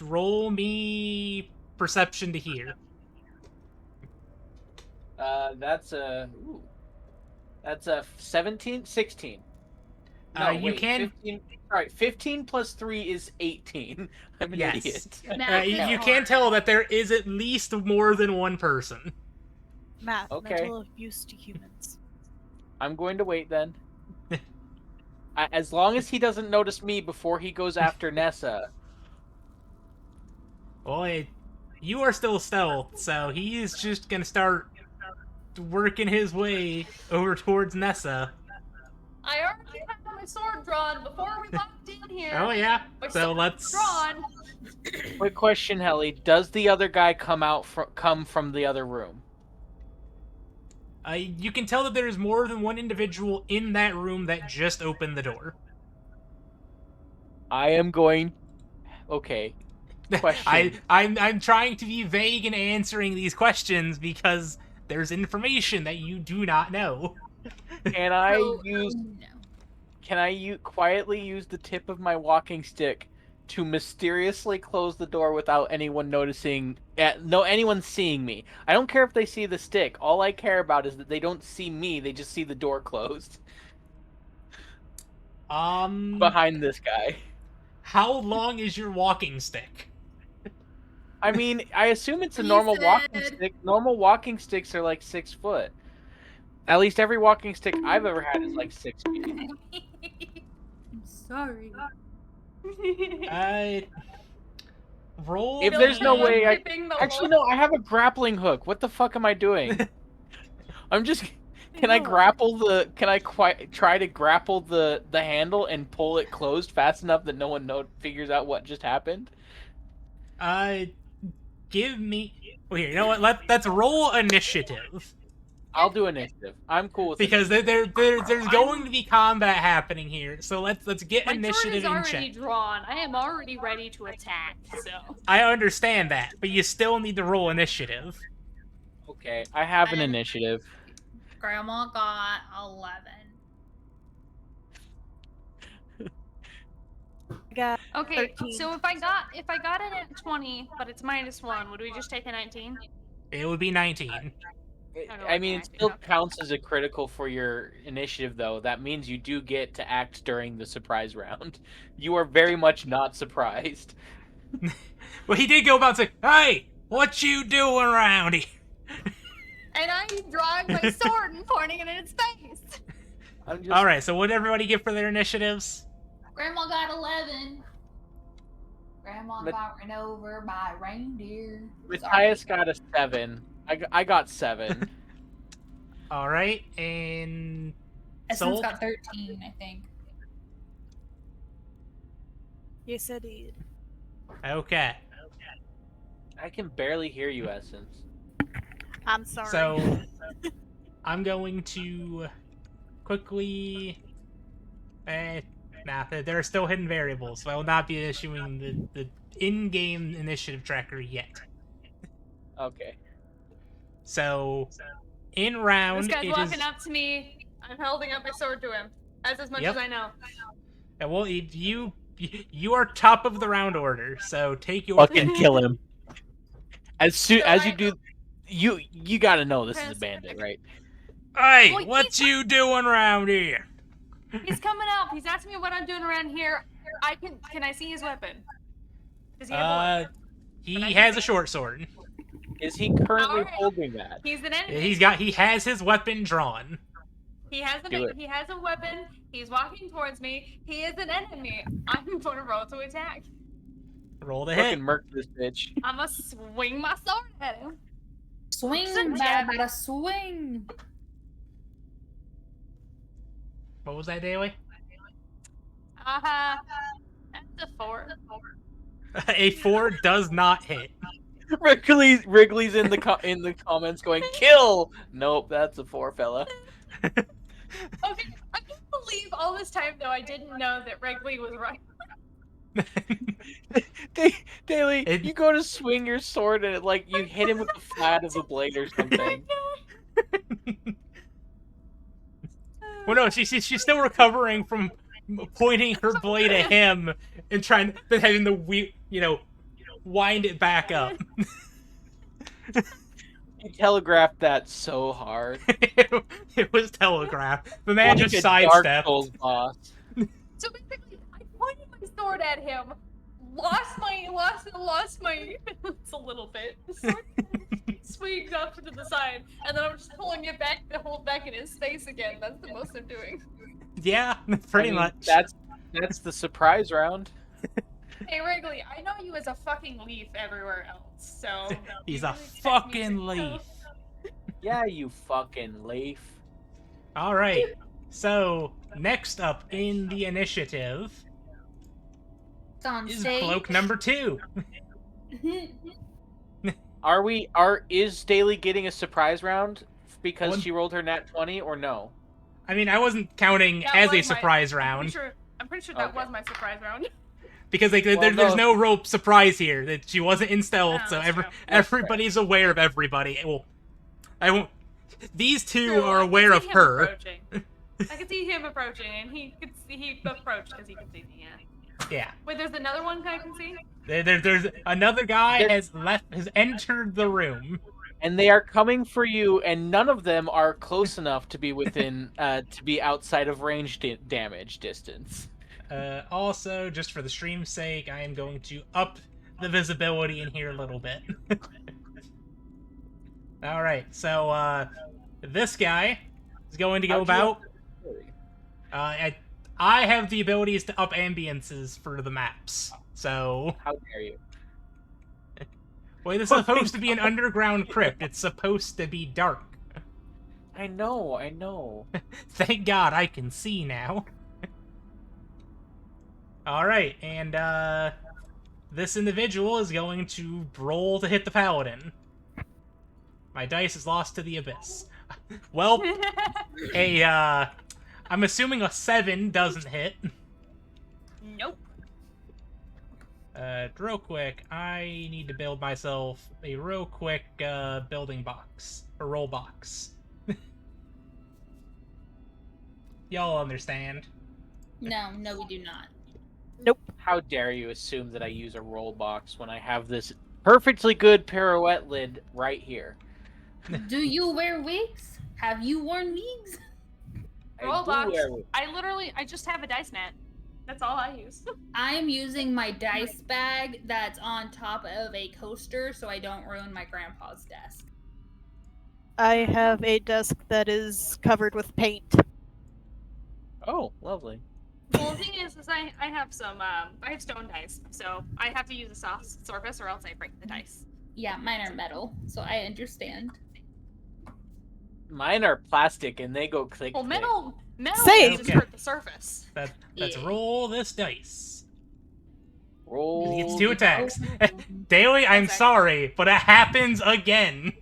Roll me perception to hear. That's a 17, 16. No, You wait, can- 15. All right, 15 plus 3 is 18. I'm an Yes. idiot. Math is You hard. can tell that there is at least more than one person. Math, Okay. mental abuse to humans. I'm going to wait then. As long as he doesn't notice me before he goes after Nessa. Boy, you are still stealth, so he is just gonna start working his way over towards Nessa. I already have my sword drawn before we locked in here. Oh yeah, My so sword's let's. drawn. Quick question, Helly. Does the other guy come from the other room? You can tell that there is more than one individual in that room that just opened the door. I am going. Okay. Question. I'm trying to be vague in answering these questions because there's information that you do not know. Can I So, use? no. Can I quietly use the tip of my walking stick to mysteriously close the door without anyone noticing? Anyone seeing me. I don't care if they see the stick. All I care about is that they don't see me. They just see the door closed behind this guy. How long is your walking stick? I mean, I assume it's a He normal walking said- stick. Normal walking sticks are like 6 foot. At least every walking stick I've ever had is like 6 feet. I'm sorry. Roll. If there's no way I- Tipping the Actually, load. no, I have a grappling hook. What the fuck am I doing? I'm just. Can I No. grapple the? Can I try to grapple the handle and pull it closed fast enough that no one figures out what just happened? Give me. Well, here, you know what? Let's roll initiative I'll do initiative. I'm cool with because it. there's going to be combat happening here. So let's get My sword initiative is in already check. drawn. I am already ready to attack. So I understand that, but you still need to roll initiative. Okay, I have an And- initiative. Grandma got 11. I got okay. 13. So if I got it at 20, but it's -1, would we just take a 19? It would be 19. I mean, it still counts as a critical for your initiative, though. That means you do get to act during the surprise round. You are very much not surprised. Well, he did go about saying, "Hey, what you doing around here?" And I'm drawing my sword and pointing it in its face. I'm just. All right. So what did everybody get for their initiatives? Grandma got 11. Grandma Mat- got run over by a reindeer. Matthias got a 7. I got 7. All right, and Essence Soul? got 13, I think. Yes, I did. Okay. I can barely hear you, Essence. I'm sorry. So I'm going to quickly. Nah, there are still hidden variables, so I will not be issuing the in-game initiative tracker yet. Okay. So, in round, This guy's it walking is. up to me. I'm holding up my sword to him. That's as much Yep. as I know. Well, you are top of the round order, so take your. Fucking kill him. As soon So as you I- do, you gotta know this is a bandit, right? Hey, Well, what you doing around here? He's coming up. He's asking me what I'm doing around here. Can I see his weapon? Does he have a weapon? He has a short sword. Is he currently Alright. holding that? He's an enemy. He has his weapon drawn. He has Do it. a weapon. He's walking towards me. He is an enemy. I'm gonna roll to attack. Roll the hit. Fucking murk this bitch. I'm gonna swing my sword at him. Swing, Yeah. bada swing. What was that, Daily? That's a 4. A 4 does not hit. Wrigley's in the comments going kill. Nope, that's a 4, fella. Okay, I can't believe all this time though I didn't know that Wrigley was right. Daily, you go to swing your sword and you hit him with the flat of the blade or something. Well, no, she's still recovering from pointing her blade at him and then having to wind it back up. You telegraphed that so hard. It was telegraphed. The man Like just a Dark sidestepped. Souls boss. So basically, I pointed my sword at him, lost my balance a little bit. The sword swings up to the side, and then I'm just pulling it back to hold back in his face again. That's the most I'm doing. Yeah, pretty I mean, much. That's the surprise round. Hey Wrigley, I know you as a fucking leaf everywhere else, so He's you a really expect me fucking to- leaf. Yeah, you fucking leaf. All right. So next up in the initiative It's on is stage. bloke number 2. Is Daly getting a surprise round because One- she rolled her nat 20 or no? I mean, I wasn't counting That as a was my- surprise I'm round pretty sure that Okay. was my surprise round. because Well, there's no. no real surprise here. That she wasn't in stealth, Oh, so that's true. everybody's aware of everybody. Well, I won't. These two True, are I could aware see of him her. approaching. I could see him approaching, and he approached because he could see me. Yeah. Yeah. Wait, there's another one I can see. There's another guy There- has entered the room. And they are coming for you, and none of them are close enough to be within to be outside of range damage distance. Also, just for the stream's sake, I am going to up the visibility in here a little bit. All right, so this guy is going to go How'd you about. up- I have the abilities to up ambiances for the maps. So, How dare you? well, this is supposed to be an underground crypt. It's supposed to be dark. I know. Thank God I can see now. All right, and this individual is going to roll to hit the paladin. My dice is lost to the abyss. Well, I'm assuming a 7 doesn't hit. Nope. Real quick, I need to build myself a real quick building box, a roll box. Y'all understand? No, we do not. How dare you assume that I use a roll box when I have this perfectly good pirouette lid right here? Do you wear wigs? Have you worn wigs? Roll do box. wear- I just have a dice mat. That's all I use. I'm using my dice bag that's on top of a coaster so I don't ruin my grandpa's desk. I have a desk that is covered with paint. Oh, lovely. Well, the thing is I have some I have stone dice, so I have to use a soft surface or else I break the dice. Yeah, mine are metal, so I understand. Mine are plastic and they go click. Well, click. metal Same. just Okay. hurt the surface. Let's Yeah. roll this dice. Roll. He gets 2 the attacks. dice. Daily, I'm Okay. sorry, but it happens again.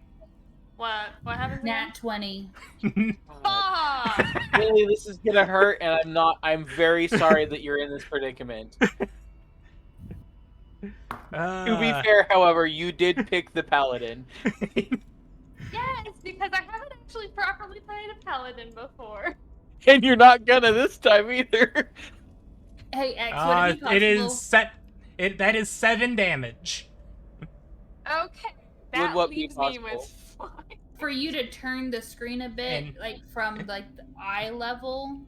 What happens? Nat 20. Fuck! Really, this is gonna hurt, and I'm very sorry that you're in this predicament. To be fair, however, you did pick the paladin. Yes, because I haven't actually properly played a paladin before. And you're not gonna this time either. Hey, X, would it be it is possible? that is 7 damage. Okay, that what be leaves me possible? with 5. For you to turn the screen a bit, And- like from like the eye level,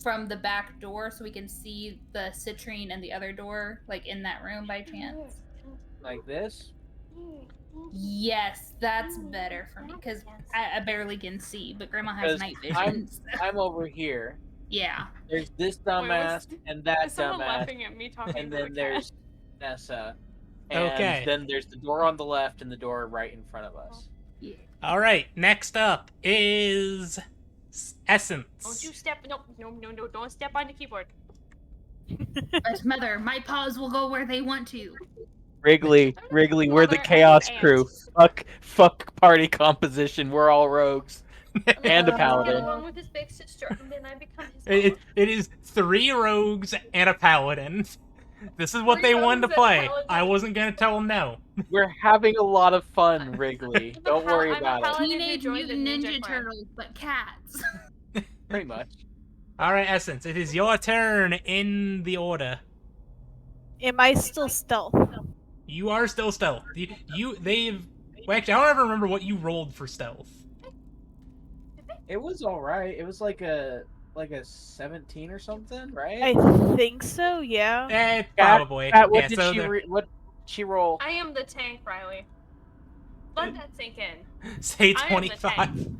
from the back door, so we can see the citrine and the other door, like in that room by chance. Like this. Yes, that's better for me because I barely can see, but Grandma has 'Cause night vision. so- I'm over here. Yeah. There's this Wait, dumbass and that Is someone dumbass, laughing at me talking and to then a cat? there's Nessa, and Okay. then there's the door on the left and the door right in front of us. All right. Next up is Essence. Don't you step? No! Don't step on the keyboard. But Mother, my paws will go where they want to. Wrigley, we're the Mother, chaos I'm crew. Fuck party composition. We're all rogues. And a Get paladin. along with his big sister, and then I become his It is 3 rogues and a paladin. This is what 3 they wanted to rogues and play. paladin. I wasn't gonna tell them no. We're having a lot of fun, Wrigley. Don't worry I'm a about it. paladin who Teenage joined the Mutant Ninja Clan. Turtles, but cats. Pretty much. All right, Essence. It is your turn in the order. Am I still stealth? You are still stealth. Well, actually, I don't ever remember what you rolled for stealth. It was all right. It was like a 17 or something, right? I think so, yeah. Probably. Pat, what Yeah, did so she the- what she roll? I am the tank, Riley. Let that sink in. Say I am the 25. tank.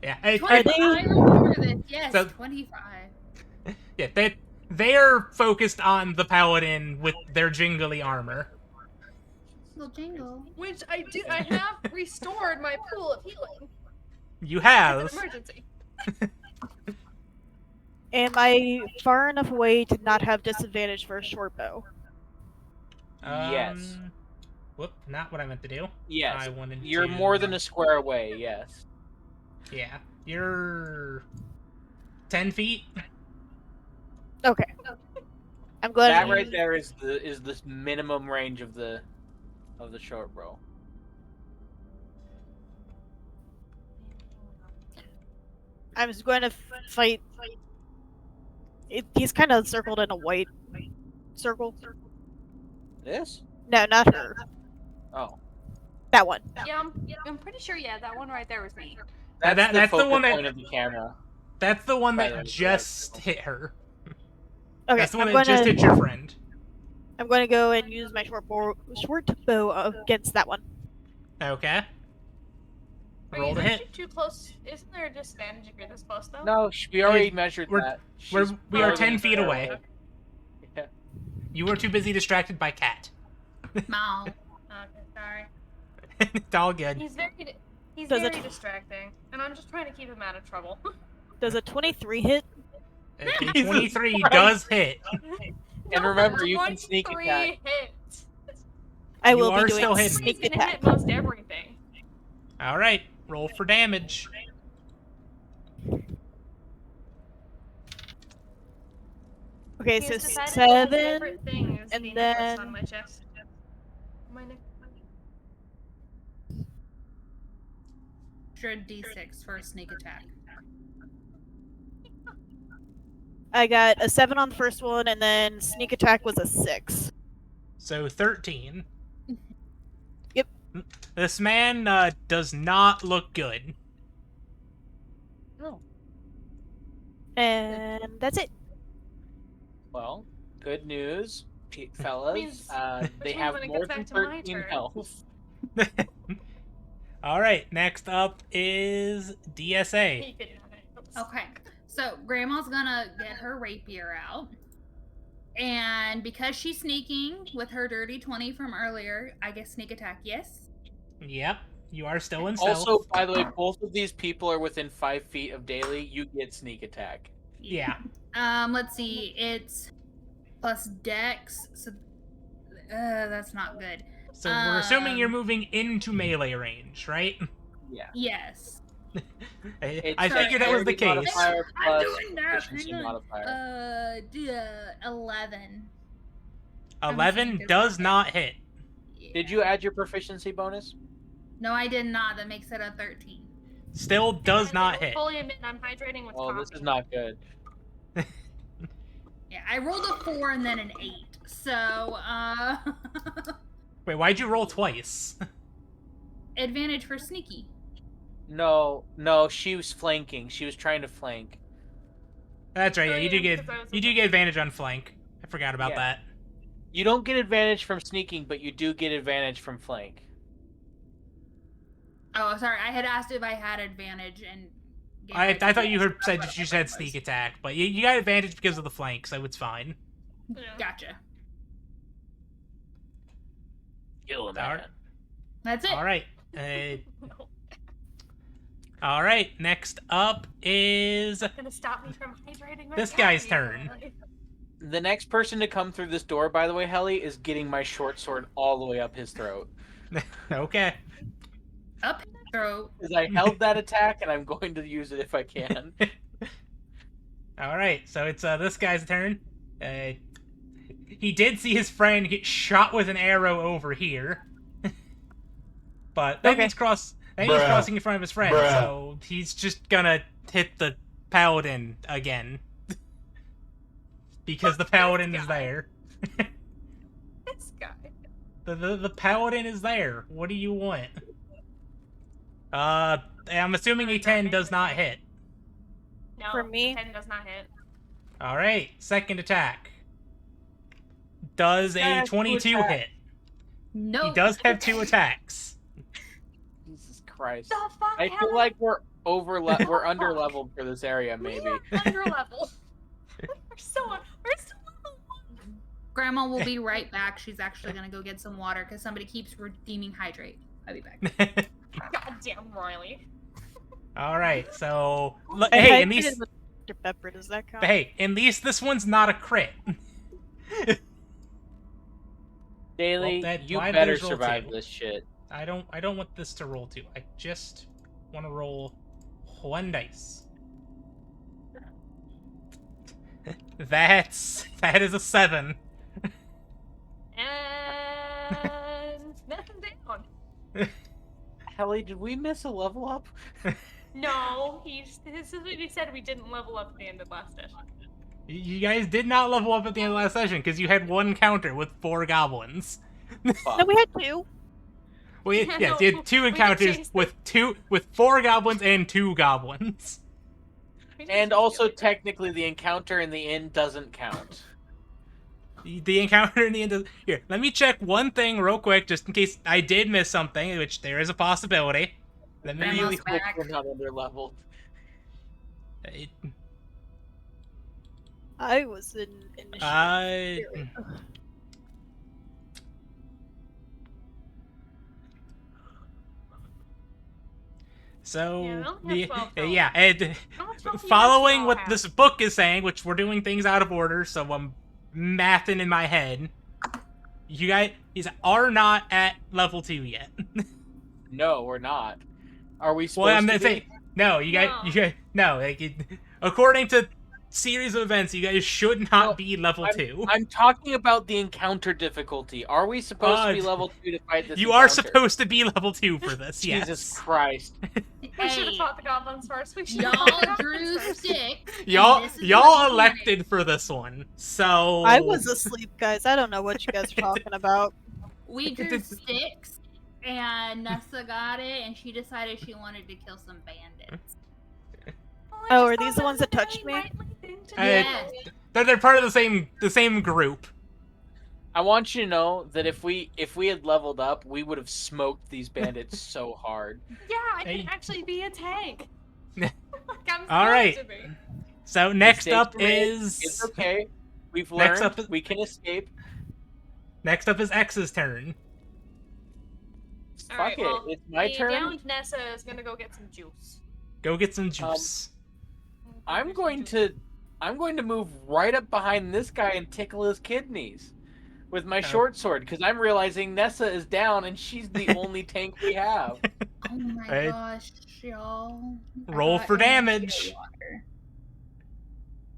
Yeah. Are they- I remember this. Yes, So- 25. Yeah, they're focused on the paladin with their jingly armor. Little jingle. Which I have restored my pool of healing. You It's an have. emergency. Am I far enough away to not have disadvantage for a short bow? Yes. Whoop, not what I meant to do. Yes. I wanted You're to... more than a square away, yes. Yeah. You're 10 feet. Okay. I'm glad. That right there is the minimum range of the short bow. I'm just going to fight. He's kind of circled in a white circle. This? No, not her. Oh. That one. Yeah, I'm pretty sure. Yeah, that one right there was me. That's the focal one that- point of the camera. That's the one Right, that right, just right. hit her. Okay, That's the one I'm that just gonna- hit your friend. I'm going to go and use my short bow against that one. Okay. Wait, Roll to aren't hit. you too close? Isn't there a disadvantage if you're this close though? No, we already measured we're- that. we are She's 10 more feet than a away. square Yeah. You were too busy distracted by Cat. Mow. Okay, sorry. It's all good. He's very Does it- distracting, and I'm just trying to keep him out of trouble. Does a 23 hit? A 23 does hit. And remember, you can sneak 23 attack. hits. I You will are be doing still hidden. sneak He's gonna attack. hit most everything. All right, roll for damage. Okay, He's so decided his 7. favorite thing is and the necklace then- on my chest. My neck. Extra D6 for a sneak attack. I got a 7 on the first one, and then sneak attack was a 6. So 13. Yep. This man does not look good. No. And that's it. Well, good news, fellas. Means- they means have when it more gets than back to my 13 turn. health. All right, next up is DSA. He could have it. Oops. Okay, so Grandma's gonna get her rapier out. And because she's sneaking with her dirty 20 from earlier, I guess sneak attack, yes? Yep, you are still in stealth. Also, by the way, both of these people are within 5 feet of Daily. You get sneak attack. Yeah. Let's see, it's plus dex, so that's not good. So we're assuming you're Um, moving into melee range, right? Yeah. Yes. I figured that was the Dexterity case. modifier I'm plus doing that. efficiency Hang on. modifier. 11. 11 does not hit. Did you add your proficiency bonus? No, I did not. That makes it a 13. Still does not hit. Fully admit I'm hydrating with Oh, coffee. this is not good. Yeah, I rolled a 4 and then an 8. So, Wait, why'd you roll twice? advantage for sneaky. No, she was flanking. She was trying to flank. That's right. Yeah, you do Yeah, get 'cause I was- advantage on flank. I forgot about Yeah. that. You don't get advantage from sneaking, but you do get advantage from flank. Oh, sorry. I had asked if I had advantage, and I thought you heard said you said sneak attack, but you got advantage because of the flank, so it's fine. Yeah. Gotcha. Kill him, Alright. That's it. All right. All right. Next up is Gonna stop me from hydrating my This guy's cat. turn. The next person to come through this door, by the way, Helly, is getting my short sword all the way up his throat. okay. Up throat. Because I held that attack, and I'm going to use it if I can. All right. So it's this guy's turn. He did see his friend get shot with an arrow over here, but that Okay. means crossing in front of his friend, Bruh. so he's just gonna hit the paladin again because the paladin is there. This guy. The paladin is there. What do you want? I'm assuming a 10 does not hit. No, For me? 10 does not hit. All right, second attack. Does a Yes, 22 attack. hit? No. He does have 2 attacks. Jesus Christ. The fuck? I feel Helen? like we're under leveled for this area, maybe. We are under level. we're still level 1. Grandma will be right back. She's actually gonna go get some water because somebody keeps redeeming hydrate. I'll be back. Goddamn Riley. All right, so I hey, at hydrated least with Dr. Pepper. Does that count? hey, at least this one's not a crit. Daily, Well, you why better there's roll survive two? this shit. I don't want this to roll 2. I just want to roll 1 dice. That is a 7. And nothing down. Helly, did we miss a level up? No, this is what he said. We didn't level up at the end of last session. You guys did not level up at the end of last session because you had 1 counter with 4 goblins. No, we had 2. Well, Yeah, yes, no, you had 2 we encounters changed with 4 goblins and 2 goblins. We just And didn't also, feel it. technically, the encounter in the inn doesn't count. The encounter in the end of... Here, let me check one thing real quick, just in case I did miss something, which there is a possibility. Let me... Grandma's Really hope back. we're not under leveled. I was in initiative. So, Yeah, I only have 12 total. yeah, and How much health do you following guys what all have? this book is saying, which we're doing things out of order, so I'm mathing in my head. You guys are not at level 2 yet. No, we're not. Are we supposed Well, I'm to gonna be? say no. You guys, no. Like, according to series of events, you guys should not No, be level 2. I'm talking about the encounter difficulty. Are we supposed to be Uh, level 2 to fight this You are encounter? supposed to be level 2 for this. Jesus Yes. Christ. We should have Hey, fought the goblins first. We should have fought the y'all goblins drew first. sticks. and Y'all this is y'all what you elected for this one. So I was asleep, guys. I don't know what you guys are talking about. wanted. We drew sticks, and Nessa got it, and she decided she wanted to kill some bandits. Well, I Oh, just are thought these the that ones was that a touched very me? rightly thing to I- do. Yes. they're part of the same group. I want you to know that if we had leveled up, we would have smoked these bandits so hard. Yeah, I Hey. can actually be a tank. like, I'm All right. supposed to be. So next Mistakes up were made. is It's okay. We've Next learned up- we can escape. X's turn. Fuck Alright, it. well, It's my the turn. downed Nessa is gonna go get some juice. Go get some juice. I'm going to move right up behind this guy and tickle his kidneys with my Oh. short sword because I'm realizing Nessa is down and she's the only tank we have. Oh my Hey. gosh, y'all. I Roll got for energy damage. water.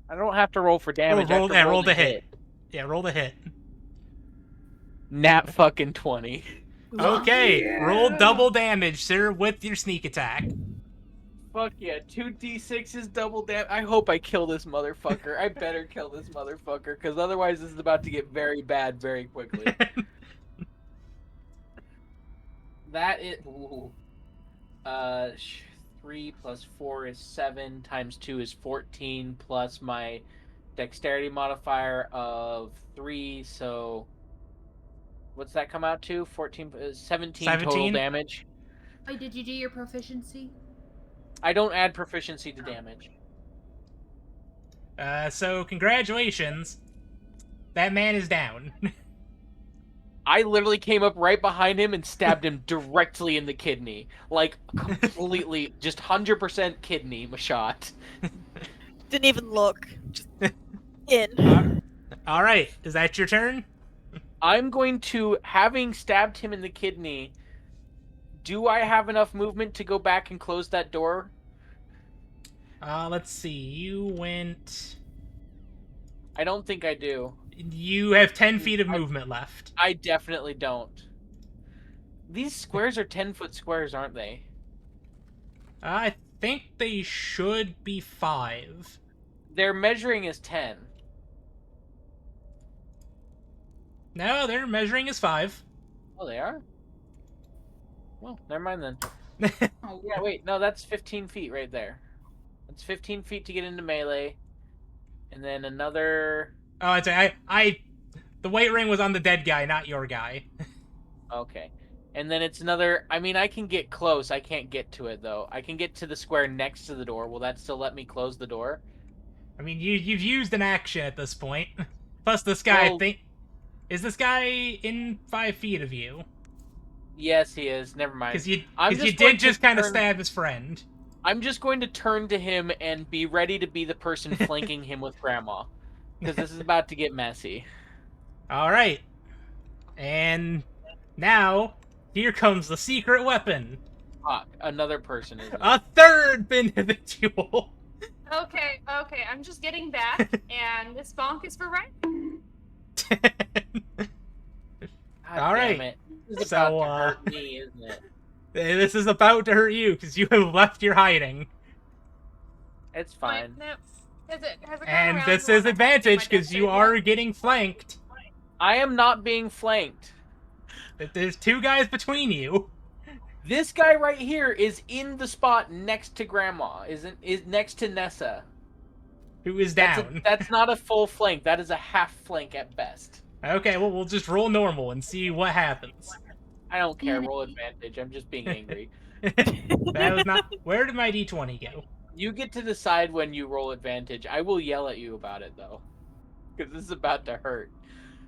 I don't have to roll for damage. I have roll- to yeah, roll roll to the hit. Yeah, roll the hit. Nat fucking 20. Okay, Yeah. roll double damage, sir, with your sneak attack. Fuck yeah, 2d6 double damage. I hope I kill this motherfucker. I better kill this motherfucker, because otherwise this is about to get very bad very quickly. That is... Ooh. 3 plus 4 is 7, times 2 is 14, plus my dexterity modifier of 3, so... What's that come out to? 17 total 17? damage. Oh, did you do your proficiency? I don't add proficiency to damage. So congratulations. That man is down. I literally came up right behind him and stabbed him directly in the kidney. Like, completely, just 100% kidney shot. Didn't even look. Just in. All right, is that your turn? I'm going to, having stabbed him in the kidney, do I have enough movement to go back and close that door? Let's see. You went. I don't think I do. You have 10 feet of movement left. I definitely don't. These squares are 10-foot squares, aren't they? I think they should be 5. Their measuring is 10. No, their measuring is 5. Oh, they are? Well, never mind then. Oh, Yeah, wait, no, that's 15 feet right there. That's 15 feet to get into melee. And then another... Oh, it's the weight ring was on the dead guy, not your guy. Okay. And then it's another... I mean, I can get close. I can't get to it, though. I can get to the square next to the door. Will that still let me close the door? I mean, you've used an action at this point. Plus, this guy, Well- is this guy in 5 feet of you? Yes, he is. Never mind. Because you I'm did going to just kind of turn- stab his friend. I'm just going to turn to him and be ready to be the person flanking him with Grandma. Because this is about to get messy. All right, and now here comes the secret weapon. Fuck, another person is. A third individual. Okay, I'm just getting back, and this bonk is for Ryan. All right. Damn it. This is So, about to hurt me, isn't it? This is about to hurt you because you have left your hiding, It's fine. No, has it gone and around this to is what my advantage because dex you save are was? getting flanked. I am not being flanked. There's 2 guys between you. This guy right here is in the spot next to Grandma. Is next to Nessa. Who is That's, down? that's not a full flank. That is a half flank at best. Okay, well we'll just roll normal and see what happens. I don't care. Roll advantage. I'm just being angry. That was not. Where did my d20 go? You get to decide when you roll advantage. I will yell at you about it though, because this is about to hurt.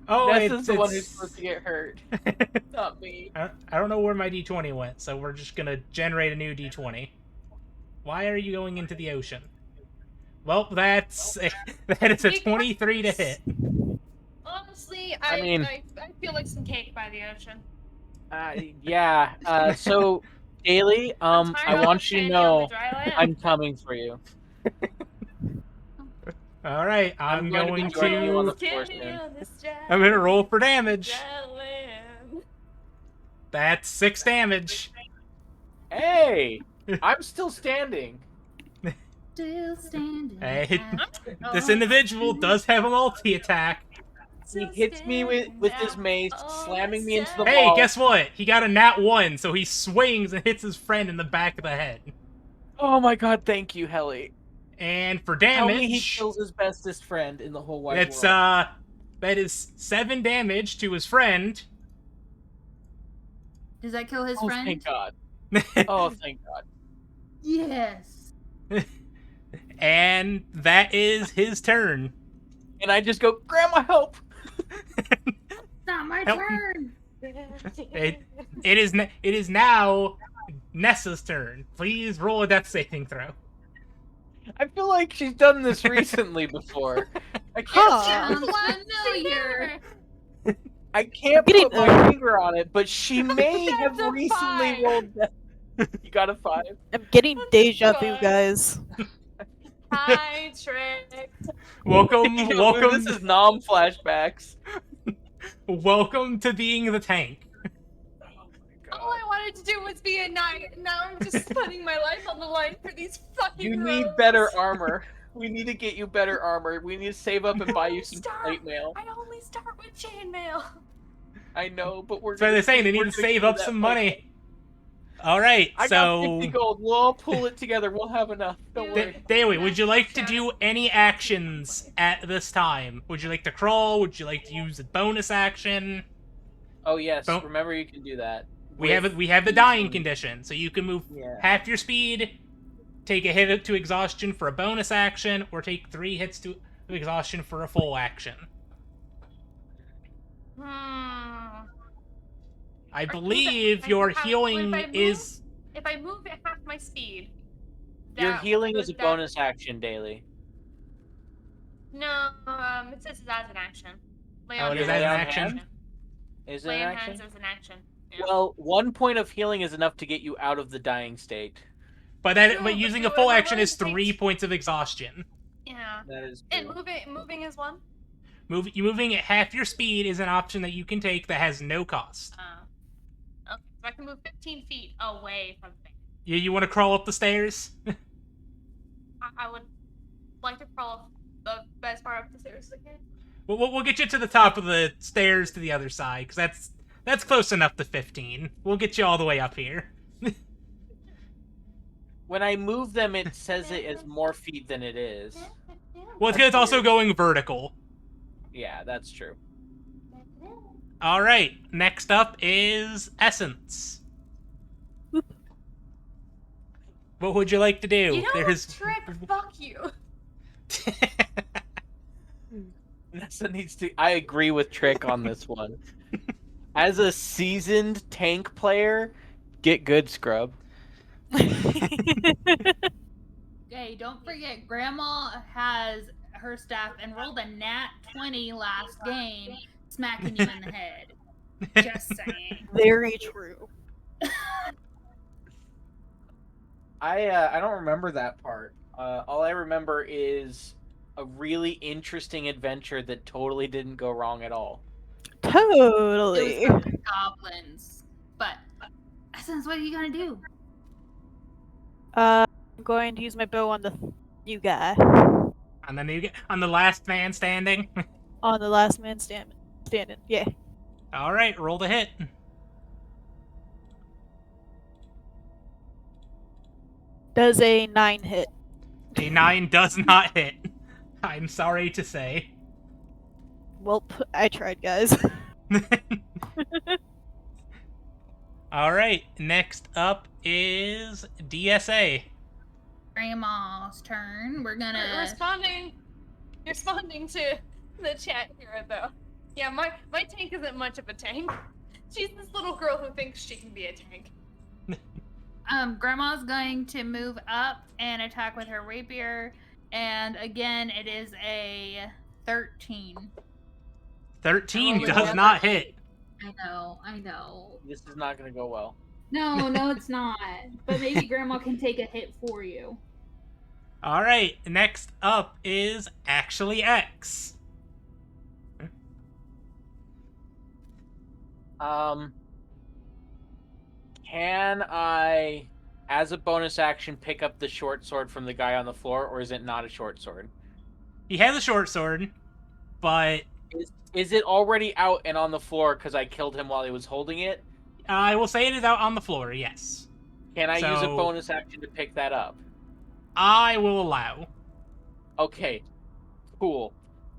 Oh, Nessa's the one who's supposed to get hurt, not me. I don't know where my d20 went, so we're just gonna generate a new d20. Why are you going into the ocean? Well, that is a 23 to hit. Honestly, I mean- I feel like some cake by the ocean. Yeah. So, Daily, I want you to know I'm coming for you. All right, I'm going to be going joining you on the to. floor soon. I'm gonna roll for damage. That's 6 damage. Hey, I'm still standing. Still standing. Hey, this individual does have a multi-attack. He hits me with his mace, slamming me into the Hey, wall. guess what? He got a nat 1, so he swings and hits his friend in the back of the head. Oh my god, thank you, Helly. And for Tell me he damage, kills his bestest friend in the whole wide it's world. that is 7 damage to his friend. Does that kill his Oh, friend? thank God. Oh, thank God. Yes. And that is his turn. And I just go, Grandma, help! Not my Help. turn. It is now Nessa's turn. Please roll a death saving throw. I feel like she's done this recently before. I can't, Huh. Sounds familiar. I can't Getting put my finger on it, but she may That's have a recently 5. rolled that. You got a 5. I'm getting deja vu, God. guys. Hi, Trick. Welcome, welcome, This is nom flashbacks. welcome to being the tank. All I wanted to do was be a knight, and now I'm just putting my life on the line for these fucking You need rogues. better armor. We need to get you better armor. We need to save up and buy you some Stop. plate mail. I only start with chainmail. I know, but we're. That's why they're saying they need we're to gonna save do up that some plate money. All right, I so got 50 gold. We'll all pull it together. We'll have enough. Don't worry. Daily, would you like to do any actions at this time? Would you like to crawl? Would you like to use a bonus action? Oh yes, Don't- remember you can do that. We have the dying condition, so you can move Yeah. half your speed, take a hit to exhaustion for a bonus action, or take 3 hits to exhaustion for a full action. Hmm. I Or believe if I your have- healing if I move- is... If I move at half my speed, Your that healing is a that- bonus action daily. No, it says it's as an action. Lay Oh, on it is hands as an is action? Is it Lay an on action? hands is an action. Yeah. Well, 1 point of healing is enough to get you out of the dying state. But No, but using a do full I action is normally 3 take- points of exhaustion. Yeah. That is And true. moving is one. Moving at half your speed is an option that you can take that has no cost. Okay, so I can move 15 feet away from things. You want to crawl up the stairs? I would like to crawl up the as far up the stairs as I can. We'll get you to the top of the stairs to the other side, because that's close enough to 15. We'll get you all the way up here. When I move them, it says it is more feet than it is. Well, it's also going vertical. Yeah, that's true. Alright, next up is Essence. What would you like to do? You know what, Trick? Fuck you. Nessa needs to. I agree with Trick on this one. As a seasoned tank player, get good, Scrub. Hey, don't forget, Grandma has her staff and rolled a nat 20 last game, smacking you in the head. Just saying. Very true. I don't remember that part. All I remember is a really interesting adventure that totally didn't go wrong at all. Totally. It was from goblins. But, Essence, what are you gonna do? I'm going to use my bow on the new guy. And then you get on the last man standing. On the last man standing. Yeah. Alright, roll the hit. Does a 9 hit? A 9 does not hit. I'm sorry to say. Welp, I tried, guys. Alright, next up is DSA. Grandma's turn. We're gonna. Responding to the chat here, though. Yeah, my tank isn't much of a tank. She's this little girl who thinks she can be a tank. Grandma's going to move up and attack with her rapier. And again, it is a 13. 13 Oh, does yeah. not hit. I know. This is not going to go well. No, it's not. But maybe Grandma can take a hit for you. Alright, next up is Actually X. Can I, as a bonus action, pick up the short sword from the guy on the floor, or is it not a short sword? He has a short sword, but Is it already out and on the floor because I killed him while he was holding it? I will say it is out on the floor, yes. Can I use a So- bonus action to pick that up? I will allow. Okay, cool.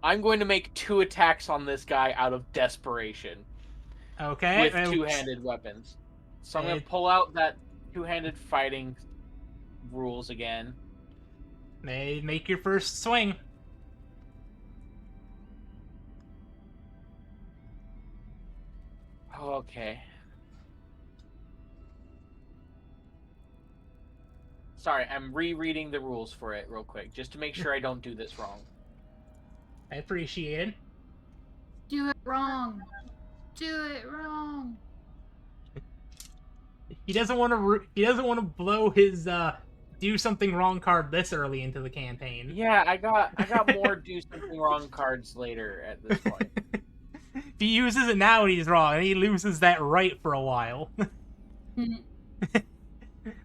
I'm going to make 2 attacks on this guy out of desperation Okay. with 2-handed weapons. So I'm going to pull out that 2-handed fighting rules again. Make your first swing. Okay. Sorry, I'm rereading the rules for it real quick, just to make sure I don't do this wrong. I appreciate it. Do it wrong. Do it wrong. He doesn't want to. He doesn't want to blow his do something wrong card this early into the campaign. Yeah, I got more do something wrong cards later at this point. If he uses it now, he's wrong, and he loses that right for a while.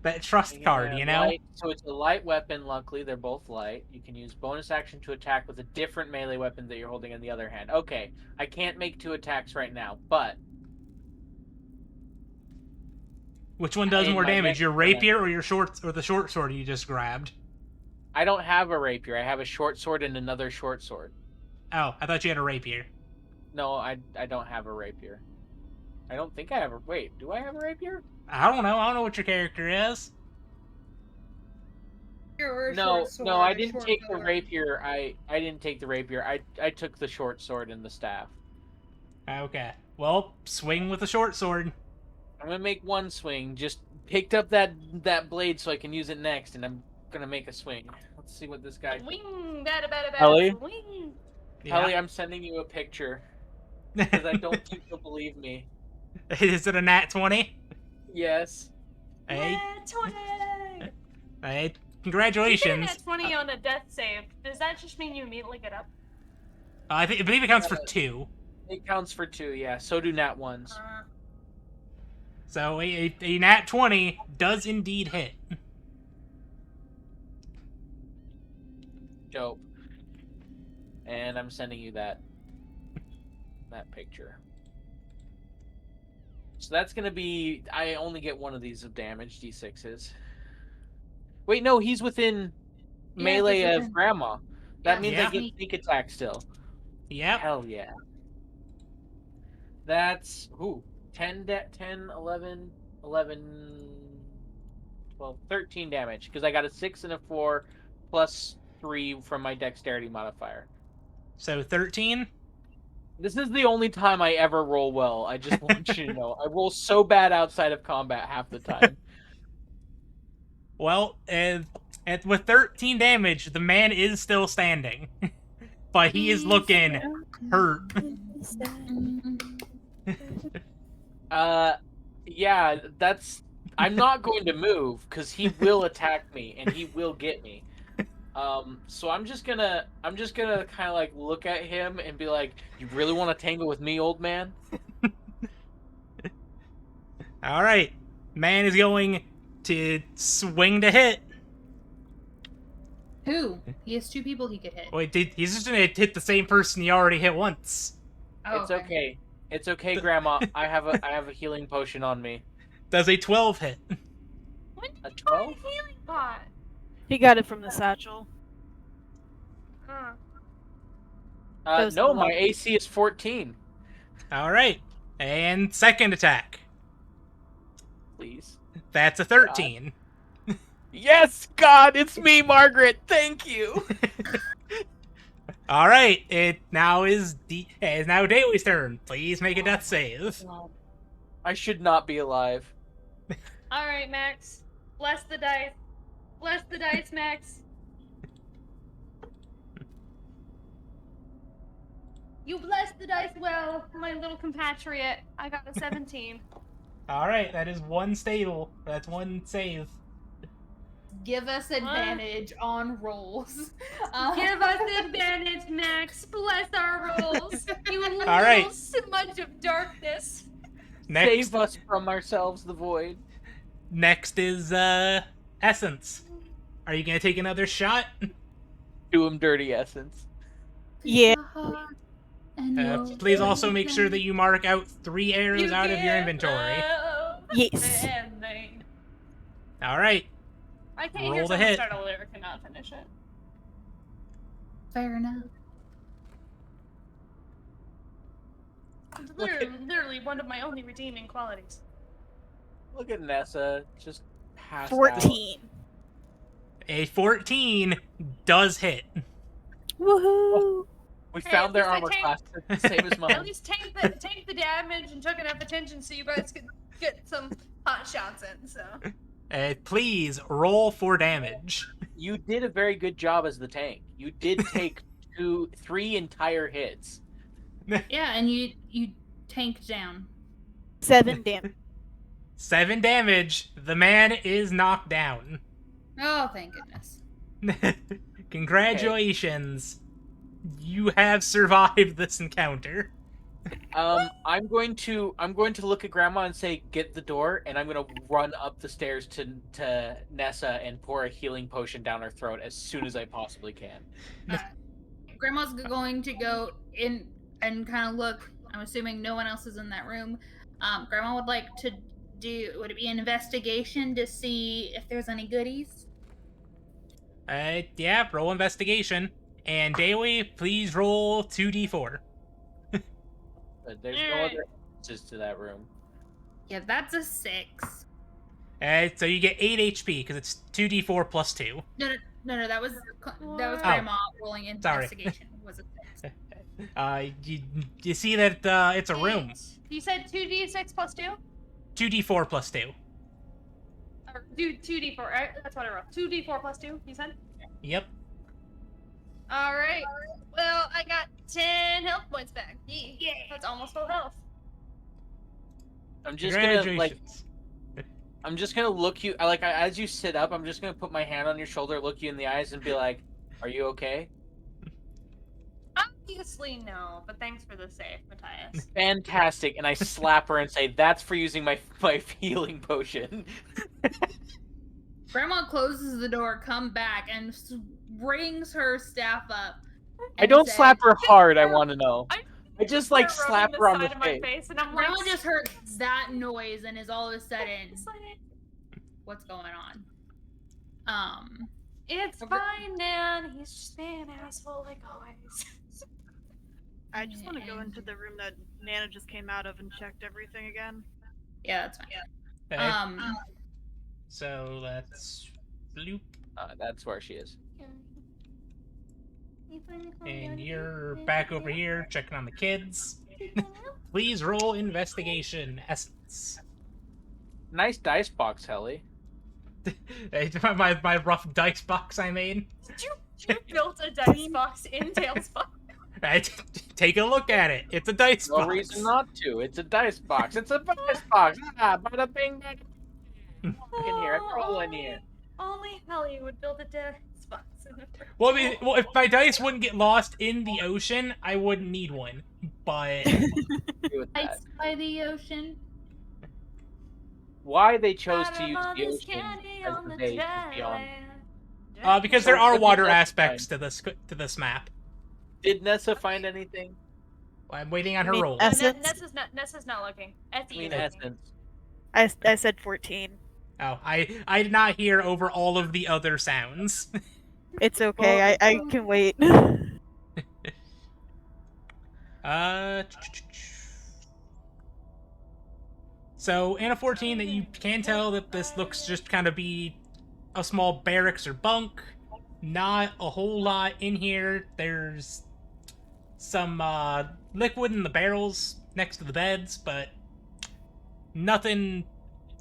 That trust card, you know. So it's a light weapon. Luckily, they're both light. You can use bonus action to attack with a different melee weapon that you're holding in the other hand. Okay, I can't make 2 attacks right now, but Which one does In more my damage, next your turn. rapier or the short sword you just grabbed? I don't have a rapier. I have a short sword and another short sword. Oh, I thought you had a rapier. No, I don't have a rapier. I don't think I have a... Wait, do I have a rapier? I don't know. I don't know what your character is. Or a No, short sword, no, I a didn't short take the sword. rapier. I didn't take the rapier. I took the short sword and the staff. Okay. Well, swing with a short sword. I'm gonna make one swing. Just picked up that blade so I can use it next, and I'm gonna make a swing. Let's see what this guy. Swing, bada bada Ellie? bada, swing. Ellie, I'm sending you a picture because I don't think you'll believe me. Is it a nat 20? Yes. Hey, Nat 20! hey, If you get a congratulations. nat 20 on a death save, does that just mean you immediately get up? I believe it counts for 2. It counts for 2. Yeah. So do nat ones. So a nat 20 does indeed hit. Dope. And I'm sending you that picture. So that's gonna be. I only get one of these of damage. D6s. Wait, no, he's within Yeah, melee he's of within- Grandma. That Yeah. means Yeah. I get sneak attack still. Yep. Hell yeah. That's 10, 10, 11, 12, 13 damage because I got a 6 and a 4 plus 3 from my dexterity modifier. So 13. This is the only time I ever roll well. I just want you to know. I roll so bad outside of combat half the time. Well, with 13 damage, the man is still standing. But he is looking hurt. Yeah, that's... I'm not going to move, because he will attack me, and he will get me. So I'm just gonna kind of like look at him and be like, "You really want to tangle with me, old man?" All right, man is going to swing to hit. Who? He has 2 people he could hit. Wait, he's just gonna hit the same person he already hit once. Oh, It's okay. It's okay, Grandma. I have a healing potion on me. Does a 12 hit? When did A you find 12? a healing pot? He got it from the satchel. Those No, are my lucky. AC is 14. All right, and second attack. Please. That's a 13. Yes, God, it's me, Margaret. Thank you. All right, it now is Daly's turn. Please make a death save. I should not be alive. Alright, Max. Bless the dice. Bless the dice, Max. You blessed the dice well, my little compatriot. I got a 17. All right, that is one stable. That's one save. Give us advantage on rolls. Give us advantage, Max. Bless our rolls. You little All right. smudge of darkness. Next, Save us from ourselves, the void. next is Essence. Are you gonna take another shot? Do him dirty, Essence. Yeah. Please also make sure that you mark out 3 arrows You out of your give inventory. love Yes. ending. All right. I can't Roll hear the someone hit. start a lyric and not finish it. Fair enough. It's Look at- literally one of my only redeeming qualities. Look at Nessa, just passed out. 14. A 14 does hit. Woohoo! We Hey, found their at armor least I class, the same as At mine. least take the damage and took enough attention so you guys could get some hot shots in. So Please roll for damage. You did a very good job as the tank. You did take 3 entire hits. Yeah, and you tanked down. 7 damage. 7 damage. The man is knocked down. Oh, thank goodness. Congratulations. You have survived this encounter. I'm going to look at Grandma and say, "Get the door," and I'm going to run up the stairs to Nessa and pour a healing potion down her throat as soon as I possibly can. Grandma's going to go in and kind of look. I'm assuming no one else is in that room. Grandma would like to would it be an investigation to see if there's any goodies? Yeah, roll investigation. And Daly, please roll 2d4. But there's no other entrances to that room. Yeah, that's a 6. So you get 8 HP because it's 2d4 plus 2. No, that was Grandma rolling Sorry. investigation. Was a 6. You see that it's a room. You said 2d6 plus 2? 2d4 plus 2. Or do 2d4, right? That's what I wrote. 2d4 plus 2, you said? Yep. Alright. Well, I got 10 health points back. Yeah. That's almost full health. I'm just gonna like. Congratulations. I'm just gonna look you like as you sit up. I'm just gonna put my hand on your shoulder, look you in the eyes, and be like, "Are you okay?" Obviously no, but thanks for the save, Matthias. Fantastic. And I slap her and say, "That's for using my healing potion." Grandma closes the door, come back, and brings her staff up. I don't says, slap her hard. I want to know. I just like start slap rubbing her on the side of my face. and I'm Grandma like, just heard that noise and is all of a sudden, what's going on? it's Okay. fine, Nan. He's just being an asshole like always. I just want to go into the room that Nana just came out of and checked everything again. Yeah, that's fine. Okay, so let's loop. That's where she is. And you're back over here checking on the kids. Please roll investigation essence. Nice dice box, Helly. my rough dice box I made. You built a dice box in Tailspot. Right, take a look at it. It's a dice No box. reason not to. It's a dice box. It's a dice box. Bada bing, bada bing. In here, it's all in here. Only Helly would build a dice box. Well, I mean, if my dice wouldn't get lost in the ocean, I wouldn't need one. But Agree with that. Ice by the ocean. Why they chose to use the ocean as the base is beyond. because there are water aspects to this map. Did Nessa find anything? I'm waiting on her mean roll. essence? Nessa's not looking. I mean, essence. I said 14. Oh, I did not hear over all of the other sounds. It's okay. I can wait. So in a 14 that you can tell that this looks just kind of be a small barracks or bunk. Not a whole lot in here. There's some liquid in the barrels next to the beds, but nothing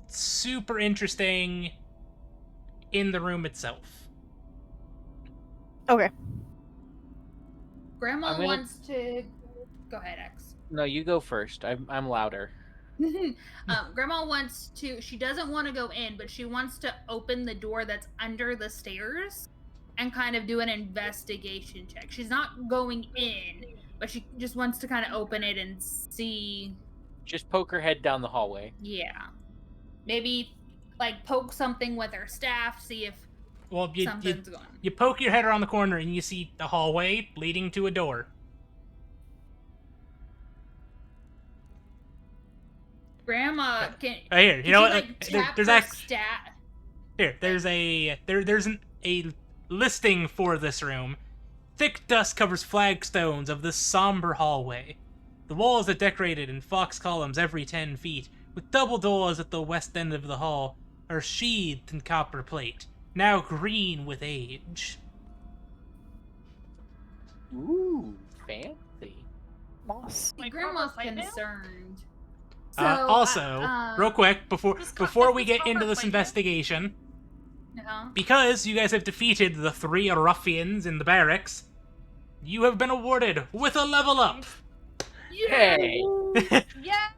super interesting in the room itself. Okay. Grandma I'm gonna- wants to. Go ahead, X. No, you go first. I'm louder. Grandma wants to. She doesn't want to go in, but she wants to open the door that's under the stairs and kind of do an investigation check. She's not going in, but she just wants to kind of open it and see. Just poke her head down the hallway. Yeah. Maybe like poke something with her staff, see if Well, something's going on. you poke your head around the corner and you see the hallway leading to a door. Grandma can. Right here, you know what? Like, tap There's her actually stat. here. There's a listing for this room. Thick dust covers flagstones of this somber hallway. The walls are decorated in fox columns every 10 feet, with double doors at the west end of the hall are sheathed in copper plate, now green with age. Ooh, fancy. Moss. Like Grandma's Robert Lightmail? concerned. Also, real quick, before we get into this Lightmail? investigation, Uh-huh. because you guys have defeated the 3 ruffians in the barracks, you have been awarded with a level up. Hey. Yeah.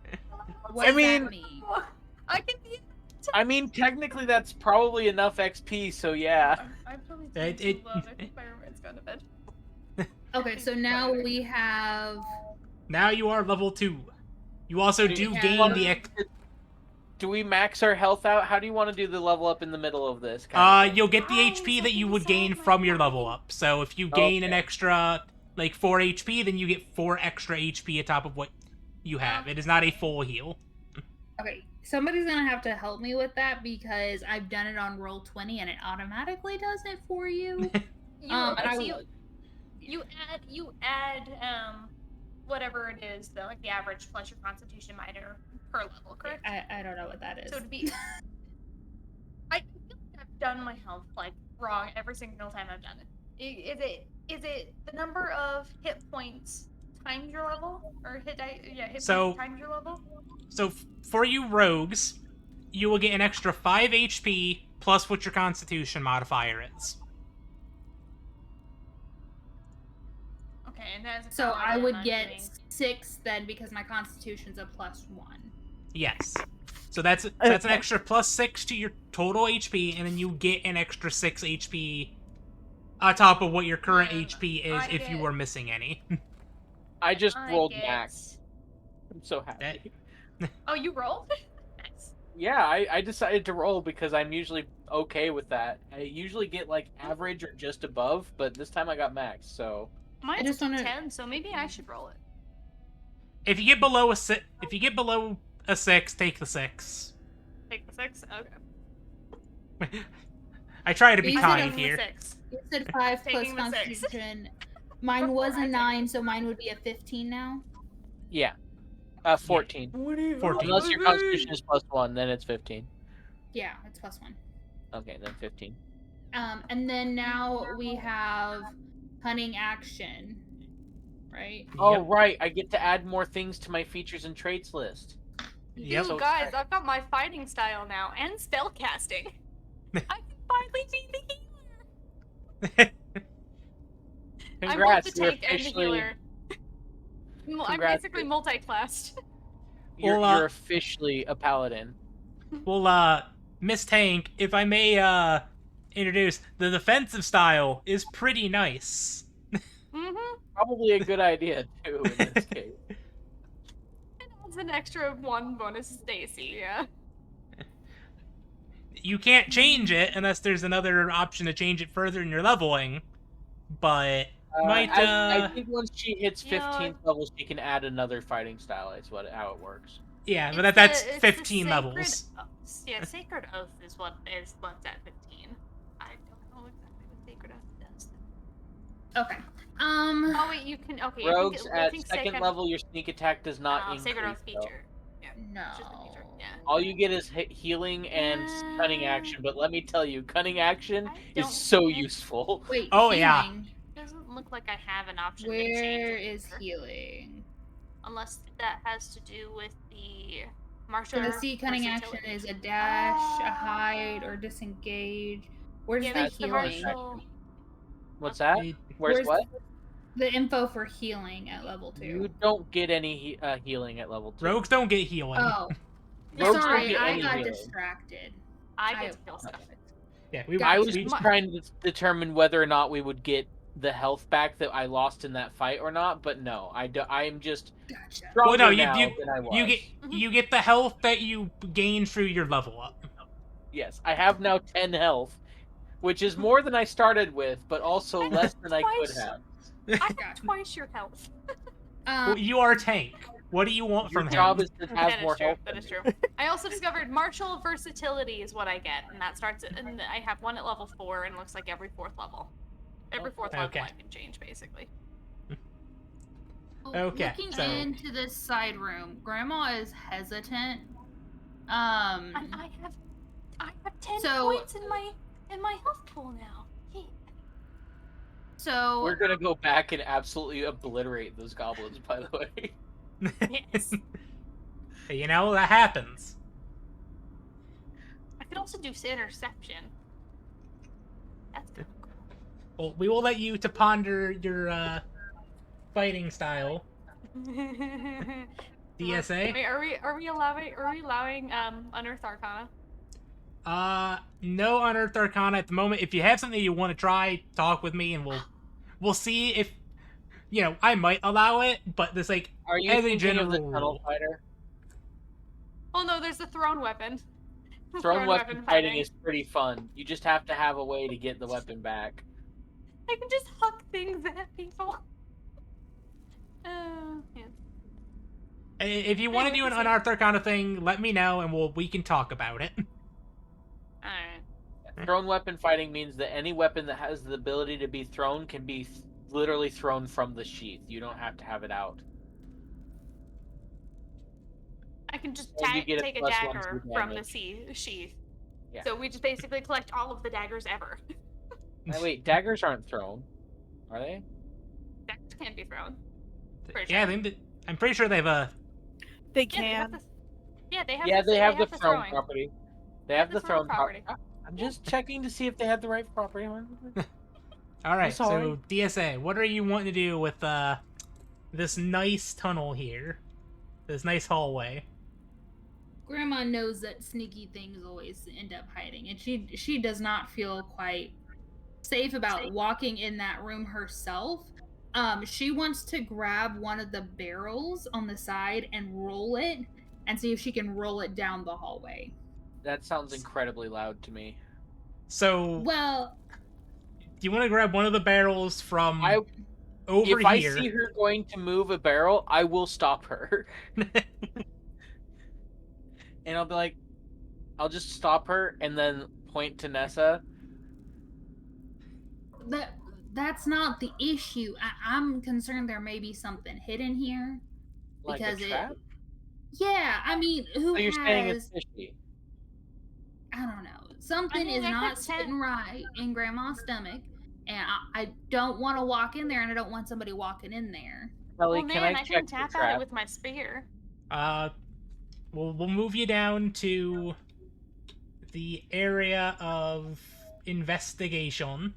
What I does mean- that mean? I can be. I mean, technically, that's probably enough XP. So yeah. I'm probably It- doing it- too low. I think my roommate's gone to bed. Okay, so now we have. Now you are level 2. You also Do do you gain have- the X. Do we max our health out? How do you want to do the level up in the middle of this? kind of thing? You'll get the HP that you would gain from your level up. So if you gain an Okay. extra, like 4 HP, then you get 4 extra HP atop of what you have. It is not a full heal. Okay, somebody's gonna have to help me with that because I've done it on Roll20 and it automatically does it for you. You, and I so will. you add whatever it is, the average plus your Constitution minor per level, correct? I don't know what that is. So it'd be. I feel like I've done my health wrong every single time I've done it. Is it the number of hit points times your level, or hit points times your level? So for you rogues, you will get an extra 5 HP plus what your Constitution modifier is. Okay, and that's So I would get 6 then because my Constitution's a +1. Yes. So that's an extra +6 to your total HP, and then you get an extra 6 HP on top of what your current HP is if you were missing any. I just rolled max. I'm so happy. Oh, you rolled? Nice. Yeah, I decided to roll because I'm usually okay with that. I usually get average or just above, but this time I got max, so. Mine's 10, so maybe I should roll it. If you get below a 6, take the 6. Take the 6? Okay. I try to be You said kind Taking the here. 6. You said 5 plus Taking the 6. Constitution. Mine was a 9, so mine would be a 15 now. Yeah. 14. 14. Unless your Constitution is +1, then it's 15. Yeah, it's +1. Okay, then 15. And then now we have cunning action, right? Oh, Yep. right. I get to add more things to my features and traits list. Yep. Dude, guys, I've got my fighting style now and spell casting. I can finally be the healer. Congrats, I'm both the you're tank and the officially, healer. I'm Congrats, basically dude. multi-classed. you're Well, you're officially a paladin. Well, Miss Tank, if I may, introduce, the defensive style is pretty nice. Mm-hmm. Probably a good idea, too, in this case. It adds an extra 1 bonus Stacy, yeah. You can't change it unless there's another option to change it further in your leveling, but I think once she hits You know 15th level, she can add another fighting style. Is how it works. yeah, but It's that's the 15 Sacred levels. Yeah, Sacred Oath is what's at 15. I don't know exactly what Sacred Oath does. Okay. Oh wait, you can. Okay, Rogues I at think second Sacred- level, your sneak attack does not increase. Sacred Oath though. feature. Yeah. No. It's just a feature. Yeah. All you get is healing and cunning action, but let me tell you, cunning action I is don't so think- useful. Wait. Oh, yeah. healing. Doesn't look like I have an option to change Where it is either. healing? Unless that has to do with the So martial. the C cunning action is a dash, a hide, or disengage. Where's Yeah, the that's the healing? martial. What's that? Where's what? The info for healing at level 2? You don't get any healing at level 2. Rogues don't get healing. Oh, Rogues don't sorry, get I any got healing. distracted. I get to kill stuff. apologize. Yeah, we I was we- just trying to determine whether or not we would get the health back that I lost in that fight or not, but no, I am just Gotcha. stronger Well, no, you- now you- than I was. you get the health that you gain through your level up. Yes, I have now 10 health, which is more than I started with, but also less than I could Twice. have. I have Gotcha. twice your health. Well, you are a tank. What do you want Your from job him? is to have That more is true. health. That than is me. true. I also discovered martial versatility is what I get, and that starts at, and I have one at level 4, and looks like every 4th level. Every 4th level Okay. I can change, basically. Okay, Looking so- into this side room, Grandma is hesitant. And I have 10 So- points in my health pool now. Yay. So We're gonna go back and absolutely obliterate those goblins, by the way. Yes. You know, that happens. I could also do interception. That's kind of cool. Well, we will let you to ponder your fighting style. DSA? Wait, are we allowing Unearthed Arcana? No Unearthed Arcana at the moment. If you have something you want to try, talk with me and we'll see if, you know, I might allow it, but there's like, Are you as a thinking of the general tunnel rule. fighter? Oh no, there's the thrown weapon. Thrown weapon fighting is pretty fun. You just have to have a way to get the weapon back. I can just huck things at people. Yeah. If you want to do an Unearthed Arcana thing, let me know and we can talk about it. Alright. Thrown weapon fighting means that any weapon that has the ability to be thrown can be literally thrown from the sheath. You don't have to have it out. I can just And you get a take a +1 to dagger from the damage. sheath. Yeah. So we just basically collect all of the daggers ever. Wait, daggers aren't thrown, are they? Daggers can't be thrown. Pretty Yeah, sure. I'm pretty sure they have a. They Yeah, they have can. the. Yeah, they have. Yeah, the, they have the the thrown throwing. property. They have have the the thrown thrown property. I'm just checking to see if they have the right property. All right, sorry. so DSA, what are you wanting to do with this nice tunnel here, this nice hallway? Grandma knows that sneaky things always end up hiding, and she does not feel quite safe about walking in that room herself. She wants to grab one of the barrels on the side and roll it, and see if she can roll it down the hallway. That sounds incredibly loud to me. So, Well, do you want to grab one of the barrels from over If I here? see her going to move a barrel, I will stop her. And I'll be like, I'll just stop her and then point to Nessa. that's not the issue. I'm concerned there may be something hidden here. Like Because a trap? Yeah, I mean, who So you're saying it's has? fishy. I don't know. Something mean, is I not could sitting right in Grandma's stomach, and I don't want to walk in there, and I don't want somebody walking in there. Ellie, Well, can man, I I check can the tap at trap? it with my spear. We'll move you down to the area of investigation,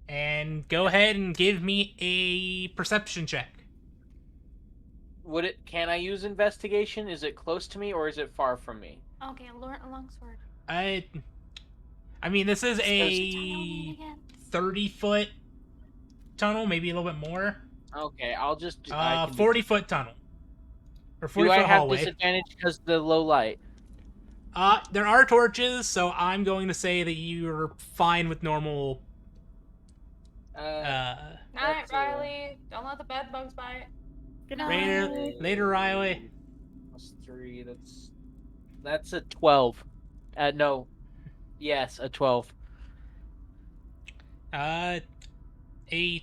and go ahead and give me a perception check. Can I use investigation? Is it close to me or is it far from me? Okay, a longsword. I mean, this is Tunnel a again. 30-foot tunnel, maybe a little bit more. Okay, I'll just. 40-foot tunnel. Or Do I 40-foot have hallway. disadvantage because the low light? There are torches, so I'm going to say that you're fine with normal. Alright, That's, Riley. Don't let the bed bugs bite. Good night. Later, Riley. +3. That's a 12. No. Yes, a 12. A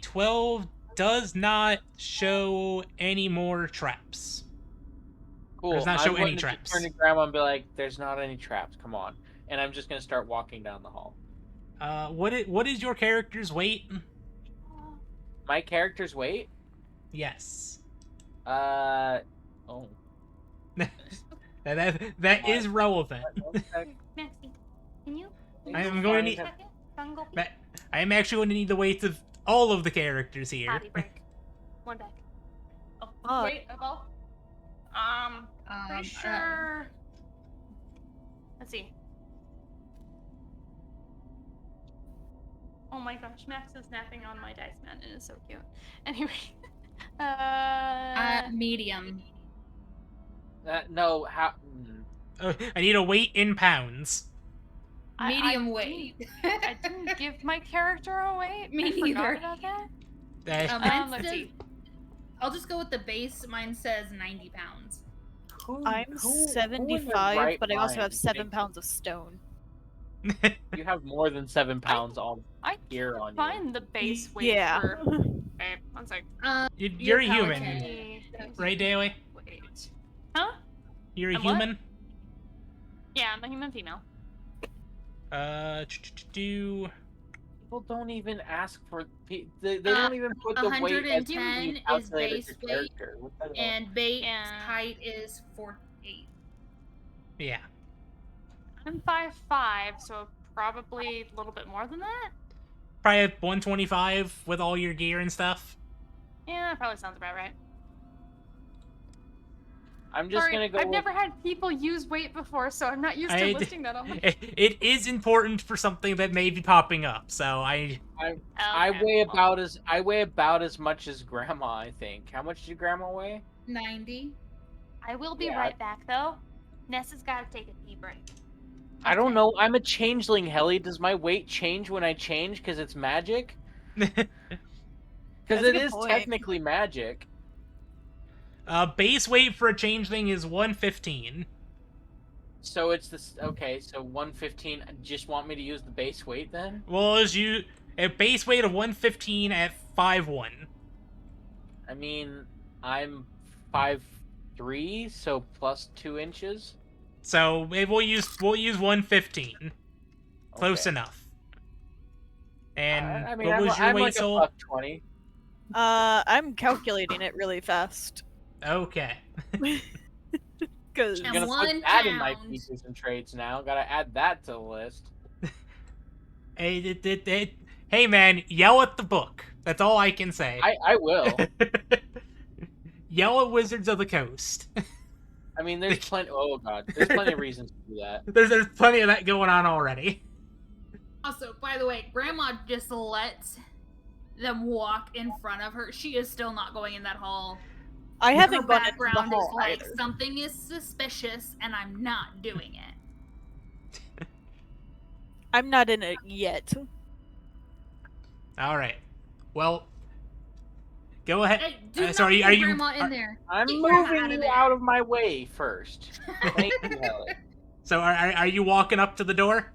12 does not show any more traps. Cool. Does not show I'm any going to traps. turn to Grandma and be like, "There's not any traps. Come on." And I'm just gonna start walking down the hall. What is your character's weight? My character's weight? Yes. Oh. That is relevant. Maxie, can you? I am going to need. I am actually going to need the weights of all of the characters here. Body break. One back. Oh, Oh. wait, a ball? Pretty sure. Let's see. Oh my gosh, Max is napping on my dice mat. It is so cute. Anyway. Medium. No, how? I need a weight in pounds. Medium weight. I didn't give my character a weight. Me I forgot neither. about that. Mine let's says- see. I'll just go with the base. Mine says 90 pounds. I'm who in their 75, right but I also have mind 7 thinks- pounds of stone. You have more than 7 pounds on I here on you. find the base weight Yeah. for. Wait, one sec. You're a human, paladin. right, Daly? Wait. Huh? You're a I'm what? human. Yeah, I'm a human female. Do People don't even ask for. They don't even put the weight as 110 you is calculate base your weight, character. What the hell? And base Yeah. height is 4'8". yeah. I'm 5'5", so probably a little bit more than that. Probably at 125 with all your gear and stuff. Yeah, that probably sounds about right. I'm just Sorry, gonna go. I've with- never had people use weight before, so I'm not used to I- listing that on my. It is important for something that may be popping up, so I I Okay, weigh well, about as much as Grandma. I think. How much did Grandma weigh? 90. I will be Yeah. right back though. Nessa's got to take a tea break. I don't know. I'm a changeling, Helly. Does my weight change when I change because it's magic? Because That's a it good is point. technically magic. base weight for a changeling is 115. So it's this. Okay, so 115. Just want me to use the base weight then? Well, is you a base weight of 115 at 5'1". I mean, I'm 5'2". 3, so plus 2 inches. So maybe we'll use 115. Close Okay. enough. And I mean, what was your I'm weight, like Soul? a buck 20. I'm calculating it really fast. Okay. Because And I'm gonna one put that in my pound. features and traits now. Gotta add that to the list. Hey man, yell at the book. That's all I can say. I will. Yell at Wizards of the Coast. I mean, there's plenty. Oh god, there's plenty of reasons to do that. There's plenty of that going on already. Also, by the way, Grandma just lets them walk in front of her. She is still not going in that hall. I Her haven't gone into the background is hall like, either. something is suspicious, and I'm not doing it. I'm not in it yet. All right. Well, go ahead. Hey, do not sorry, put are you? Grandma in there. I'm Get Grandma moving out of you there. out of my way first. Thank you, Helen. So are you walking up to the door?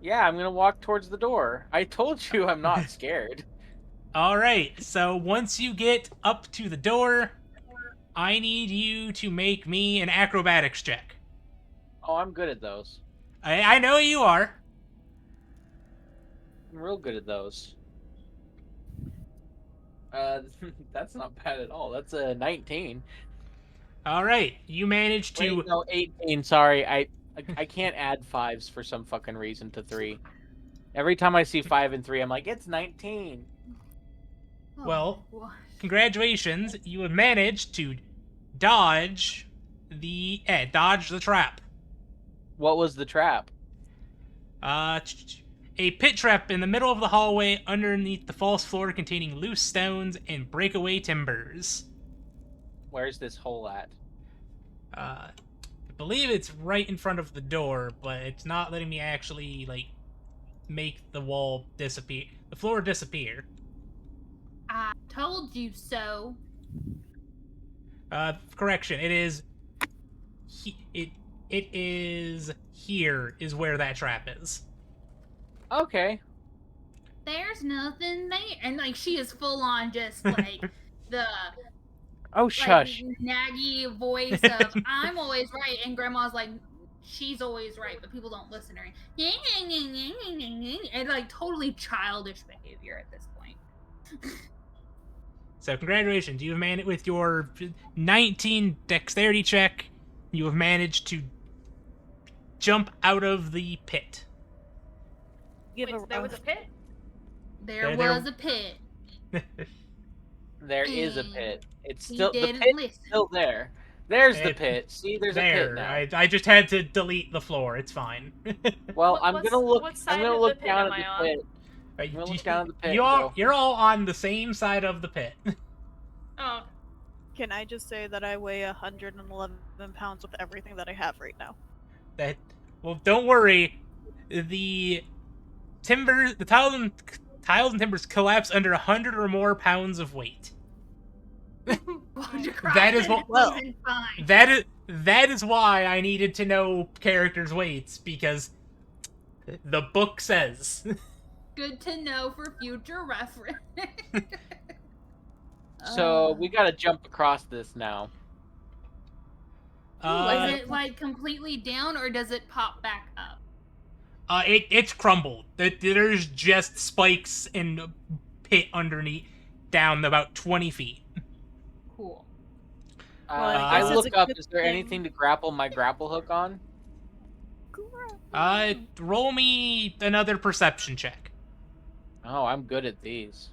Yeah, I'm gonna walk towards the door. I told you I'm not scared. All right. So once you get up to the door, I need you to make me an acrobatics check. Oh, I'm good at those. I know you are. I'm real good at those. That's not bad at all. That's a 19. All right. You managed to. Wait, no, 18. Sorry, I can't add 5s for some fucking reason to 3. Every time I see 5 and 3, I'm like, it's 19. Oh, Well, boy. Congratulations, you have managed to dodge the trap. What was the trap? A pit trap in the middle of the hallway underneath the false floor containing loose stones and breakaway timbers. Where's this hole at? I believe it's right in front of the door, but it's not letting me actually, like, make the wall disappear. The floor disappear. I told you so. Correction, it is... It is... Here is where that trap is. Okay. There's nothing there. And, like, she is full on just, like, the... Oh, shush. Like, naggy voice of I'm always right, and Grandma's like she's always right, but people don't listen to her. And like totally childish behavior at this point. So congratulations, you have managed with your 19 dexterity check. You have managed to jump out of the pit. Give Wait, there was a pit? There There- was a pit. There is a pit. It's He still the didn't pit's listen. still there. There's the It- pit. See, there's a pit There, now. I just had to delete the floor. It's fine. Well, What- I'm what's- gonna look. what I'm side gonna of look the pit down am at I the on? pit. I'm gonna look down at the pit. and You're, go, you're all on the same side of the pit. Oh, Can I just say that I weigh 111 pounds with everything that I have right now? Well, don't worry. The tiles and timbers collapse under 100 or more pounds of weight. That is what- Well- fine. That is why I needed to know characters' weights, because the book says. Good to know for future reference. So we gotta jump across this now. Is it like completely down or does it pop back up? It's crumbled. There's just spikes and a pit underneath, down about 20 feet. Cool. Well, I guess it's look a up. good Is there thing. anything to grapple my grapple hook on? Roll me another perception check. Oh, I'm good at these.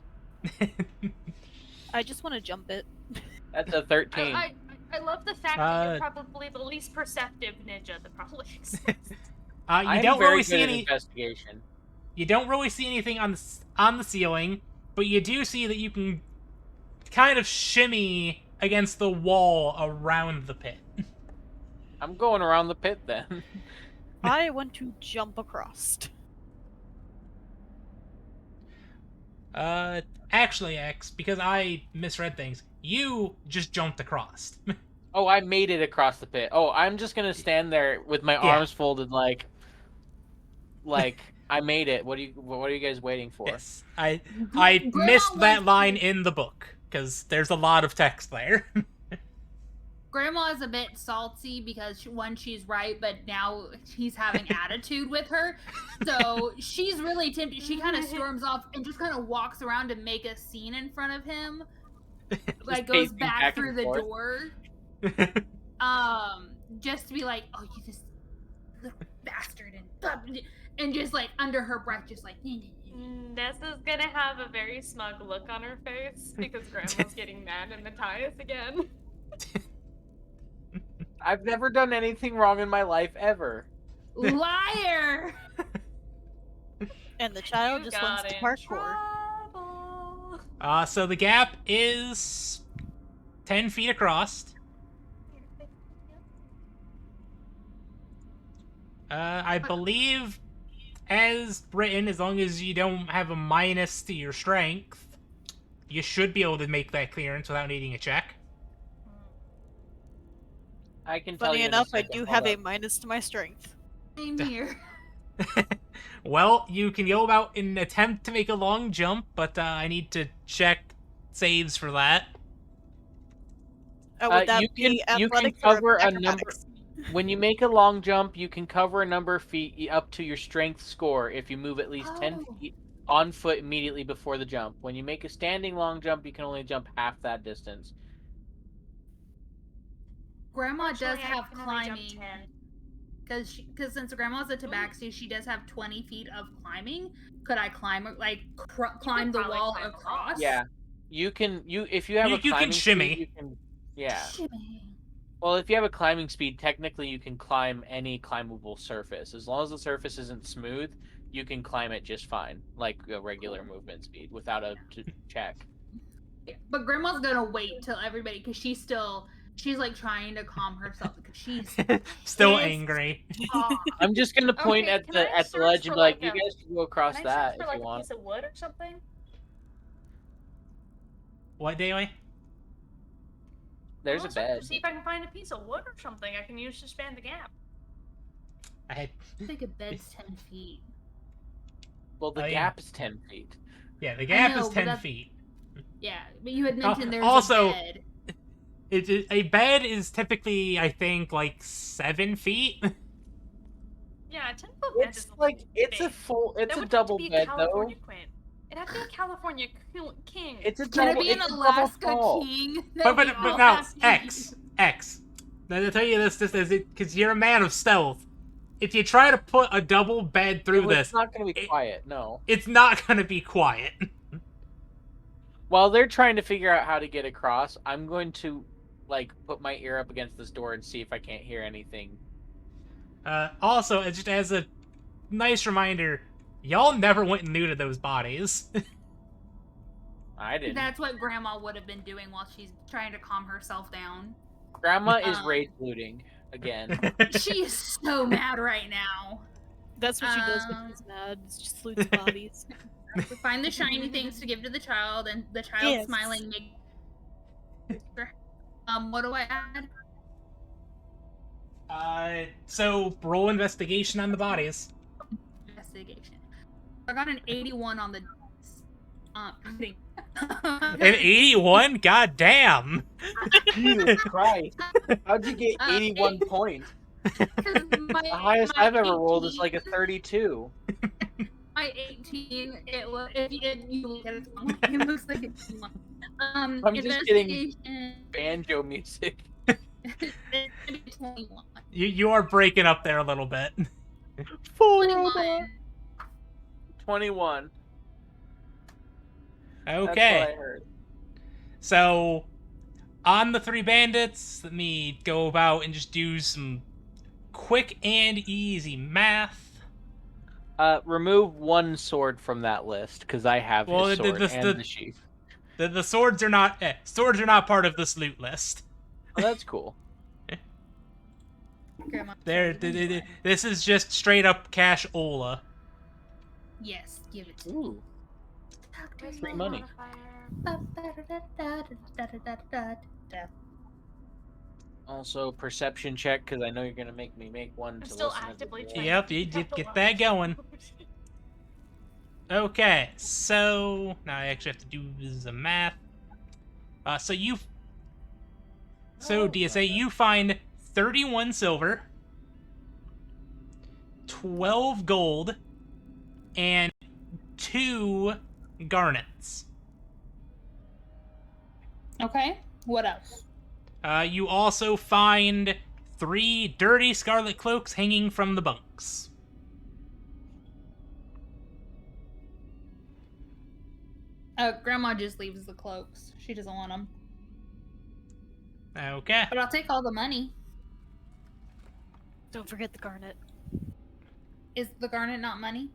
I just want to jump it. That's a 13. I love the fact that you're probably the least perceptive ninja that probably exists. You I'm don't very really good see at any. investigation. You don't really see anything on the ceiling, but you do see that you can kind of shimmy against the wall around the pit. I'm going around the pit then. I want to jump across. Actually, X, because I misread things, you just jumped across. Oh, I made it across the pit. Oh, I'm just gonna stand there with my arms folded, like I made it. What are you guys waiting for? Yes, I Grandma missed that wants line to- in the book because there's a lot of text there. Grandma is a bit salty because she's right, but now he's having attitude with her. So she's really tempted. She kind of storms off and just kind of walks around to make a scene in front of him. Like goes pacing back back through and the forth. door. Just to be like, oh, you just little bastard, and just like under her breath, just like. Nessa's gonna have a very smug look on her face because Grandma's getting mad in Matthias again. I've never done anything wrong in my life ever. Liar! And the child You just wants got to in parkour. trouble. So the gap is 10 feet across. I believe, as written, as long as you don't have a minus to your strength, you should be able to make that clearance without needing a check. I can tell Funny you. enough, I do have a minus to my strength. Same here. Well, you can go about and attempt to make a long jump, but I need to check saves for that. Oh, would that you be can athletics or cover a number. acrobatics? When you make a long jump, you can cover a number of feet up to your strength score if you move at least 10 Oh. feet on foot immediately before the jump. When you make a standing long jump, you can only jump half that distance. Grandma Actually, does I have can only jump climbing 10. because since Grandma's a tabaxi, she does have 20 feet of climbing. Could I climb climb the probably wall climb the wall. across? Yeah, you can. If you have You a can climbing shimmy. speed, you can. Yeah. Shimmy. Well, if you have a climbing speed, technically you can climb any climbable surface. As long as the surface isn't smooth, you can climb it just fine, like a regular movement speed, without a check. Yeah, but Grandma's gonna wait till everybody because she's like trying to calm herself because she's Still pissed angry. off. I'm just gonna point Okay, at can I the search ledge for, and be like, like, you a- guys can go across Can I that search for if like you a want. piece of wood or something? What, Daily? There's I a was looking bed. to see if I can find a piece of wood or something I can use to span the gap. I think a bed's 10 feet. Well, the I mean- gap is 10 feet. Yeah, the gap know, is but 10 that's- feet. Yeah, but you had mentioned there's also- a bed. A bed is typically, I think, like 7 feet. Yeah, a 10-foot bed It's is like it's big. a full. It's That a would double have to be bed a though. California queen. It'd have to be a California king. It's a Can double. it be an it's a double Alaska tall. king? But that we all now, have to X. Now, to tell you this is it because you're a man of stealth. If you try to put a double bed through Well, this, it's not going to be it- quiet. No. it's not gonna be quiet. While they're trying to figure out how to get across, I'm going to like put my ear up against this door and see if I can't hear anything. Also, just as a nice reminder, y'all never went and looted those bodies. I didn't. That's what Grandma would have been doing while she's trying to calm herself down. Grandma is Um, rage looting again. She is so mad right now. That's what she does when she's mad. It's just loots bodies. We find the shiny things to give to the child, and the child Yes. smiling. What do I add? So roll investigation on the bodies. Investigation. I got an 81 on the. Kidding. An 81? God damn! Jesus Christ! How'd you get 81 points? The highest I've ever rolled is like a 32. My 18. It was. If you look at it, it looks like it's 1. I'm just kidding. Investigation. Banjo music. It's gonna be 21. You are breaking up there a little bit. 21. 21. That's what Okay. I heard. So, on the 3 bandits, let me go about and just do some quick and easy math. Remove one sword from that list because I have Well, his sword and the- the sheath. The swords are not part of this loot list. Oh, that's cool. Grandma. This is just straight up cash Ola. Yes, give it to me. Ooh, Where's free my money. modifier? Also, perception check because I know you're gonna make me make one I'm to still listen to the actively voice. trying Yep, to you pick did up the get that lines. going. Okay, so now I actually have to do the math. So So, Oh, DSA, you find 31 silver, 12 gold, and 2 garnets. Okay. What else? You also find 3 dirty scarlet cloaks hanging from the bunks. Grandma just leaves the cloaks. She doesn't want them. Okay. But I'll take all the money. Don't forget the garnet. Is the garnet not money?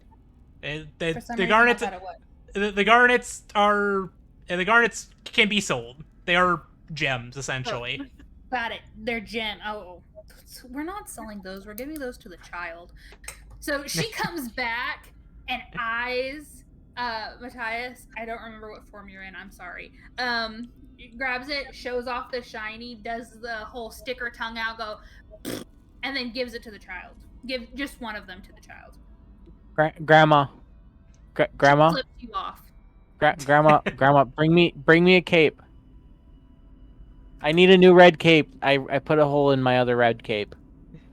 The For some the reason, garnets I thought it was. the garnets are the garnets can be sold. They are gems essentially. Got it. They're gem. Oh, we're not selling those. We're giving those to the child. So she comes back and eyes Matthias. I don't remember what form you're in. I'm sorry. Grabs it, shows off the shiny, does the whole sticker tongue out, go, and then gives it to the child. Give just one of them to the child. Grandma. Grandma. Flips you off. Grandma, bring me a cape. I need a new red cape. I put a hole in my other red cape.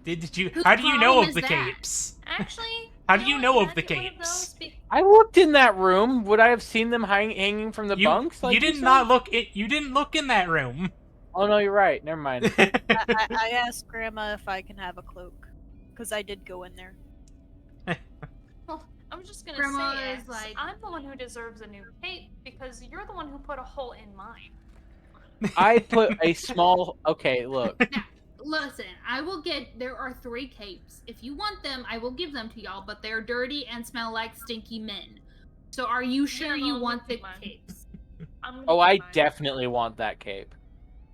Did you? Whose How do you know problem of is the that? capes? Actually, How do you what? know Can of I the get one of capes? those? I looked in that room. Would I have seen them hanging from the bunks? Like you did said? not look. You didn't look in that room. Oh no, you're right. Never mind. I asked Grandma if I can have a cloak, because I did go in there. Well, I'm just gonna Grandma say is X, like- I'm the one who deserves a new cape because you're the one who put a hole in mine. I put a small. Okay, look. Listen, I will get. There are 3 capes. If you want them, I will give them to y'all. But they're dirty and smell like stinky men. So, are you sure no, you I'm want gonna the keep mine. capes? I'm gonna Oh, keep I mine. definitely want that cape.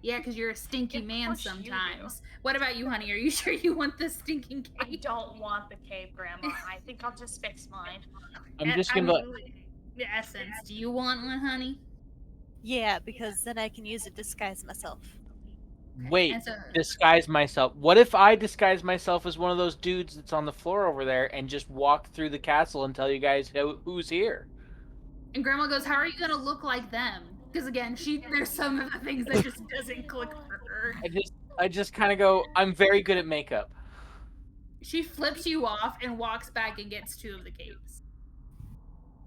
Yeah, because you're a stinky Of man course you do. sometimes. What about you, honey? Are you sure you want the stinking I cape? don't want the cape, Grandma. I think I'll just fix mine. I'm just gonna. The essence. Do you want one, honey? Yeah, because then I can use it to disguise myself. Wait, And so, disguise myself. What if I disguise myself as one of those dudes that's on the floor over there and just walk through the castle and tell you guys who's here? and Grandma goes, "How are you gonna look like them?" Because again, there's some of the things that just doesn't click for her. I just kind of go. I'm very good at makeup. She flips you off and walks back and gets 2 of the capes.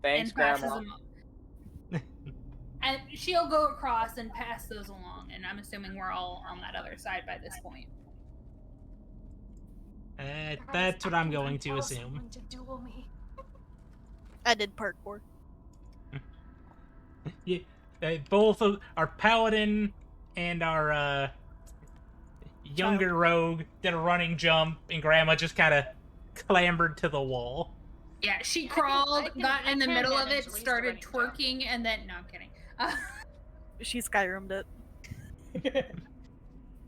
Thanks, And passes Grandma. them up. And she'll go across and pass those along, and I'm assuming we're all on that other side by this point. That's what I'm I think going to tell assume. someone to duel me. I did parkour. Yeah, both of our paladin and our younger rogue did a running jump, and Grandma just kind of clambered to the wall. Yeah, she I crawled, can- got in the I can middle of manage it, at least a started running jump. twerking, and then no, I'm kidding. She Skyrimed it.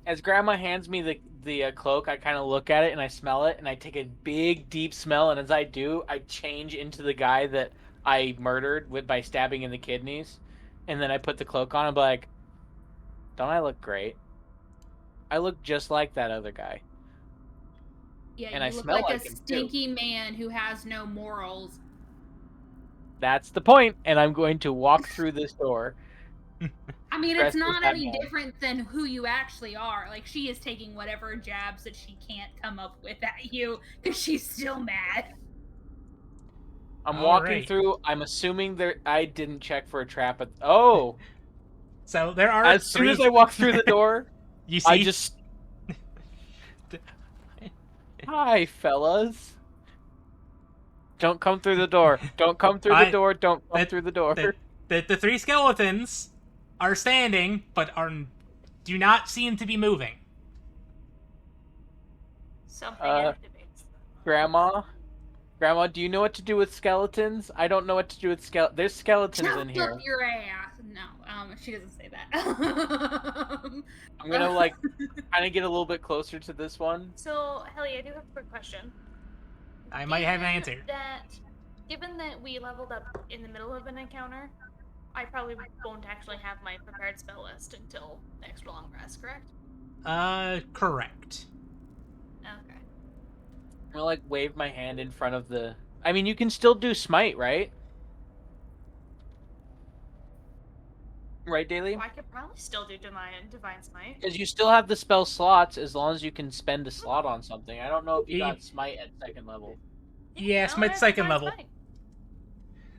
As Grandma hands me the cloak, I kind of look at it and I smell it and I take a big deep smell, and as I do, I change into the guy that I murdered by stabbing in the kidneys, and then I put the cloak on and be like, "Don't I look great? I look just like that other guy." Yeah, And you I look smell like a like him, too. stinky man who has no morals. That's the point, and I'm going to walk through this door. I mean, Dressed it's as not that any man. different than who you actually are. Like, she is taking whatever jabs that she can't come up with at you because she's still mad. I'm All walking right. through. I'm assuming I didn't check for a trap. Oh, So there are as soon 3. as I walk through the door, You see, I just. Hi, fellas. Don't come through the door. Don't come through the door. Don't come that- through the door. the 3 skeletons are standing, but do not seem to be moving. Something Uh, activates them. Grandma, do you know what to do with skeletons? I don't know what to do with There's skeletons Chop in here. up your ass. No, she doesn't say that. I'm gonna kind of get a little bit closer to this one. So, Helly, I do have a quick question. I might have an answer. Given that we leveled up in the middle of an encounter, I probably won't actually have my prepared spell list until next long rest, correct? Correct. Okay. I'm gonna wave my hand in front of the. I mean, you can still do smite, right? Right, Daily? I could probably still do divine smite. Because you still have the spell slots as long as you can spend a slot on something. I don't know if you got smite at 2nd level. Yeah, no, Smite's I have 2nd divine level. smite.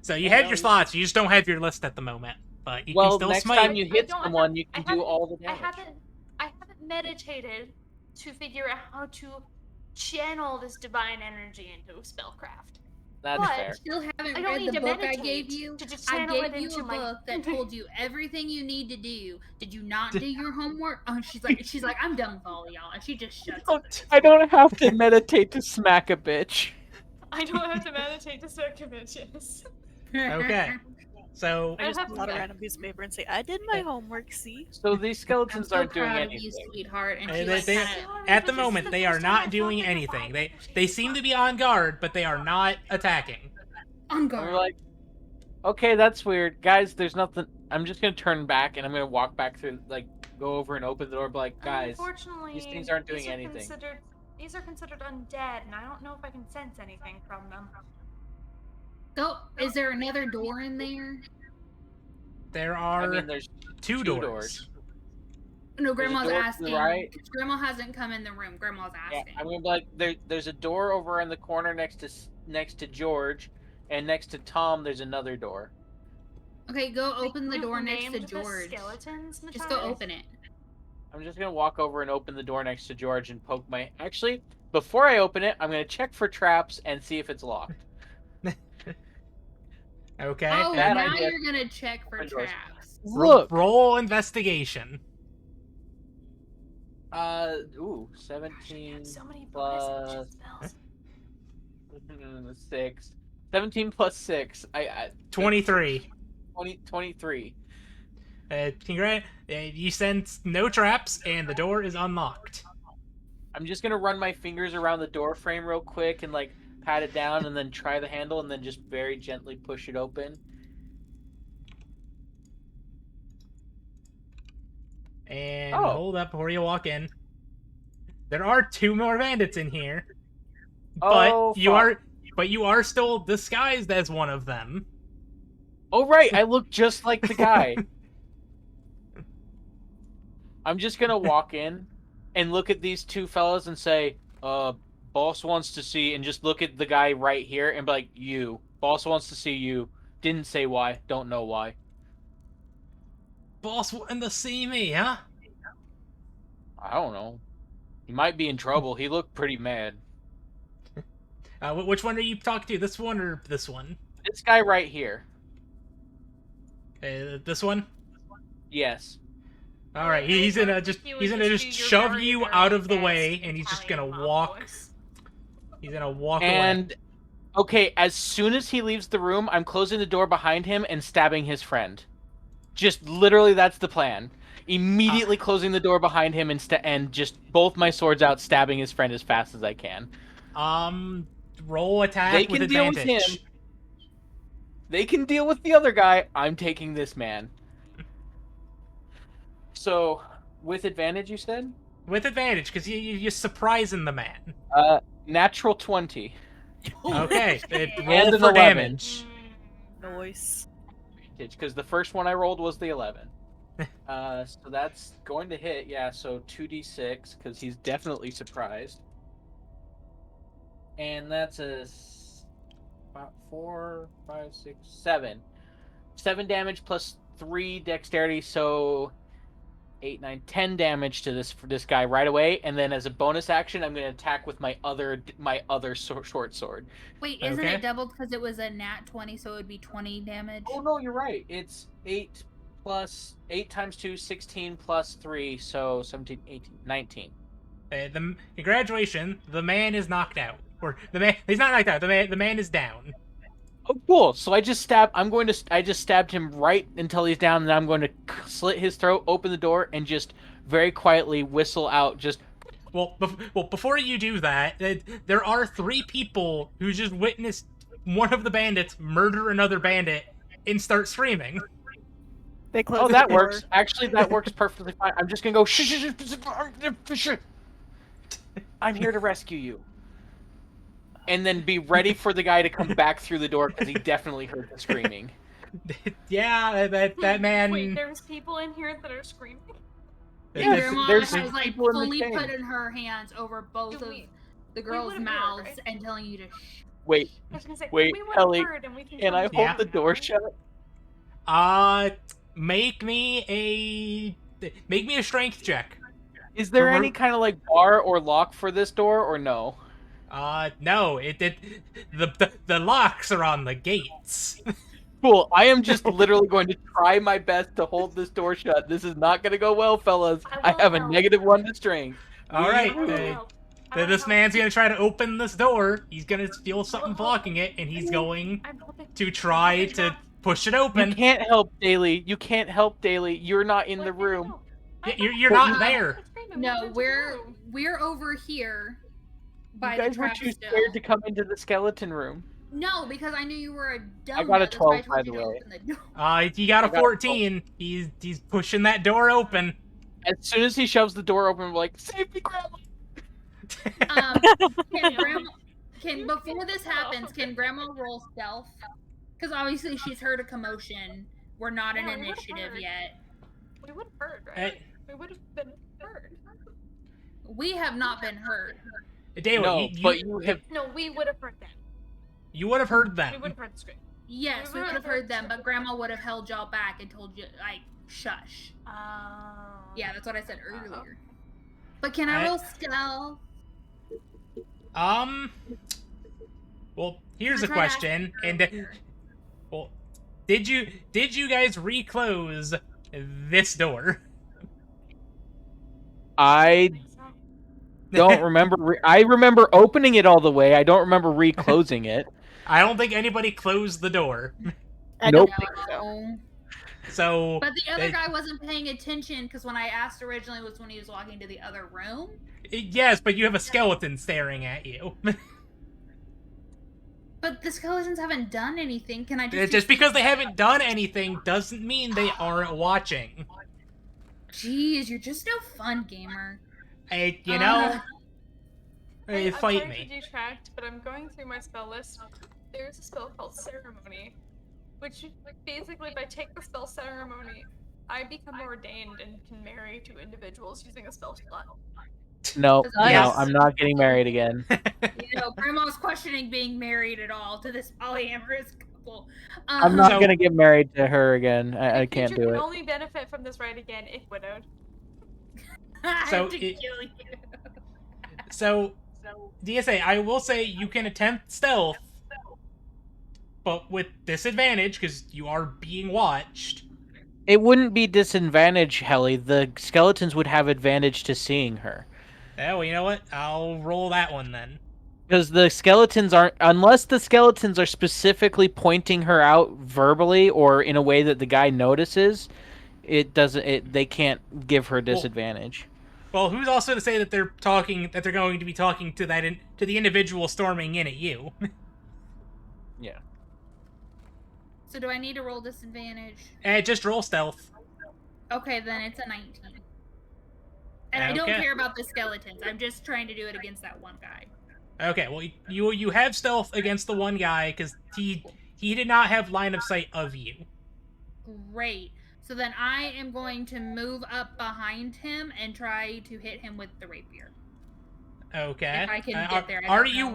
So you Yeah, have no, your slots, you just don't have your list at the moment. But you can Well, still next smite. time you hit don't- I someone, have- you I can do haven't- all the damage. I haven't meditated to figure out how to channel this divine energy into spellcraft. That's but- fair. Still haven't I don't read need the to book I meditate gave you. to just I channel gave it you into a my book that told you everything you need to do. Did you not do your homework? Oh, she's like, I'm done with all of y'all, and she just shuts up. I don't have to meditate to smack a bitch. I don't have to meditate to start bitches. Okay. So I just have pull out a to- random piece of paper and say, I did my homework, see? So these I'm skeletons so aren't doing proud of anything. you, sweetheart. And They- she they- like they- kinda, at the moment they are not doing anything. They seem to be on guard, but they are not attacking. on And guard. we're like, okay, that's weird. Guys, there's nothing. I'm just going to turn back and I'm going to walk back through, like, go over and open the door, be like, guys, Unfortunately, these things aren't doing these are anything. These are considered undead, and I don't know if I can sense anything from them. So, is there another door in there? There I are mean, there's two doors. No, There's a Grandma's door to the asking. right. Grandma hasn't come in the room. Grandma's Yeah, asking. I'm going to be like, there's a door over in the corner next to George, and next to Tom, there's another door. Okay, go open the You door next to named the George. skeletons, Just go Matthias? open it. I'm just going to walk over and open the door next to George and poke my... Actually, before I open it, I'm going to check for traps and see if it's locked. Okay. Oh, bad now idea. you're gonna check for Open doors. traps. Look! Roll investigation. Ooh, Gosh, we 17 have so many plus bonus action spells. 6. 17 plus 6. I 23. 23. You sense no traps, and the door is unlocked. I'm just gonna run my fingers around the door frame real quick and like pat it down and then try the handle and then just very gently push it open. And Oh. hold up before you walk in. There are 2 more bandits in here. But Oh, you are still disguised as one of them. Oh right, I look just like the guy. I'm just gonna walk in and look at these two fellas and say, boss wants to see, and just look at the guy right here and be like, you. Boss wants to see you. Didn't say why. Don't know why. Boss wanting to see me, huh? I don't know. He might be in trouble. He looked pretty mad. Which one are you talking to? This one or this one? This guy right here. This one? Yes. All right, he's gonna just shove you out of the way, and he's just gonna walk. He's gonna walk away. And okay, as soon as he leaves the room, I'm closing the door behind him and stabbing his friend. Just literally, that's the plan. Immediately closing the door behind him and just both my swords out, stabbing his friend as fast as I can. Roll attack They with can deal with advantage. him. They can deal with the other guy. I'm taking this man. So, with advantage, you said? With advantage, because you're surprising the man. Natural 20. Okay, And roll an for 11. damage. Noise. Because the first one I rolled was the 11. So that's going to hit, yeah, so 2d6, because he's definitely surprised. And that's a 4, 5, 6, 7. 7 damage plus 3 dexterity, so 8, 9, 10 damage to this guy right away. And then as a bonus action, I'm going to attack with my other short sword. Wait, isn't Okay. it doubled because it was a nat 20, so it would be 20 damage? Oh no, you're right. It's 8 times 2, 16 plus 3, so 17, 18, 19. Congratulations, the man is knocked out. Or he's not knocked out. The man is down. Oh, cool. So I just stabbed him right until he's down, and I'm going to slit his throat, open the door, and just very quietly whistle out just. Well, before you do that, there are 3 people who just witnessed one of the bandits murder another bandit and start screaming. They close Oh, the that door. works. Actually, that works perfectly fine. I'm just gonna go. I'm here to rescue you. And then be ready for the guy to come back through the door because he definitely heard the screaming. Yeah, that man. Wait, there's people in here that are screaming. And Yes, Grandma there's has like people in the fully chain. put in her hands over both Do of we- the we girls' would've heard, mouths right? and telling you to shh. Wait, I was gonna say, Wait, we would have Ellie, heard and we can can I come to hold Yeah. the now, door right? shut? Make me a strength check. Is there We're- any kind of like bar or lock for this door, or no? No, the locks are on the gates. Cool. I am just literally going to try my best to hold this door shut. This is not going to go well, fellas. I I have a will help. -1 to strength. All right, I wanna uh, help. I wanna this help. man's gonna try to open this door. He's gonna feel something blocking it, and he's going I'm helping. to try to push it You open. can't help Daily. You can't help Daily. You're not in the What? No, room. no. You're But not you- there. No, we're over here by You guys the were trap too still. scared to come into the skeleton room. No, because I knew you were a donut. I got a that's why 12, told by you the to way. open the door. He got a I got a 14. He's pushing that door open. As soon as he shoves the door open, we're like, save me, Grandma! Can Grandma? Before this happens, can Grandma roll stealth? Because obviously she's heard a commotion. We're not in Yeah, we would've initiative heard. yet. We would have heard, right? Hey. We would have been heard. We have not been heard. Daily, No, but you have. No, we would have heard them. you would have heard We them. would have heard the scream. Yes, we would have heard them, but Grandma would have held y'all back and told you, like, shush. Yeah, that's what I said earlier. But can I I- roll stealth? Well, here's I a tried question, asking and earlier. well, did you guys reclose this door? I think so. don't remember. I remember opening it all the way. I don't remember reclosing it. I don't think anybody closed the door. I Nope. don't think so. No. So But the other They- guy wasn't paying attention because when I asked originally was when he was walking to the other room. yes, but you have a skeleton staring at you. But the skeletons haven't done anything. Can I just? Just because they haven't done anything doesn't mean they aren't watching. Jeez, you're just no fun gamer. Hey, you Uh, know, I'm fight trying me. to detract, but I'm going through my spell list. There's a spell called Ceremony, which basically, if I take the spell Ceremony, I become ordained and can marry two individuals using a spell slot. No, Yes. I'm not getting married again. You know, Grandma's questioning being married at all to this polyamorous couple. I'm not So- gonna get married to her again. I The can't creature do can it. only benefit from this right again if widowed. I So have to it- kill you. So, DSA, I will say you can attempt stealth, but with disadvantage because you are being watched. It wouldn't be disadvantage, Helly. The skeletons would have advantage to seeing her. Oh, well, you know what? I'll roll that one then. Because the skeletons aren't, unless the skeletons are specifically pointing her out verbally or in a way that the guy notices, it doesn't. They can't give her disadvantage. Well, who's also to say that they're going to be talking to to the individual storming in at you? Yeah. So do I need to roll disadvantage? Just roll stealth. Okay, then it's a 19. And I don't Okay. care about the skeletons. I'm just trying to do it against that one guy. Okay, well you have stealth against the one guy because he did not have line of sight of you. Great. So then I am going to move up behind him and try to hit him with the rapier. Okay. If I can get there, I Are don't you?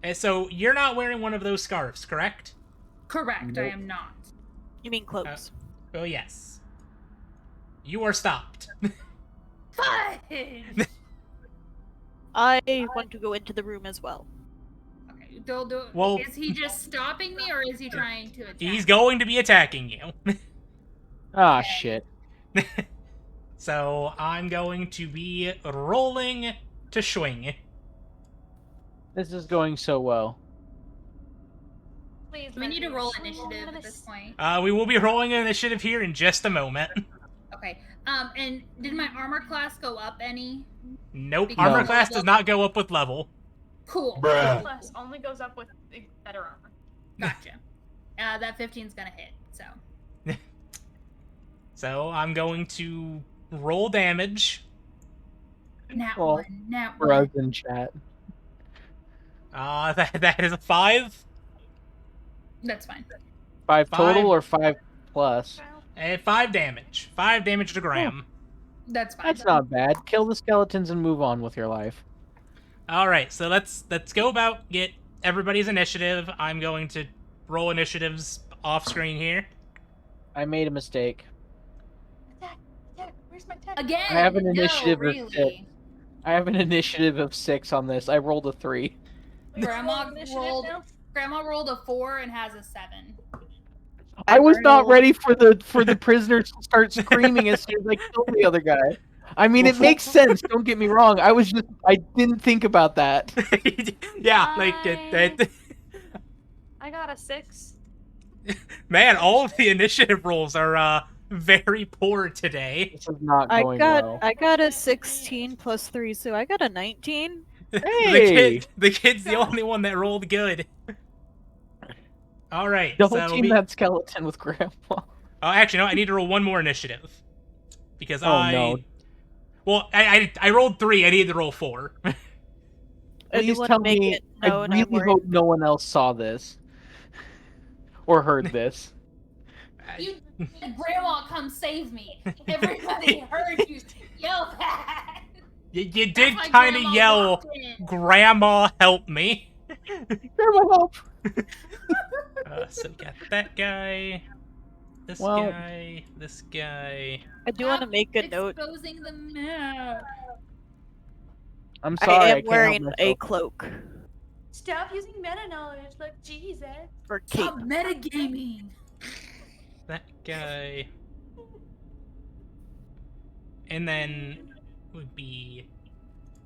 know. So you're not wearing one of those scarves, correct? Correct, I Nope. am not. You mean clothes? Oh yes. You are stopped. Fudge! I want to go into the room as well. Okay, Well- is he just stopping me or is he trying to attack? He's going to be attacking you. Ah, shit. So I'm going to be rolling to swing. This is going so well. Please, We need to Matthew, roll show me initiative how at to this point. We will be rolling an initiative here in just a moment. Okay. And did my armor class go up any? Nope, Because armor of class level? does not go up with level. Cool. Bruh. Plus only goes up with better armor. Gotcha. That 15's gonna hit, so. So I'm going to roll damage. Nat Well, 1, nat For 1. us in chat. That is a 5. That's fine. 5 total 5. or 5 plus? 5 damage. 5 damage to Graham. That's fine. That's not bad. Kill the skeletons and move on with your life. All right, so let's go about get everybody's initiative. I'm going to roll initiatives off screen here. I made a mistake. Attack, where's my attack? Again. I have an no, initiative of really. 6. I have an initiative of 6 on this. I rolled a 3. Grandma Initiative rolled. now? Grandma rolled a 4 and has a 7. I was not rolled- ready for the prisoners to start screaming as soon as I killed the other guy. I mean, it makes sense. Don't get me wrong. I didn't think about that. Yeah, like that. I got a 6. Man, all of the initiative rolls are very poor today. This is not I going got well. I got a 16 plus 3, so I got a 19. Hey! The kid's the only one that rolled good. All right, Double so team that skeleton with Grandma. Oh, actually, no. I need to roll one more initiative because no. Well, I rolled 3. I need to roll 4. I do Please wanna tell make me. it I known I'm really wearing- hope no one else saw this or heard this. You, Grandma, come save me! Everybody heard you yell that. You That's did why kind of Grandma yell, walked in. "Grandma, help me!" Grandma, help! So we got that guy, this Well- guy, this guy. I do want to Stop make a note. Exposing the map. I'm sorry. I am can't help wearing a myself. cloak Stop using meta knowledge, like Jesus. for Kate. Stop metagaming. That guy. And then would be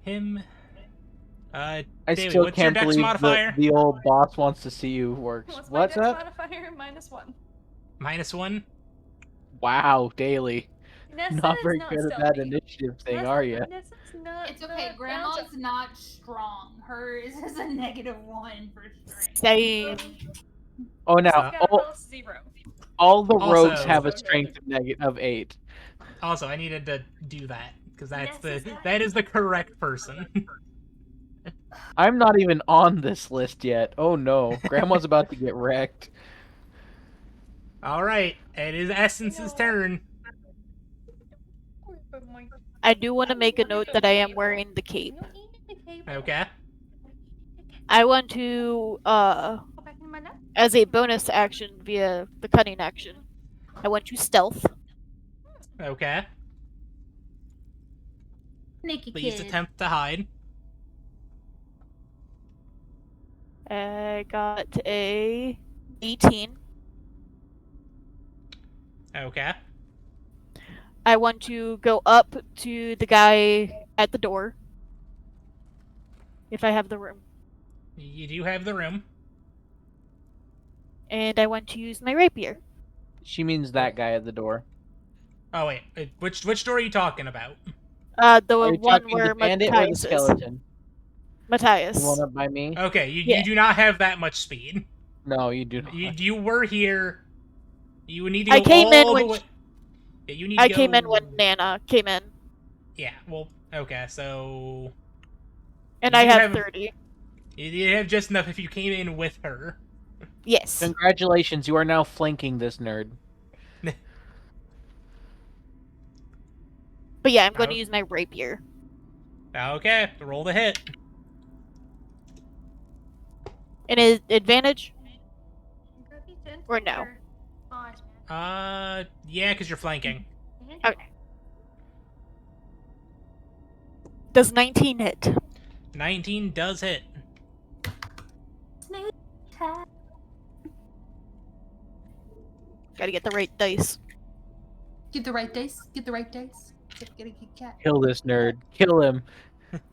him. I David, still what's your can't dex believe modifier? the old boss wants to see you works. What's my What's dex up? modifier? -1. -1. Wow, Daily. Nessa Not is very not good at that stealthy. initiative thing, Nessa- are you? Nessa's not It's okay. not Grandma's bouncy. not strong. Hers is a -1 for strength. Same. Oh, now Got a all, health 0. all the Also- rogues have a strength of 8. Also, I needed to do that because Necessary. that is the correct person. I'm not even on this list yet. Oh no, Grandma's about to get wrecked. All right, it is Essence's turn. I do want to make a note that I am wearing the cape. Okay. I want to, as a bonus action via the cunning action, I want to stealth. Okay. Sneaky Please kid. attempt to hide. I got a 18. Okay. I want to go up to the guy at the door. If I have the room. You do have the room. And I want to use my rapier. She means that guy at the door. Oh wait, which door are you talking about? The Are you one talking where the bandit or the Matthias is. skeleton? Matthias. The one up by me? Okay, you Yeah. do not have that much speed. No, you do not. You were here. You would need to go I came all in the when way. sh- Yeah, you need to I go... came in when Nana came in. Yeah. Well. Okay. So And You I have have- 30. you have just enough if you came in with her. Yes. Congratulations, you are now flanking this nerd. But yeah, I'm going to Oh. use my rapier. Okay. Roll the hit. And is advantage? Or no? Yeah, because you're flanking. Does 19 hit? 19 does hit. Snake attack. Gotta get the right dice. Get the right dice. Get the right dice. Get a Kit Kat. Kill this nerd. Kill him.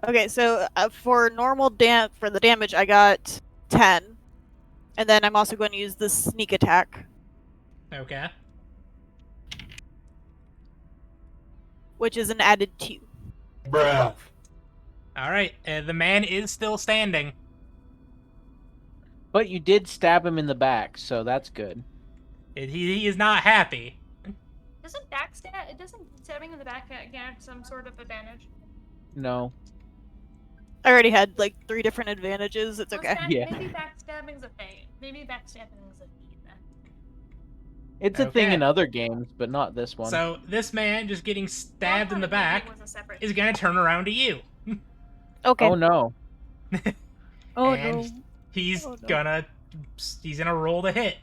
Okay, so for normal for the damage, I got 10. And then I'm also going to use the sneak attack, Okay. which is an added 2. All right. The man is still standing. But you did stab him in the back, so that's good. He is not happy. Doesn't backstab? It doesn't stabbing in the back get some sort of advantage? No. I already had like 3 different advantages. It's okay. Yeah. Maybe backstabbing's a thing. Maybe backstabbing's a thing. It's a thing Okay. in other games, but not this one. So this man just getting stabbed in the Well, I thought back it was a separate- is gonna turn around to you, Okay. Oh no. Oh and no. he's Oh, no. gonna roll the hit.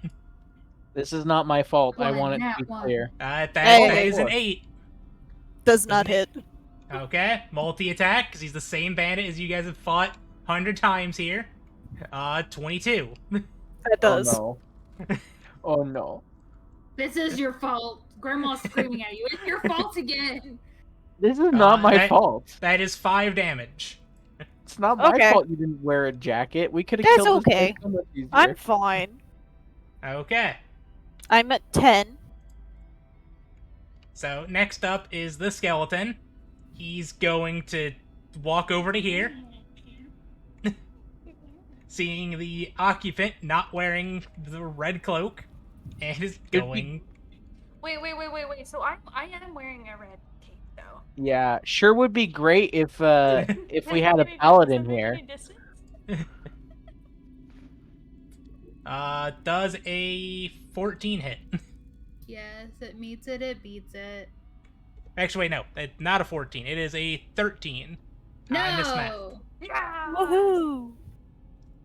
This is not my fault. I One, want it to nat be one. clear. That Hey. is an 8. Does not hit. Okay, multi-attack, because he's the same bandit as you guys have fought 100 times here. 22. That does. Oh no. Oh no. This is your fault. Grandma's screaming at you. It's your fault again. This is not my that- fault. That is 5 damage. It's not my Okay. fault you didn't wear a jacket. We could have That's killed this guy okay. so much easier. I'm fine. Okay, I'm at 10. so next up is the skeleton. He's going to walk over to here, seeing the occupant not wearing the red cloak, and is going... Wait. So I am wearing a red cape though. Yeah, sure would be great if if we had a Does that paladin make here. any distance? Does a 14 hit. Yes, it meets it, it beats it. Actually, wait, no, not a 14. It is a 13. I missed math. No! Yeah. Woohoo!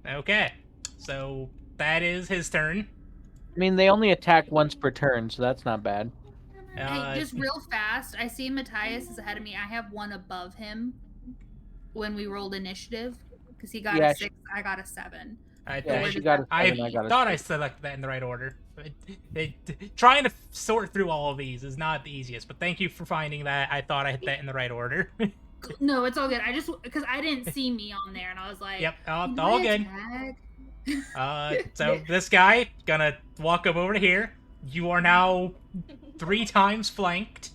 Okay, so that is his turn. I mean, they only attack once per turn, so that's not bad. Hey, just real fast, I see Matthias is ahead of me. I have one above him when we rolled initiative. Because he got Yeah, a 6, I got a 7. I, Yeah, I, she got a I 7, I got a thought I 6. selected that in the right order. Trying to sort through all of these is not the easiest, but thank you for finding that. I thought I hit that in the right order. No, it's all good. I just, because I didn't see me on there, and I was like, Yep, "Can all I good. attack?" So this guy gonna walk up over to here. You are now 3 times flanked.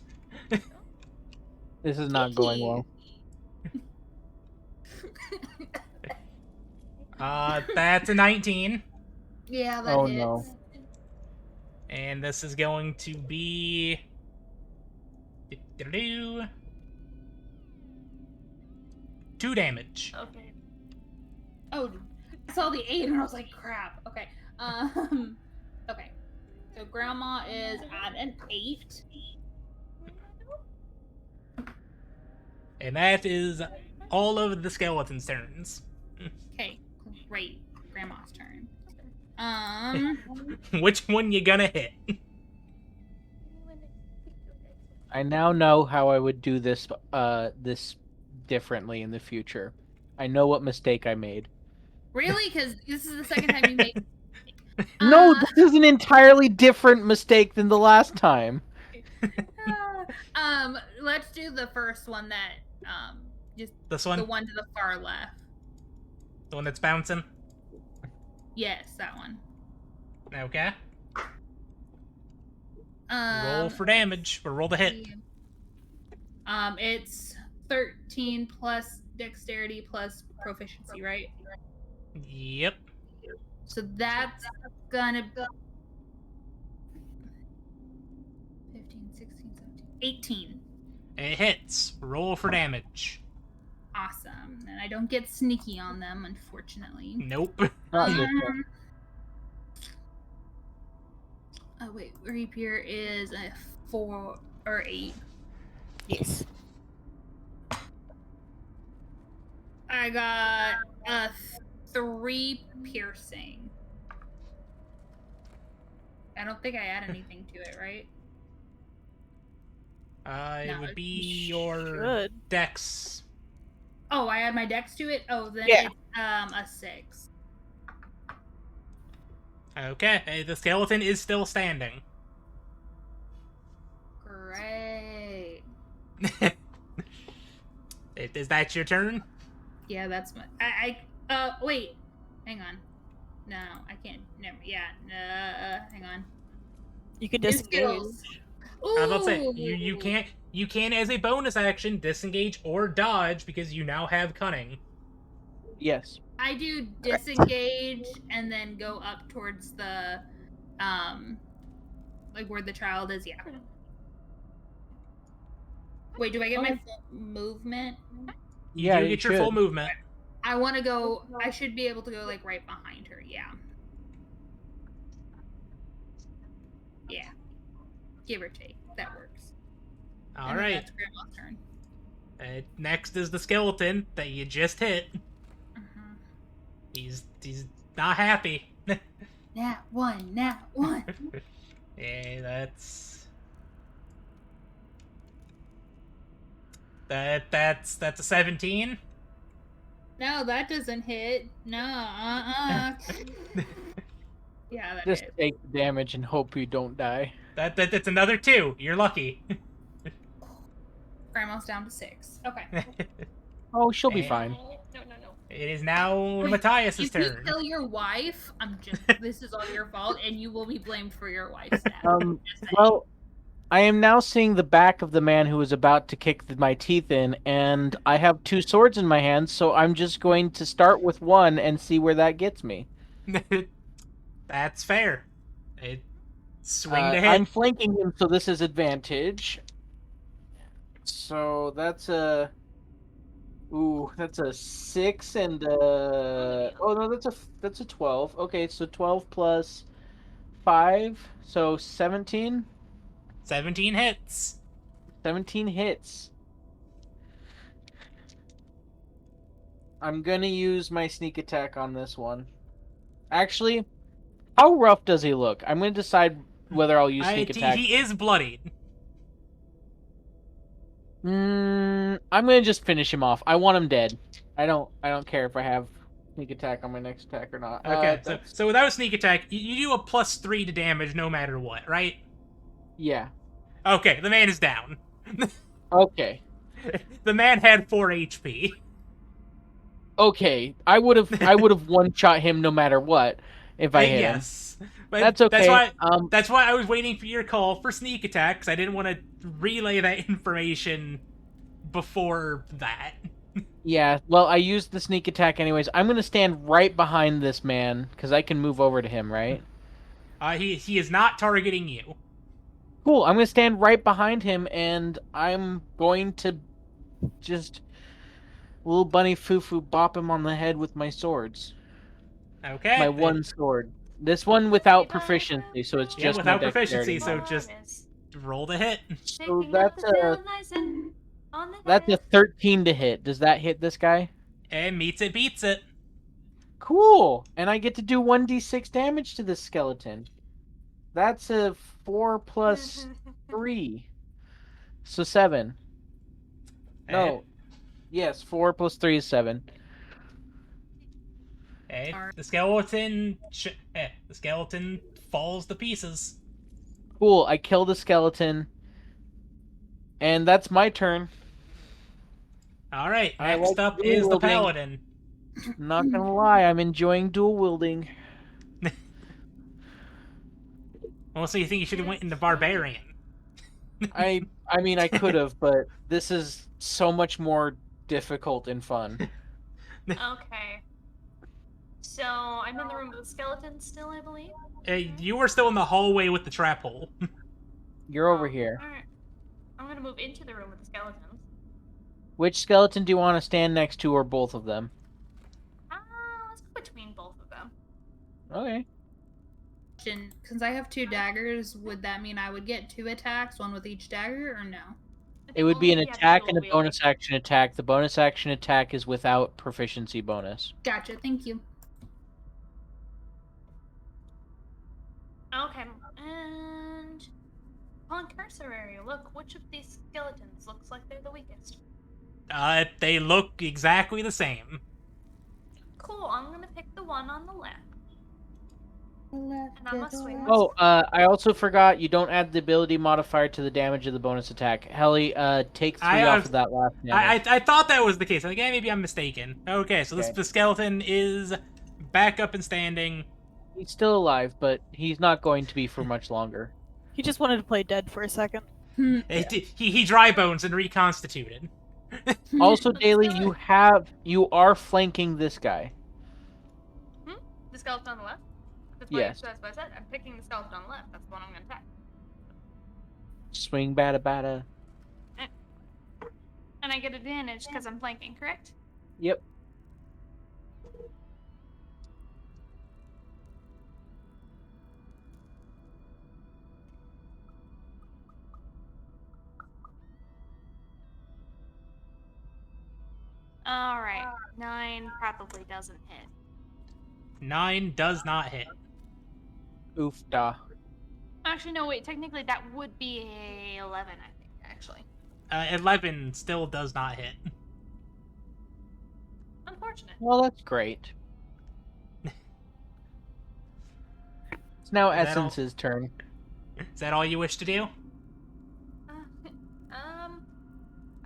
This is not going well. That's a 19. Yeah, that Oh, hits. no. And this is going to be... 2 damage. Okay. Oh, I saw the 8 and I was like, crap. Okay. Okay. So Grandma is at an 8. And that is all of the skeleton's turns. Okay, great. Grandma's turn. Which one you gonna hit? I now know how I would do this this differently in the future. I know what mistake I made. Really? Because this is the second time you made. No, Uh, this is an entirely different mistake than the last time. Let's do the first one that just This one? the one to the far left. The one that's bouncing? Yes, that one. Okay. Um, Roll for damage, or roll the hit. It's 13 plus dexterity plus proficiency, right? Yep. So that's gonna be 15, 16, 17, 18. It hits. Roll for damage. Awesome. And I don't get sneaky on them, unfortunately. Nope. Not this one. Oh wait, rapier is a 4 or 8. Yes. I got a 3 piercing. I don't think I add anything to it, right? It No, would it be your Good. dex. Oh, I add my dex to it? Oh, then Yeah. it's a 6. Okay, the skeleton is still standing. Great. Is that your turn? Yeah, that's my. Wait. Hang on. No, I can't. Never. Yeah. Hang on. You can New disengage. skills. I was about to say Ooh. you can as a bonus action disengage or dodge because you now have cunning. Yes. I do disengage and then go up towards the, like where the child is. Yeah. Wait, do I get my full movement? You Yeah, do you get your full should. movement. I want to go. I should be able to go like right behind her. Yeah. Yeah. Give or take. That works. All And then right. that's Grandma's turn. Next is the skeleton that you just hit. Uh-huh. He's not happy. Nat 1, Nat 1. Yeah, that's a 17. No, that doesn't hit. No, Yeah, that Just hit. take the damage and hope you don't die. That's another 2. You're lucky. Grandma's down to 6. Okay. Oh, she'll be Eh. fine. No. It is now Wait, Matthias's If you turn. kill your wife, this is all your fault, and you will be blamed for your wife's death. Just saying. Well, I am now seeing the back of the man who was about to kick my teeth in, and I have 2 swords in my hands, so I'm just going to start with one and see where that gets me. That's fair. Swing to hit. I'm flanking him, so this is advantage. So that's a... Ooh, that's a 6 and oh no, that's a 12. Okay, so 12 plus 5, so 17. 17 hits. 17 hits. I'm gonna use my sneak attack on this one. Actually, how rough does he look? I'm gonna decide whether I'll use sneak attack. He is bloodied. I'm gonna just finish him off. I want him dead. I don't care if I have sneak attack on my next attack or not. Okay, so without sneak attack, you do a +3 to damage no matter what, right? Yeah. Okay, the man is down. Okay. The man had 4 HP. Okay. I would have one shot him no matter what if I hit him. Yes. But That's okay. That's why I was waiting for your call for sneak attack, because I didn't want to relay that information before that. Yeah, well, I used the sneak attack anyways. I'm gonna stand right behind this man, because I can move over to him, right? He is not targeting you. Cool, I'm gonna stand right behind him, and I'm going to just little bunny foo-foo bop him on the head with my swords. Okay. My one sword. This one without proficiency, so it's Yeah, just without my proficiency, dexterity. so just roll to hit. So that's a 13 to hit. Does that hit this guy? And meets it, beats it. Cool! And I get to do 1d6 damage to this skeleton. That's a 4 plus 3. So 7. No. Yes, 4 plus 3 is 7. The skeleton falls to pieces. Cool, I kill the skeleton. And that's my turn. Alright, I next like up dual is the wielding. paladin. Not gonna lie, I'm enjoying dual wielding. Well, so you think you should have went into barbarian? I mean, I could have, but this is so much more difficult and fun. Okay. So I'm in the room with the skeleton still, I believe. You were still in the hallway with the trap hole. You're over here. Alright. I'm gonna move into the room with the skeletons. Which skeleton do you want to stand next to, or both of them? Let's go between both of them. Okay. Since I have 2 daggers, would that mean I would get 2 attacks, one with each dagger, or no? It would be an attack and a bonus action attack. The bonus action attack is without proficiency bonus. Gotcha, thank you. Okay, and on cursor area, look, which of these skeletons looks like they're the weakest? They look exactly the same. Cool, I'm gonna pick the one on the left. And I'm gonna swing. Oh, I also forgot, you don't add the ability modifier to the damage of the bonus attack. Helly, take 3 off of that last damage. I thought that was the case. Like, maybe I'm mistaken. Okay, so the skeleton is back up and standing. He's still alive, but he's not going to be for much longer. He just wanted to play dead for a second. He dry bones and reconstituted. Also, Daily, you are flanking this guy. The skeleton on the left? Yes. That's what I said. I'm picking the skeleton on the left. That's the one I'm gonna attack. Swing bada bada. And I get advantage because I'm flanking, correct? Yep. Alright. 9 probably doesn't hit. 9 does not hit. Oof da. Actually, no, wait. Technically, that would be a 11, I think, actually. 11 still does not hit. Unfortunate. Well, that's great. It's now Is that all? Essence's turn. Is that all you wish to do?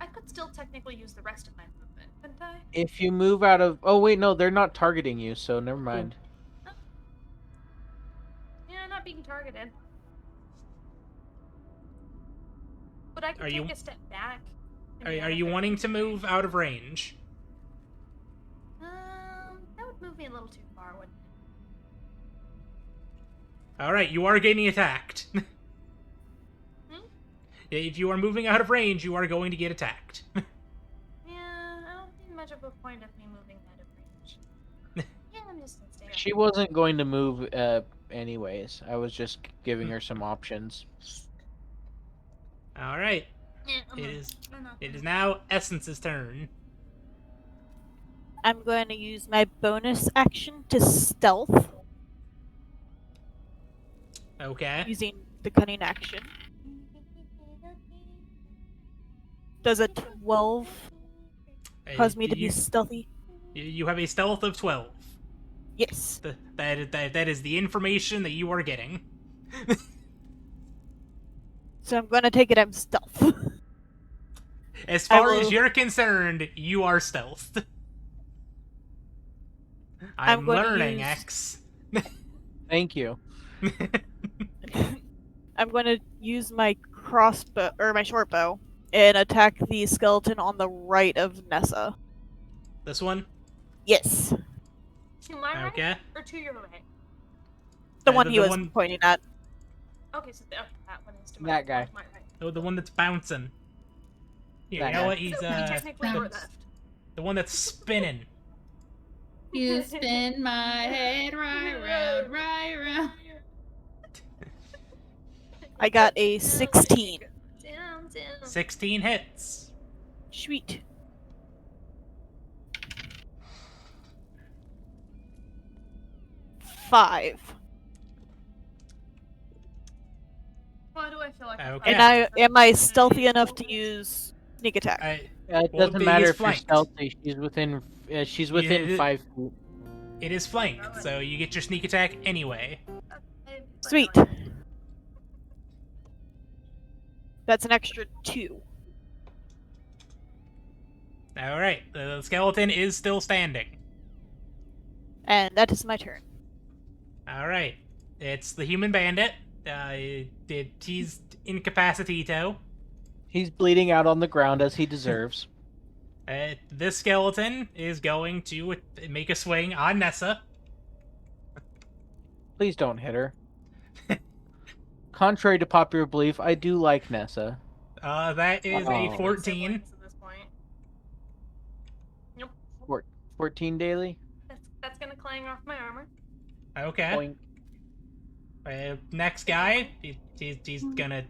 I could still technically use the rest of my movement, couldn't I? If you move out of... Oh, wait, no, they're not targeting you, so never mind. Yeah, not being targeted. But I Are can you- take a step back. and Are, be are out you of wanting range. to move out of range? That would move me a little too far, wouldn't it? Alright, you are getting attacked. Hmm? If you are moving out of range, you are going to get attacked. Yeah, I don't see much of a point of me moving out of range. Yeah, I'm just gonna stay up. She wasn't going to move anyways. I was just giving her some options. Alright, Yeah, it is now Essence's turn. I'm going to use my bonus action to stealth Okay. using the cunning action. Does a 12 cause me to be stealthy? You have a stealth of 12. Yes. That is the information that you are getting. So I'm going to take it I'm stealth. As I far as will- you're concerned, you are stealthed. I'm I'm going to learning, use- X. Thank you. I'm going to use my crossbow or my short bow and attack the skeleton on the right of Nessa. This one? Yes. To my right Okay. or to your right? The one he the was one- pointing at. Okay, so that one is to my That guy. to my right. Oh, the one that's bouncing. Here, That you know guy. what? He's So technically your bounce. left. the one that's spinning. You spin my head right round. I got a 16. Down. 16 hits. Sweet. Five. Why do I feel like Okay. And am I stealthy enough to use sneak attack? It Well, doesn't he matter is if you're flanked. stealthy. She's within Yeah, 5 feet. It is flanked, so you get your sneak attack anyway. Sweet. That's an extra 2. Alright, the skeleton is still standing. And that is my turn. Alright, it's the human bandit. He's incapacitito. He's bleeding out on the ground as he deserves. This skeleton is going to make a swing on Nessa. Please don't hit her. Contrary to popular belief, I do like Nessa. That is Oh. a 14. Siblings at this point. Nope. 14 daily? That's gonna clang off my armor. Okay. Boink. Next guy, he's gonna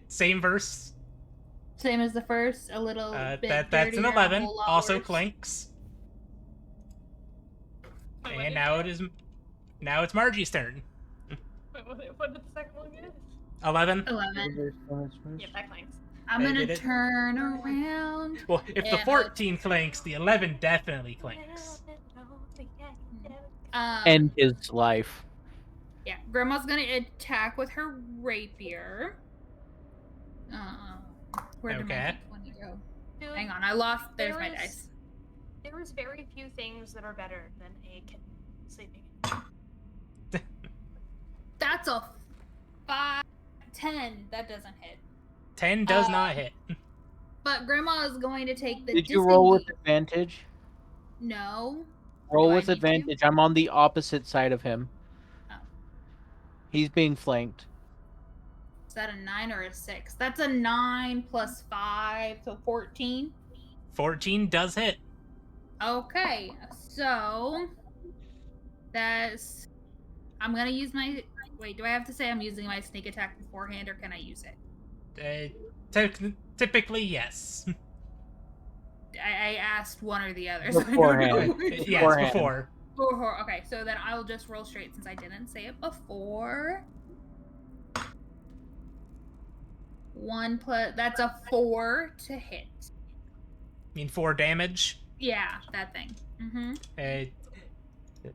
same verse. Same as the first, a little bit That's an dirtier, a 11. whole lot Also worse. clinks. Wait, what And did now it's Margie's turn. what did the second one get? 11. 11. Yeah, that clanks. I'm I gonna did it. turn around. Well, if the Yeah. 14 clinks, the 11 definitely clinks. End his life. Yeah, Grandma's gonna attack with her rapier. Where did Okay. my d20 go? Dude, Hang on, I lost. There's my There is- dice. there is very few things that are better than a kitten sleeping. That's a 5, 10. That doesn't hit. 10 does not hit. But Grandma is going to take the. Did you roll with disengage- advantage? No. Roll Do I with need to? advantage. I'm on the opposite side of him. Oh. He's being flanked. Is that a 9 or a 6? That's a 9 plus 5, so 14. 14 does hit. Okay, so that's. I'm gonna use my. Wait, do I have to say I'm using my sneak attack beforehand, or can I use it? Typically, yes. I asked one or the other. So I don't Beforehand. know which Yes, Beforehand. before. Before. Okay, so then I'll just roll straight since I didn't say it before. 1 plus. That's a 4 to hit. I mean, 4 damage. Yeah, that thing. Mm-hmm.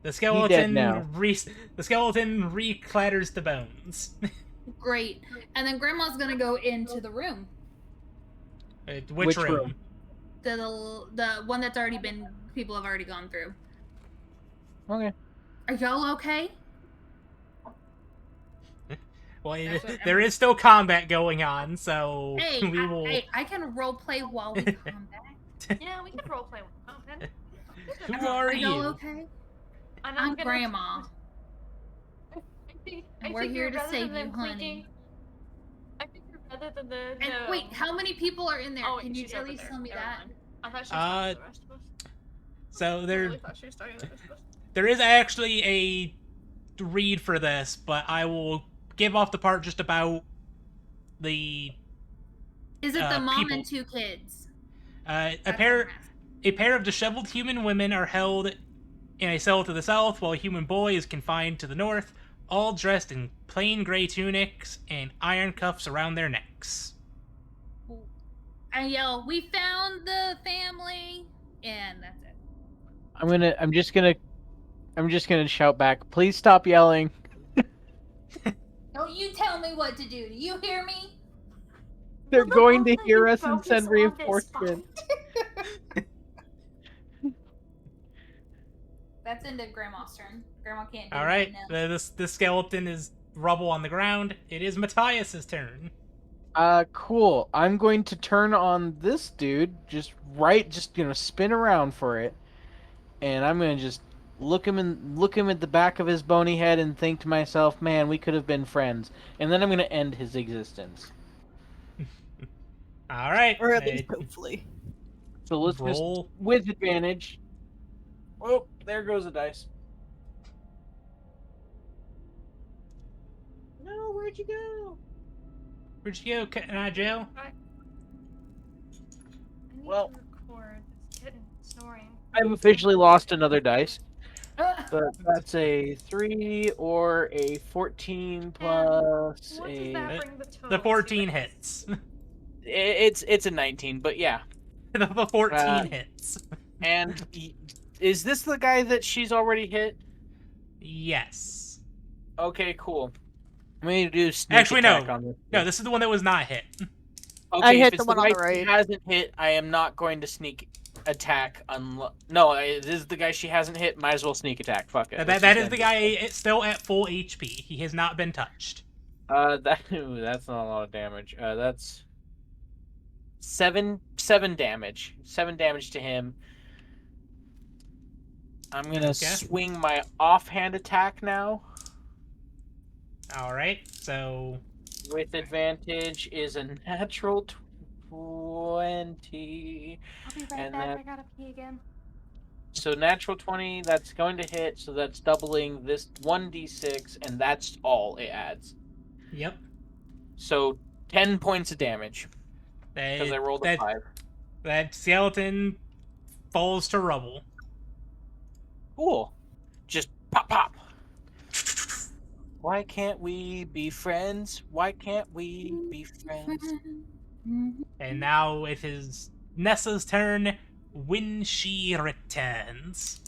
The skeleton now. the skeleton reclatters the bones. Great. And then Grandma's gonna go into the room. Which Which room? room? The one that's already been. People have already gone through. Okay. Are y'all okay? Well, That's what there is still combat going on, so Hey, we will. I can role play while we combat. Yeah, we can roleplay with something. Who are y'all you? okay? And I'm gonna- Grandma. I think We're here to rather save than you, clicking- honey. I think rather than the. And wait, how many people are in there? Oh, Can you she's at over least there. tell me Never that? mind. I thought she was talking to the rest of us. So I there, really thought she was talking to the rest of us. there is actually a read for this, but I will give off the part just about the Is it the mom people. and 2 kids? a That's pair. what I'm asking. A pair of disheveled human women are held in a cell to the south, while a human boy is confined to the north, all dressed in plain gray tunics and iron cuffs around their necks. I yell, "We found the family," and that's it. I'm just gonna shout back. Please stop yelling. Don't you tell me what to do. Do you hear me? They're Well, going to don't hear you us and focus send on this reinforcements. That's end of Grandma's turn. Grandma can't do All right, nothing this skeleton is rubble on the ground. It is Matthias's turn. Cool. I'm going to turn on this dude, just spin around for it, and I'm gonna just look him at the back of his bony head and think to myself, man, we could have been friends. And then I'm gonna end his existence. All right, Or at least hopefully. So let's roll. just with advantage. Oh, there goes a dice. No, where'd you go? Where'd you go, Joe? I need Well- to record this kitten snoring. I've officially lost another dice. now. But that's a 3 or a 14 plus What does a. that bring the total The to? 14 hits. It's a 19, but yeah. The 14 hits. And is this the guy that she's already hit? Yes. Okay, cool. I'm going to do sneak Actually, no. attack on this. No, this is the one that was not hit. Okay, I if hit it's the one on guy the right. she hasn't hit, I am not going to sneak attack. No, this is the guy she hasn't hit. Might as well sneak attack. Fuck it. That is the guy still at full HP. He has not been touched. That's not a lot of damage. That's seven damage. 7 damage to him. I'm gonna Okay. swing my offhand attack now. All right, so With advantage is a natural 20. I'll be right And back. that- I gotta pee again. So natural 20, that's going to hit. So that's doubling this 1d6, and that's all it adds. yep. So 10 points of damage because I rolled a 5. That skeleton falls to rubble. Cool. Just pop, pop. Why can't we be friends? Why can't we be friends? And now it is Nessa's turn when she returns.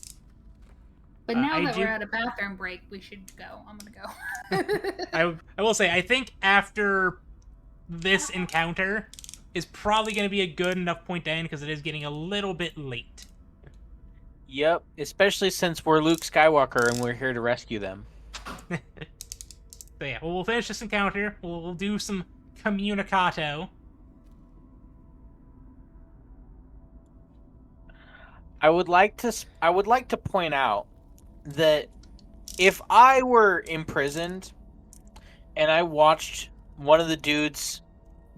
But now I that do- we're at a bathroom break, we should go. I'm gonna go. I will say, I think after this encounter is probably going to be a good enough point to end because it is getting a little bit late. Yep, especially since we're Luke Skywalker and we're here to rescue them. So yeah, we'll finish this encounter. We'll do some communicato. I would like to point out that if I were imprisoned and I watched one of the dudes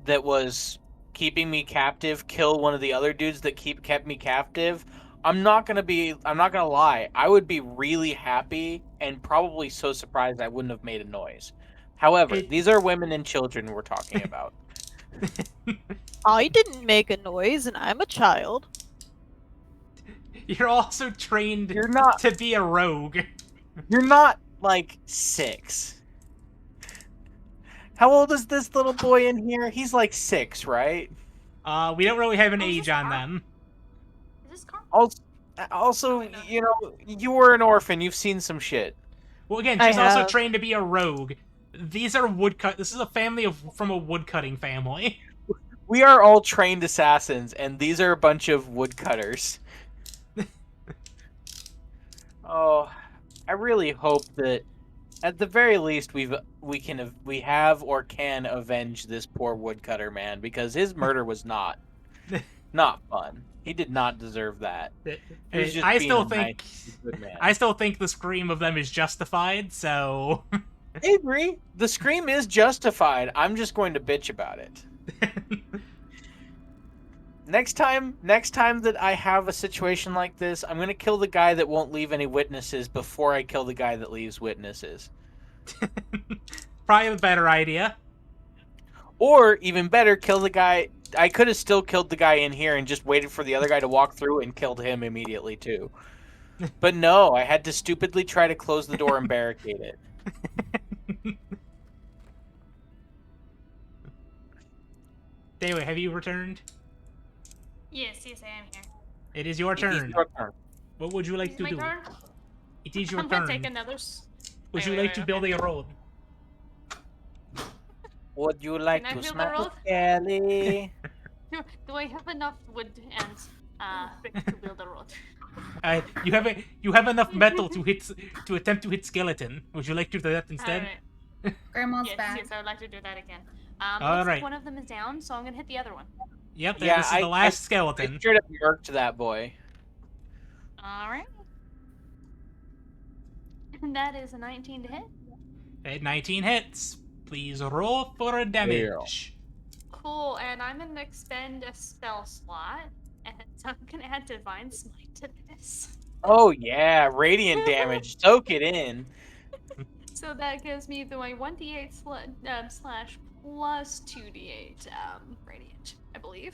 that was keeping me captive kill one of the other dudes that kept me captive, I'm not gonna lie, I would be really happy and probably so surprised I wouldn't have made a noise. However, these are women and children we're talking about. I didn't make a noise, and I'm a child. You're also trained You're not. to be a rogue. You're not like 6. How old is this little boy in here? He's like 6, right? We don't really have an Oh, is age this on Carl? them. Is this Carl? Also, you know, you were an orphan. You've seen some shit. Well, again, I she's also have. trained to be a rogue. These are woodcut. This is a family from a woodcutting family. We are all trained assassins, and these are a bunch of woodcutters. Oh, I really hope that, at the very least, we have or can avenge this poor woodcutter man, because his murder was not fun. He did not deserve that. He was just I being still a think nice, good man. I still think the scream of them is justified. So I agree. The scream is justified. I'm just going to bitch about it. Next time that I have a situation like this, I'm going to kill the guy that won't leave any witnesses before I kill the guy that leaves witnesses. probably a better idea. Or, even better, kill the guy... I could have still killed the guy in here and just waited for the other guy to walk through and killed him immediately, too. But no, I had to stupidly try to close the door and barricade it. Dayway, have you returned? Yes, I am here. It is your It is turn. your turn. What would you like Is to it my do? turn? It is your I'm gonna turn. take another. Would Wait, you wait, like wait, to okay. build a road? Would you like Can I to build a smack road? Kelly? Do I have enough wood and brick to build a road? You have enough metal to attempt to hit skeleton. Would you like to do that instead? Alright. Grandma's Yes, back. yes, I would like to do that again. All Looks right. like one of them is down, so I'm gonna hit the other one. Yep, Yeah, this is the last skeleton. I straight up murked that boy. Alright. And that is a 19 to hit. At 19 hits. Please roll for a damage. Cool, and I'm gonna expend a spell slot, and I'm gonna add Divine Smite to this. Oh yeah, radiant damage. Soak it in. So that gives me the 1d8 slash plus 2d8 radiant, I believe.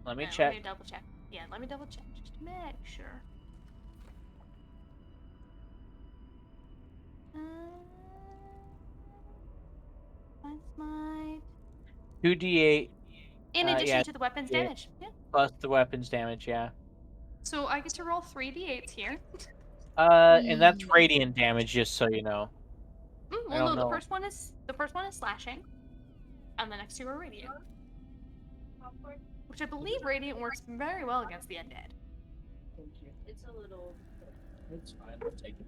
Let me Let check. me double check. Yeah, let me double check just to make sure. Divine Smite. 2d8 In addition yeah, to the weapon's yeah. damage. Yeah. plus the weapons damage, yeah. So I get to roll 3d8s here. And that's radiant damage, just so you know. I Well, don't no, know. the first one is slashing, and the next two are radiant. Which I believe radiant works very well against the undead. It's a little. It's fine, I'll take it.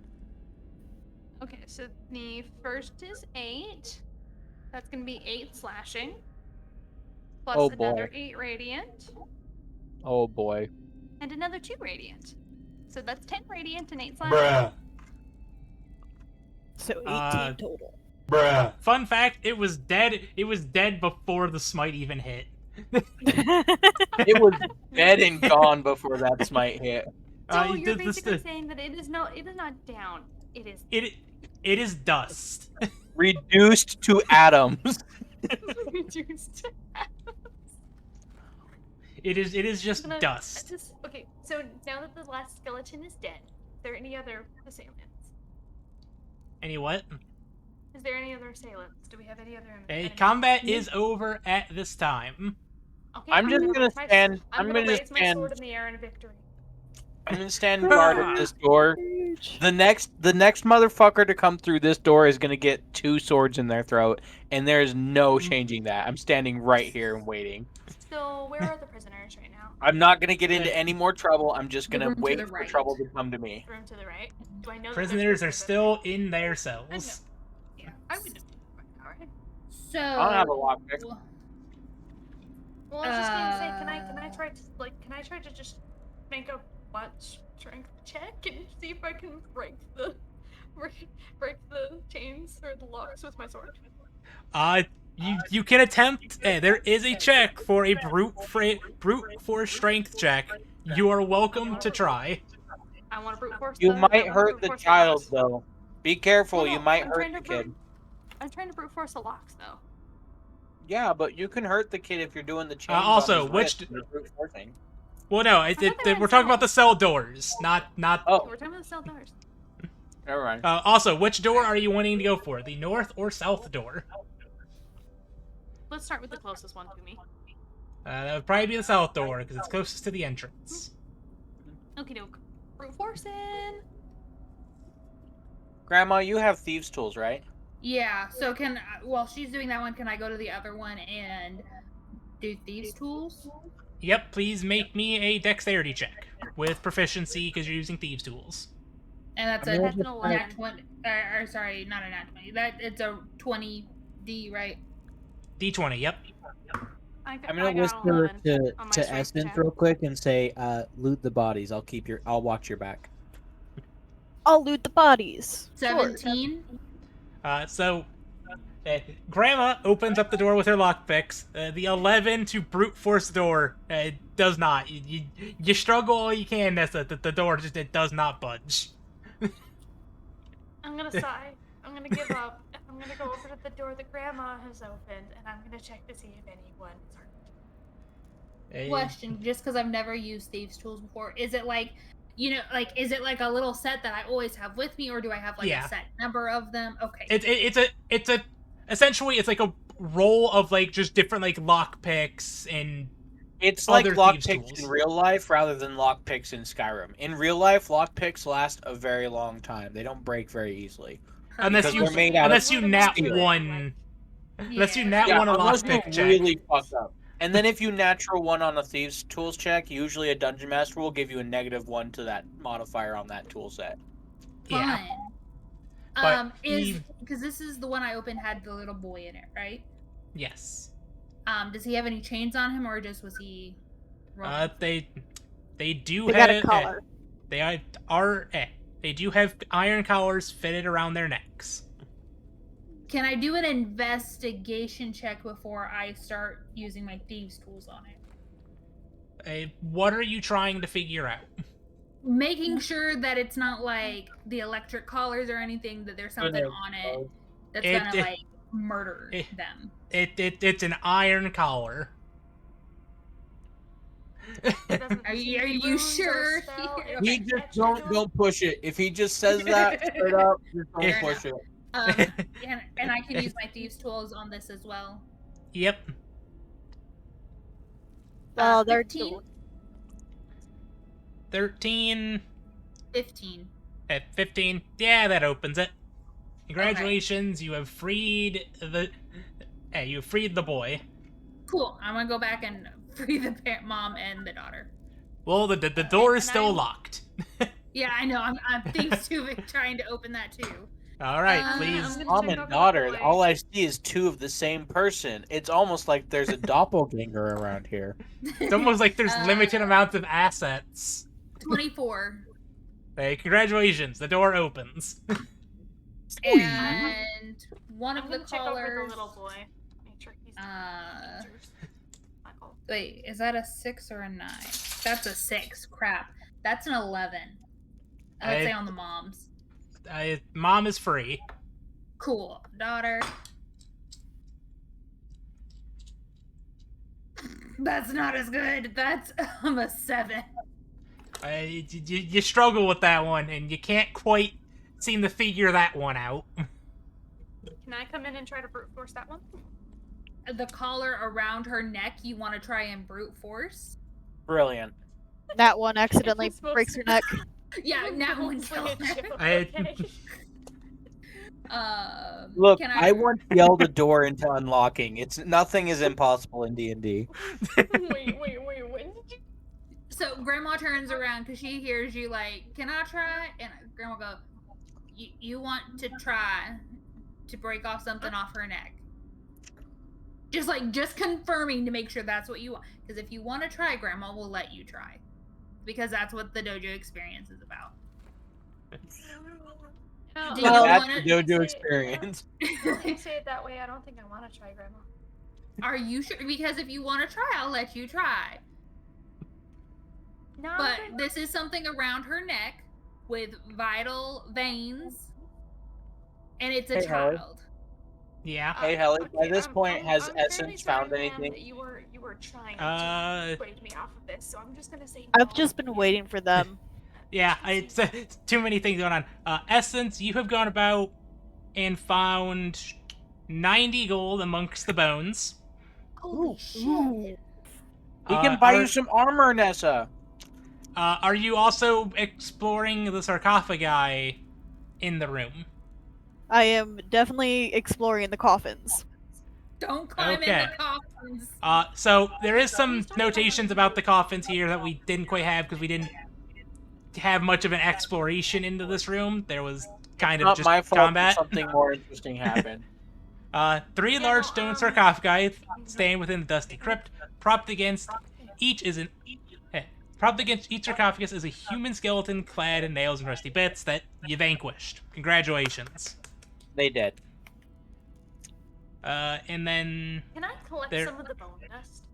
Okay, so the first is 8. That's gonna be 8 slashing. Plus Oh, boy. another 8 radiant. Oh boy. And another 2 radiant. So that's 10 radiant and 8 slashing. So 18 Uh, total. Fun fact, it was dead before the smite even hit. It was dead and gone before that smite hit. So you you're did this basically to- saying that it is not down. It is It is dust. Reduced to atoms. reduced. It is just Gonna- dust. Okay, so now that the last skeleton is dead, is there any other assailants? Any what? Is there any other assailants? Do we have any other Hey, enemies? combat is over at this time. Okay, I'm just gonna raise my- stand. I'm I'm gonna gonna raise my stand. sword in the air in victory. I'm gonna stand guard at this door. The next motherfucker to come through this door is gonna get 2 swords in their throat, and there's no changing that. I'm standing right here and waiting. So where are the prisoners right now? I'm not gonna get into any more trouble. I'm just The gonna room to wait the for right. trouble to come to me. Room to the right. Do I know? that there's Prisoners are prisoners still in their I know. cells. Yeah, I would know. Alright. So. I don't have a lockpick. Well, I was just gonna say, can I try to just make a butt strength check and see if I can break the chains or the locks with my sword? You can attempt. There is a check for a brute force strength check. You are welcome to try. I want to brute force. You I might wanna hurt brute the force child locks. though. Be careful. Well, You no, might I'm hurt trying the to kid. I'm trying to brute force the locks though. Yeah, but you can hurt the kid if you're doing the chains. Also, on his which wrist and you're brute forcing. Well, no, thought they were we're talking in about the cell doors, not. Oh, We're talking about the cell doors. never mind. Also, which door are you wanting to go for? The north or south door? Let's start with the closest one to me. That would probably be the south door because it's closest to the entrance. Okie doke. Brute force in. Grandma, you have thieves' tools, right? Yeah, so while she's doing that one, can I go to the other one and do thieves' tools? Yep, please make me a dexterity check with proficiency because you're using thieves' tools. And that's I'm a That's an 11. nat 20. Or sorry, not a nat 20. It's a 20D, right? D20, yep. I I'm got gonna whisper 11 on my to strength Essence check. real quick and say, loot the bodies. I'll watch your back. I'll loot the bodies. Sure. 17. Grandma opens up the door with her lockpicks. The 11 to brute force door does not. You struggle all you can, Nessa. The door just it does not budge. I'm gonna sigh. I'm gonna give up. And I'm gonna go over to the door that Grandma has opened, and I'm gonna check to see if anyone is hurt. Question, just because I've never used thieves' tools before, is it like, is it like a little set that I always have with me, or do I have like Yeah. a set number of them? Okay. It's a essentially it's like a roll of like just different like lockpicks and It's like Other thieves' lockpicks tools. in real life rather than lockpicks in Skyrim. In real life, lockpicks last a very long time. They don't break very easily. unless Because you they're made out unless of you nat steel. one unless you Yeah. nat Yeah, one a unless you lockpick check. really fucked up. And then if you natural one on a thieves' tools check, usually a dungeon master will give you a -1 to that modifier on that tool set. Yeah. Fun. But Because this is the one I opened had the little boy in it, right? Yes. Does he have any chains on him, or just was he? rolling? They do They have got a collar. they do have iron collars fitted around their necks. Can I do an investigation check before I start using my thieves' tools on it? What are you trying to figure out? Making sure that it's not like the electric collars or anything, that there's something no, on it that's It- gonna it- like murder it- them. It's an iron collar. It doesn't Are you- seem are you wounds or sure? spell, it Okay. He doesn't just catch don't anyone. push it. If he just says that straight up, just don't Fair push it. And I can use my thieves' tools on this as well. Yep. Well, they're 15? 13 15. at 15. Yeah, that opens it. Congratulations, you have freed the boy. Cool. I'm gonna go back and free the mom and the daughter. Well, the door is And still I'm- locked. Yeah, I know. I'm things too trying to open that too. All right, I'm please. gonna Mom check and over the daughter, boy. all I see is two of the same person. It's almost like there's a doppelganger around here. It's almost like there's Uh, limited amounts of assets. 24. Hey, congratulations, the door opens. And one I'm of the gonna check over callers. the little boy. Make sure he's Uh, features. Michael. Wait, is that a 6 or a 9? That's a 6. Crap. That's an 11. Let's say on the moms. Mom is free. Cool. Daughter. That's not as good. That's a 7. You struggle with that one, and you can't quite seem to figure that one out. Can I come in and try to brute force that one? The collar around her neck, you want to try and brute force? Brilliant. That one accidentally It's supposed breaks to- her neck. Yeah, that one It's like a killed chip, I- okay. Look, Can I once yelled a door into unlocking. Nothing is impossible in D&D. wait, when did you? So Grandma turns around because she hears you like, "Can I try?" And Grandma go, "You want to try to break off something off her neck?" Just confirming to make sure that's what you want. Because if you want to try, Grandma will let you try, because that's what the dojo experience is about. No, Do you no, That's wanna- the dojo say- experience. When you say it that way, I don't think I want to try, Grandma. Are you sure? Because if you want to try, I'll let you try. No, But Grandma. this is something around her neck with vital veins, and it's a Hey, Howard. child. Yeah. Hey, Helly, by this point, has I'm fairly Essence certain, found ma'am, anything? that you were trying Uh, to break me off of this, so I'm just gonna say I've no. just been waiting for them. Yeah, it's too many things going on. Essence, you have gone about and found 90 gold amongst the bones. Holy shit. We can buy are, you some armor, Nessa. Are you also exploring the sarcophagi in the room? I am definitely exploring the coffins. Don't climb Okay. in the coffins. So there is some notations about the coffins here that we didn't quite have because we didn't have much of an exploration into this room. There was kind of Not just my fault. combat. Something more interesting happened. 3 large stone sarcophagi stand within the dusty crypt. Propped against each sarcophagus is a human skeleton clad in nails and rusty bits that you vanquished. Congratulations. They did. And then Can I collect There- some of the bone dust?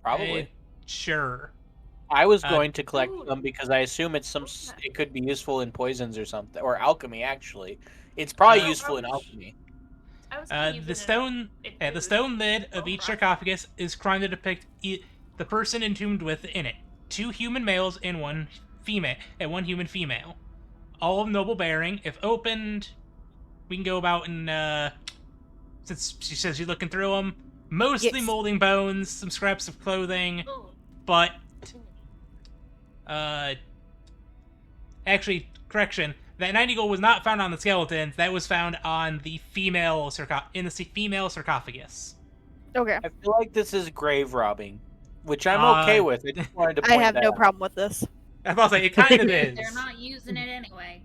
Probably. Sure. I was uh, going to collect Ooh. them because I assume it's it could be useful in poisons or something, or alchemy. Actually, it's probably Uh, useful in alchemy. I was gonna use The it stone, in the food. stone lid of Oh, each crap. sarcophagus is carved to depict the person entombed within it. 2 human males and 1 female, and 1 human female. All of noble bearing. If opened, we can go about and since she says you're looking through them, mostly Yes. molding bones, some scraps of clothing, Oh, but actually, correction. That 90 gold was not found on the skeletons. That was found on the female female sarcophagus. Okay. I feel like this is grave robbing, which I'm okay Uh, with. I just wanted to I point have that no out. problem with this. I was like, it kind of is. They're not using it anyway.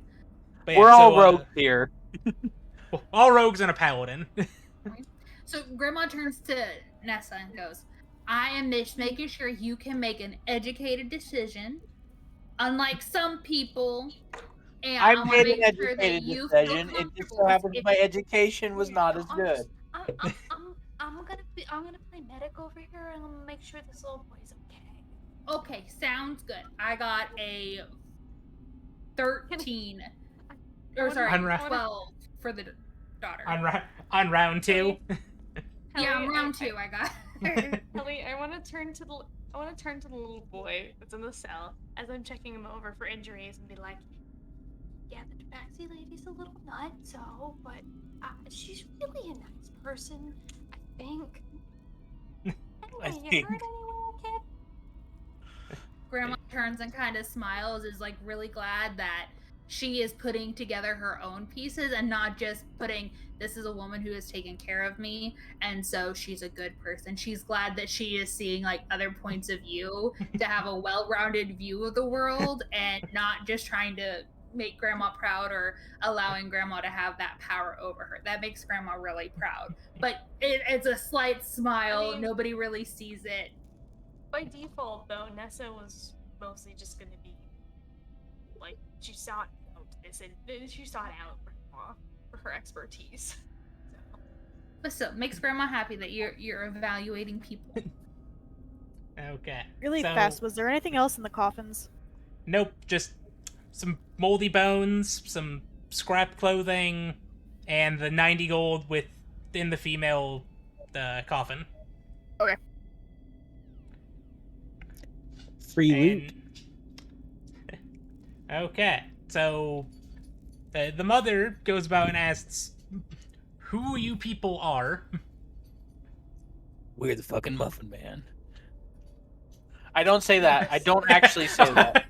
But yeah, We're all so, rogues here. all rogues and a paladin. So Grandma turns to Nessa and goes, I am just making sure you can make an educated decision. Unlike some people, and I I'm want made to an make sure that educated you feel decision. It just comfortable. so happens If- my education was not as good. I'm gonna play medic over here and I'm gonna make sure this little boy's okay. Okay, sounds good. I got a 13. Or sorry, Unra- 12 for the daughter. on round 2. Yeah, Ellie, round 2 I got. Ellie, I want to turn to the little boy that's in the cell as I'm checking him over for injuries and be like, yeah, the tabaxi lady's a little nut, so, but she's really a nice person, I think. Anyway, you think. hurt anywhere, kid? Grandma turns and kind of smiles, is like really glad that she is putting together her own pieces and not just putting, this is a woman who has taken care of me, and so she's a good person. She's glad that she is seeing like other points of view to have a well-rounded view of the world and not just trying to make Grandma proud or allowing Grandma to have that power over her. That makes Grandma really proud. But it's a slight smile. I mean- Nobody really sees it. By default, though, Nessa was mostly just gonna be, like, she sought out this, and she sought out Grandma for her expertise. So. But still, makes Grandma happy that you're evaluating people. Okay. Really so, fast. Was there anything else in the coffins? Nope, just some moldy bones, some scrap clothing, and the 90 gold within the female coffin. Free loot. Okay, so the mother goes about and asks, "Who you people are?" We're the fucking Muffin Man. I don't say that. I don't actually say that.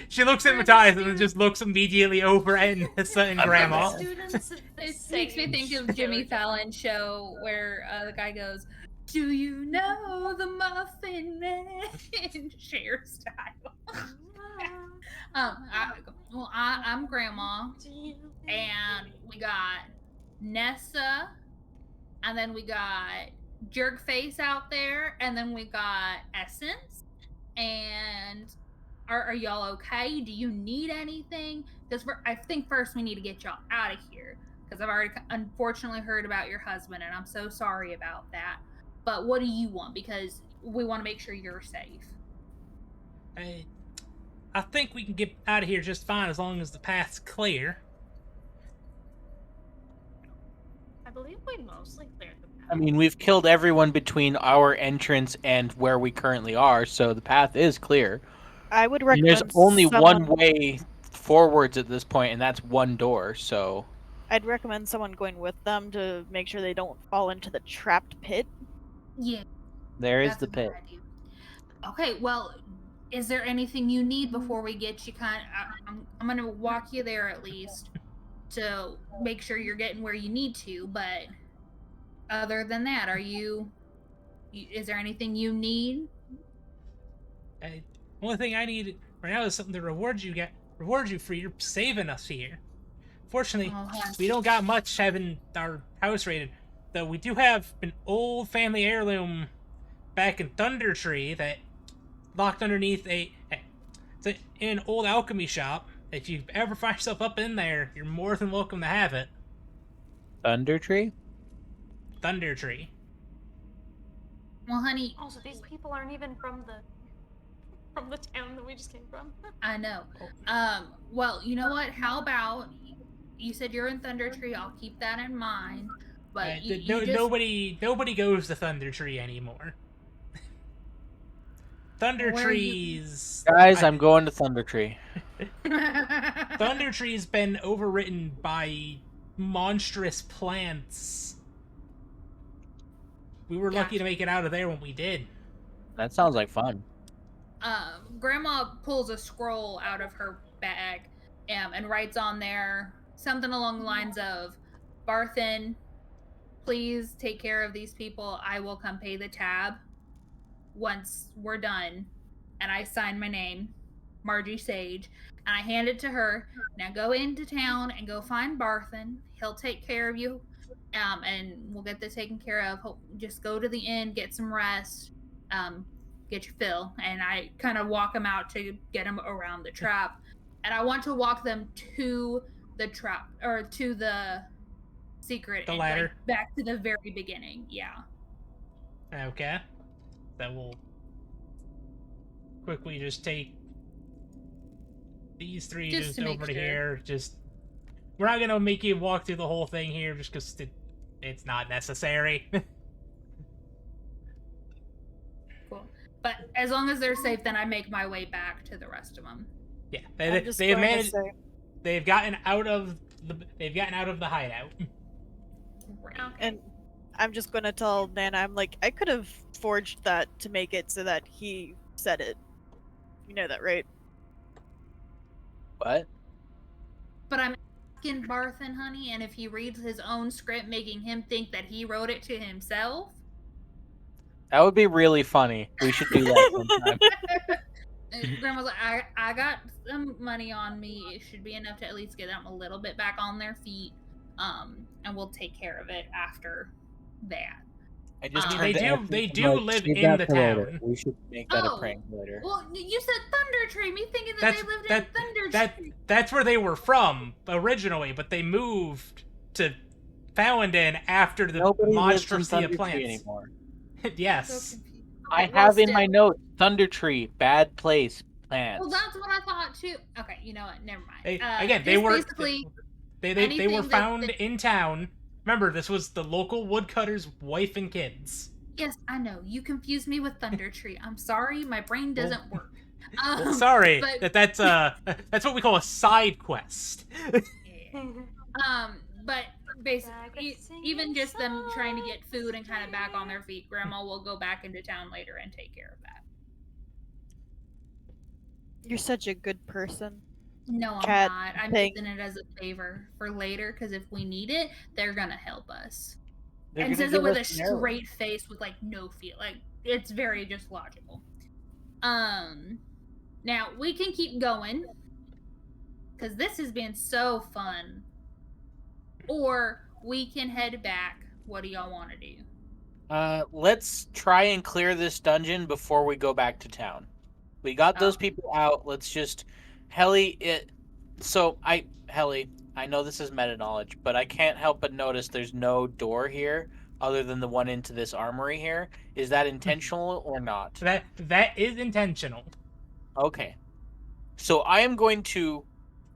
she looks at Matthias and then just looks immediately over at Nessa and Grandma. Students of the It makes me think of Jimmy Fallon's show where the guy goes, "Do you know the Muffin Man?" in Cher style. I'm Grandma, and we got Nessa, and then we got Jerkface out there, and then we got Essence. And are y'all okay? Do you need anything? Because I think first we need to get y'all out of here. Because I've already unfortunately heard about your husband, and I'm so sorry about that. But what do you want? Because we want to make sure you're safe. I think we can get out of here just fine as long as the path's clear. believe we mostly cleared the path. I mean, we've killed everyone between our entrance and where we currently are, so the path is clear. I would And recommend there's only one someone- way forwards at this point, and that's one door, so... I'd recommend someone going with them to make sure they don't fall into the trapped pit. Yeah, There is that's the a good pit. idea. Okay, well, is there anything you need before we get you I'm gonna walk you there at least to make sure you're getting where you need to, but other than that, is there anything you need? Only thing I need right now is something to reward you for your saving us here. Fortunately, Oh, huh. we don't got much having our house raided, though we do have an old family heirloom back in Thunder Tree that locked underneath it's in an old alchemy shop. If you ever find yourself up in there, you're more than welcome to have it. Thunder Tree? Thunder Tree. Well, honey, Also, these people aren't even from the town that we just came from. I know. Well, you know what? How about you said you're in Thunder Tree? I'll keep that in mind. But Nobody goes to Thunder Tree anymore. Thunder Where are you- Tree's Guys, I'm going to Thunder Tree. Thunder Tree's been overwritten by monstrous plants. We were lucky to make it out of there when we did. That sounds like fun. Grandma pulls a scroll out of her bag and writes on there something along the lines of, Barthen, please take care of these people. I will come pay the tab once we're done. And I sign my name, Margie Sage, and I hand it to her. Now go into town and go find Barthen. He'll take care of you, and we'll get this taken care of. Just go to the inn, get some rest, get your fill. And I kind of walk them out to get them around the trap. And I want to walk them to the trap, or to the secret. The and, ladder. back to the very beginning, yeah. Okay. That will quickly just take these three Just just to make over to sure. here. We're not gonna make you walk through the whole thing here just because it's not necessary. Cool. But as long as they're safe, then I make my way back to the rest of them. Yeah, I'm just they've going to managed. say- They've gotten out of the hideout. Great. And I'm just gonna tell Nana, I'm like, I could have forged that to make it so that he said it. You know that, right? What? But I'm asking Barthen, honey, and if he reads his own script, making him think that he wrote it to himself. That would be really funny. We should do that sometime. Grandma's like, I got some money on me. It should be enough to at least get them a little bit back on their feet. And we'll take care of it after that. I just They turned to do- Effie they and do like, live "Save in that the for later. town." We should make that Oh. a prank later. Well, you said Thunder Tree. Me thinking that That's they lived that in Thunder that Tree. that's where they were from originally, but they moved to Falenden after the Nobody lives in monstrosity Thunder of Tree plants. anymore. Yes. So confused. I Okay, well, have in my still- notes Thunder Tree, bad place, plants. Well, that's what I thought too. Okay, you know what? Never mind. Again, they just were basically. they anything were that- found that- in town. Remember, this was the local woodcutter's wife and kids. Yes, I know. You confused me with Thunder Tree. I'm sorry, my brain doesn't work. Well, sorry, but- that's what we call a side quest. But basically, even just them trying to get food and kind of back on their feet, Grandma will go back into town later and take care of that. You're such a good person. No, I'm Cat not. I'm thing. using it as a favor for later because if we need it, they're gonna help us. They're And gonna says it give with a us an arrow. straight face with like no feel. Like it's very just logical. Now we can keep going because this has been so fun. Or we can head back. What do y'all want to do? Let's try and clear this dungeon before we go back to town. We got those Oh. people out. Let's just Helly, I know this is meta knowledge, but I can't help but notice there's no door here other than the one into this armory here. Is that intentional or not? That is intentional. Okay. So I am going to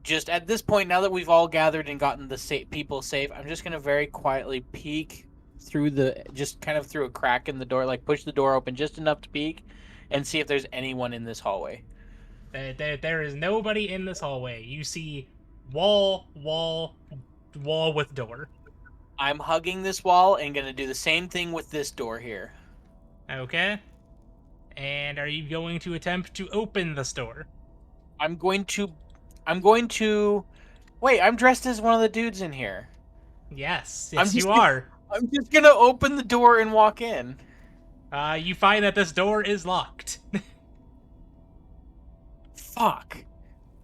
just at this point, now that we've all gathered and gotten the people safe, I'm just gonna very quietly peek through just kind of through a crack in the door, like push the door open just enough to peek, and see if there's anyone in this hallway. There is nobody in this hallway. You see wall with door. I'm hugging this wall and gonna do the same thing with this door here. Okay. And are you going to attempt to open this door? I'm going to. Wait, I'm dressed as one of the dudes in here. Yes, I'm yes, just you are. I'm just gonna open the door and walk in. You find that this door is locked. Fuck.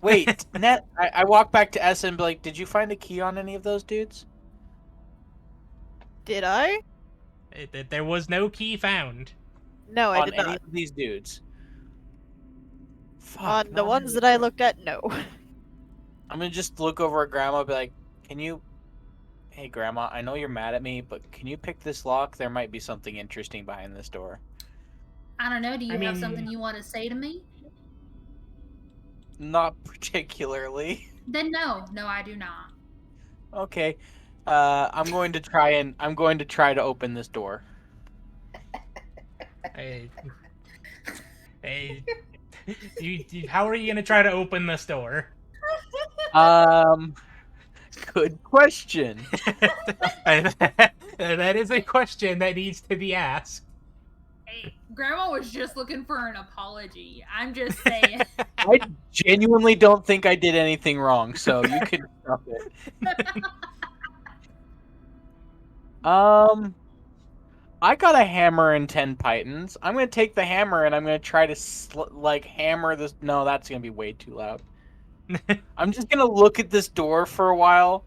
Wait, Net. I walk back to Essa and be like, "Did you find a key on any of those dudes?" Did I? There was no key found. No, I On did any not. of these dudes. Fuck, On the no. ones that I looked at, no. I'm gonna just look over at Grandma and be like, "Can you? Hey, Grandma, I know you're mad at me, but can you pick this lock? There might be something interesting behind this door." I don't know. Do you I have mean- something you want to say to me? Not particularly. Then no, I do not. Okay. I'm going to try to open this door. Hey, how are you gonna try to open this door? Good question. That is a question that needs to be asked. Hey, Grandma was just looking for an apology. I'm just saying. I genuinely don't think I did anything wrong, so you can stop it. I got a hammer and 10 pythons. I'm gonna take the hammer and I'm gonna try to hammer this. No, that's gonna be way too loud. I'm just gonna look at this door for a while,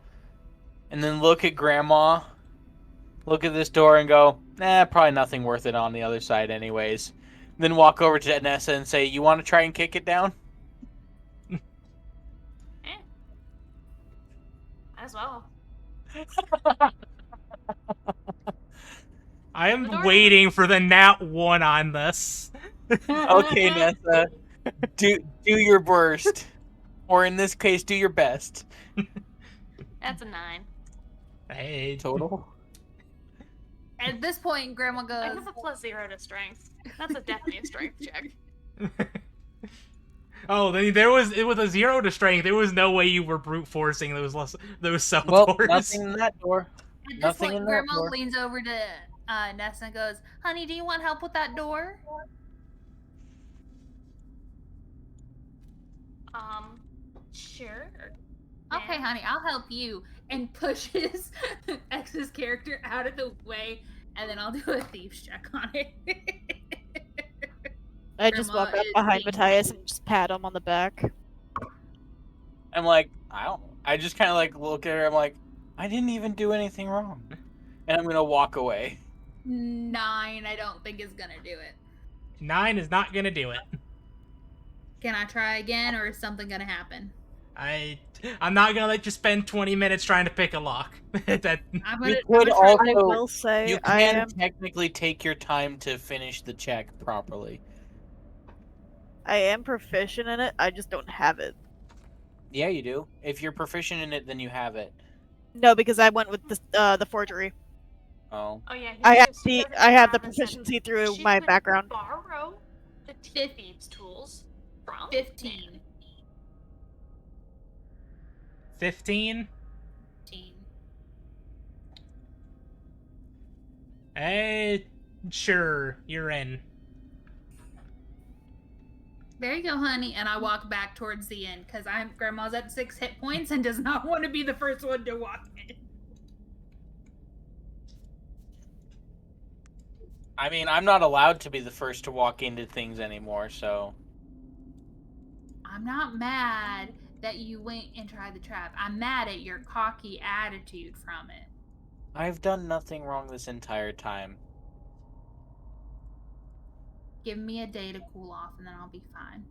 and then look at Grandma, look at this door, and go, "Nah, probably nothing worth it on the other side, anyways." Then walk over to Nessa and say, "You want to try and kick it down?" As well. I am The door- waiting for the nat 1 on this. Okay, Nessa, do your worst, or in this case, do your best. That's a 9. Hey, Total. At this point, Grandma I goes, have a +0 to strength. That's definitely a strength check. Oh, then it was a 0 to strength. There was no way you were brute forcing those cell Well, doors. nothing in that door. at this Nothing in point, that Grandma door. leans over to Nessa and goes, "Honey, do you want help with that door?" Sure. Okay, Yeah. honey, I'll help you. And pushes X's character out of the way, and then I'll do a thieves check on it. I just walk Grandma up is behind being- Matthias and just pat him on the back. I'm like, I just kind of like look at her. I'm like, I didn't even do anything wrong, and I'm gonna walk away. 9, I don't think is gonna do it. 9 is not gonna do it. Can I try again, or is something gonna happen? I'm not gonna let you spend 20 minutes trying to pick a lock. That I'm You gonna, could try. also- I will say You I can am. technically take your time to finish the check properly. I am proficient in it. I just don't have it. Yeah, you do. If you're proficient in it, then you have it. No, because I went with the forgery. Oh. Oh yeah. I have just the started I have the around and said proficiency through she my could background. Borrow the thieves' tools from 15. 15. 15. Sure, you're in. There you go, honey. And I walk back towards the end because Grandma's at 6 hit points and does not want to be the first one to walk in. I mean, I'm not allowed to be the first to walk into things anymore, so. I'm not mad that you went and tried the trap. I'm mad at your cocky attitude from it. I've done nothing wrong this entire time. Give me a day to cool off and then I'll be fine.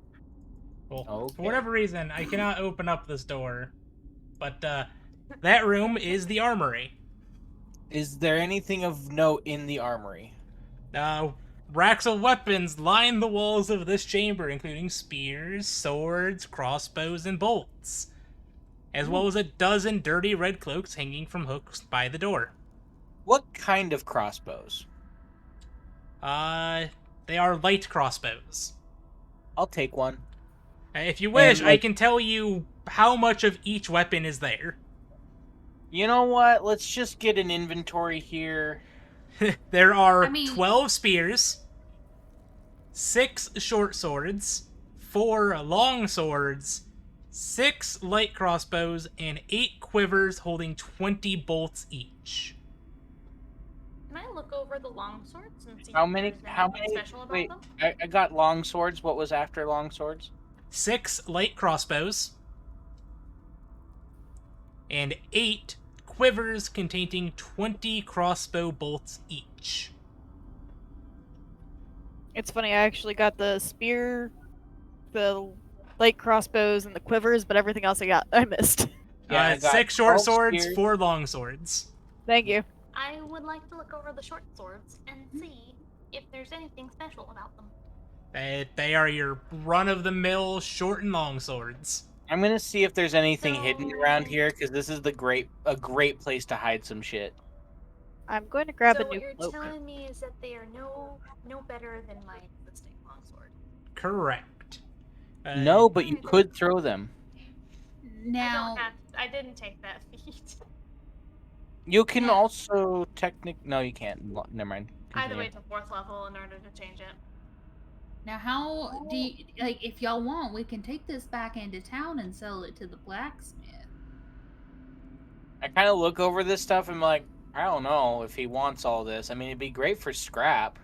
Well, Okay. for whatever reason, I cannot open up this door. But, that room is the armory. Is there anything of note in the armory? Racks of weapons line the walls of this chamber, including spears, swords, crossbows, and bolts. as well as a dozen dirty red cloaks hanging from hooks by the door. What kind of crossbows? They are light crossbows. I'll take one. If you wish, And, I like- can tell you how much of each weapon is there. You know what? Let's just get an inventory here. There are I mean- 12 spears, 6 short swords, 4 long swords, 6 light crossbows, and 8 quivers holding 20 bolts each. Can I look over the long swords and see How if many? there's How anything many? special about Wait, them? I got long swords. What was after long swords? 6 light crossbows, and 8 quivers containing 20 crossbow bolts each. It's funny, I actually got the spear, the light crossbows, and the quivers, but everything else I missed. Yeah, I got 6 short 12 swords, spears. 4 long swords. Thank you. I would like to look over the short swords and see if there's anything special about them. They are your run-of-the-mill short and long swords. I'm gonna see if there's anything hidden around So- here, because this is a great place to hide some shit. I'm going to grab so a what new you're cloak. telling me is that they are no better than my existing longsword. Correct. No, but you could throw them. Now, I didn't take that feat. You can Yeah. also No, you can't. Never mind. I had to Continue. wait till 4th level in order to change it. now, how do you, like, if y'all want, we can take this back into town and sell it to the blacksmith. I kind of look over this stuff and I'm like, I don't know if he wants all this. I mean, it'd be great for scrap.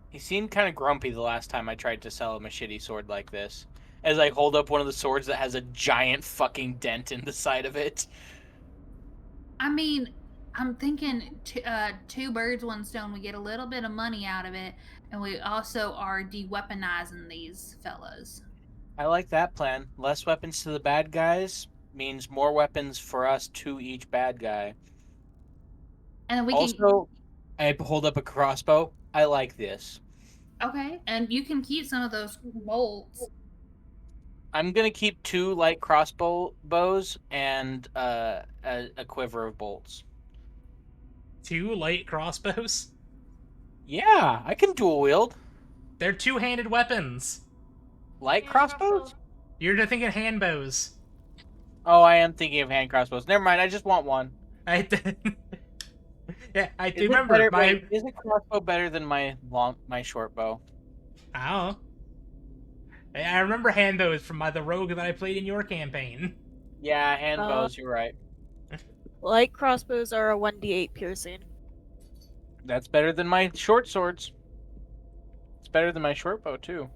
He seemed kind of grumpy the last time I tried to sell him a shitty sword like this. As I hold up one of the swords that has a giant fucking dent in the side of it. I mean, I'm thinking 2 birds, 1 stone. We get a little bit of money out of it, and we also are de-weaponizing these fellas. I like that plan. Less weapons to the bad guys means more weapons for us to each bad guy. And then we Also, I hold up a crossbow. I like this. can okay, and you can keep some of those bolts. I'm gonna keep 2 light crossbows and a quiver of bolts. 2 light crossbows? Yeah, I can dual wield. They're 2-handed weapons. Light Yeah, crossbows? You're thinking hand bows. Oh, I am thinking of hand crossbows. Never mind, I just want one. I yeah, I Is do it remember better- my. wait, is a crossbow better than my short bow? I don't know. I remember hand bows from the rogue that I played in your campaign. Yeah, hand bows. You're right. Light crossbows are a 1d8 piercing. That's better than my short swords. It's better than my short bow too.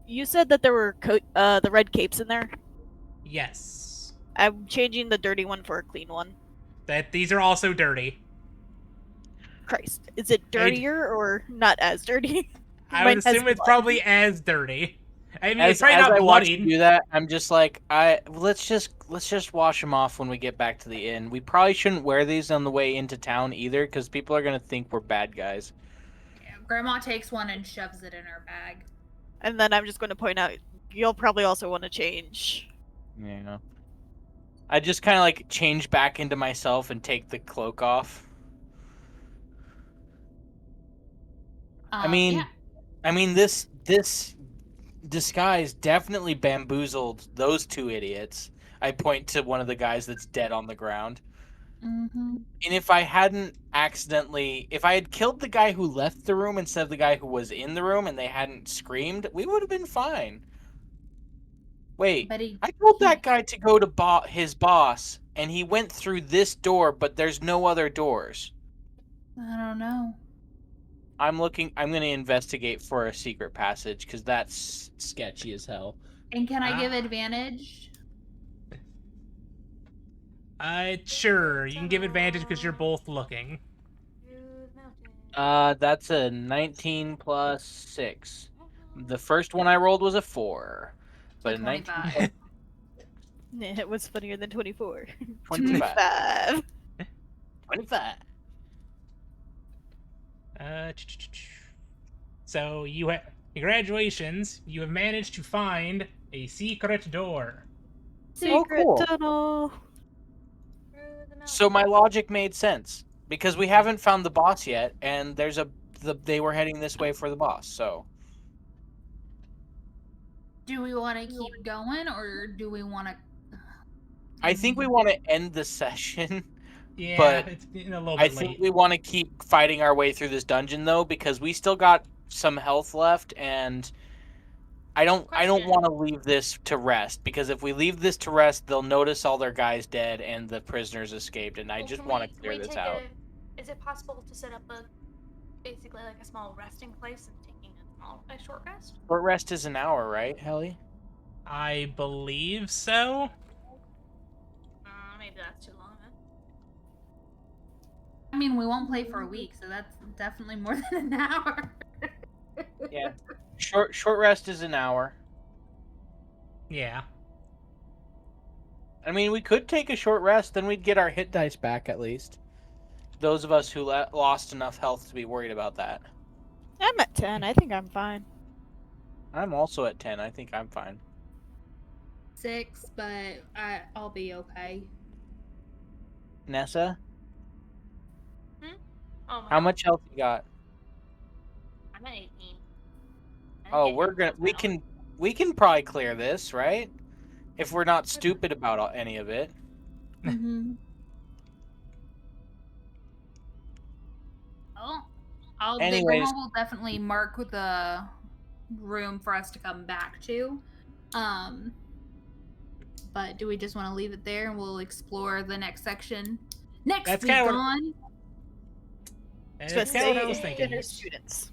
You said that there were the red capes in there. Yes. I'm changing the dirty one for a clean one. That these are also dirty. Christ, is it dirtier or not as dirty? I Mine would has assume it's blood. probably as dirty. I mean, As, it's probably as not I watch you bloodied. do that, I'm just like, let's just wash them off when we get back to the inn. We probably shouldn't wear these on the way into town either, because people are gonna think we're bad guys. Yeah, Grandma takes one and shoves it in her bag. And then I'm just going to point out, you'll probably also want to change. Yeah. I just kind of like change back into myself and take the cloak off. I mean, Yeah. I mean this disguise definitely bamboozled those 2 idiots. I point to one of the guys that's dead on the ground. Mm-hmm. And if I hadn't if I had killed the guy who left the room instead of the guy who was in the room and they hadn't screamed, we would have been fine. Wait, But he, I told that guy to go to his boss, and he went through this door, but there's no other doors. I don't know. I'm gonna investigate for a secret passage, because that's sketchy as hell. And can I give Ah. advantage? Sure. You can give advantage because you're both looking. Smooth mountain. That's a 19 plus 6. The first one I rolled was a 4. But a 19 25. It was funnier than 24. 25. 25. 25. So congratulations, you have managed to find a secret door. Secret cool. tunnel. So my logic made sense because we haven't found the boss yet, and they were heading this way for the boss. So Do we want to keep going or do we want to? I think we want to end the session. Yeah, But it's getting a little I bit think late. we want to keep fighting our way through this dungeon though, because we still got some health left, and I don't Question. want to leave this to rest, because if we leave this to rest, they'll notice all their guys dead and the prisoners escaped, and I Well, just can want we- to can clear we this take out. Is it possible to set up basically like a small resting place and taking a short rest? Short rest is an hour, right, Helly? I believe so. Maybe that's too long then. I mean, we won't play for a week, so that's definitely more than an hour. Yeah. Short rest is an hour. Yeah. I mean, we could take a short rest, then we'd get our hit dice back at least. Those of us who lost enough health to be worried about that. I'm at 10. I think I'm fine. I'm also at 10. I think I'm fine. 6, but I'll be okay. Nessa, Oh my how God. much health you got? I'm at 18. I Oh, didn't get we can probably clear this, right? If we're not stupid about any of it. Mm-hmm. Oh, the Anyways. grandma will definitely mark the room for us to come back to. But do we just want to leave it there and we'll explore the next section next That's week kinda what- on? That's But kind of what I was say thinking. dinner students.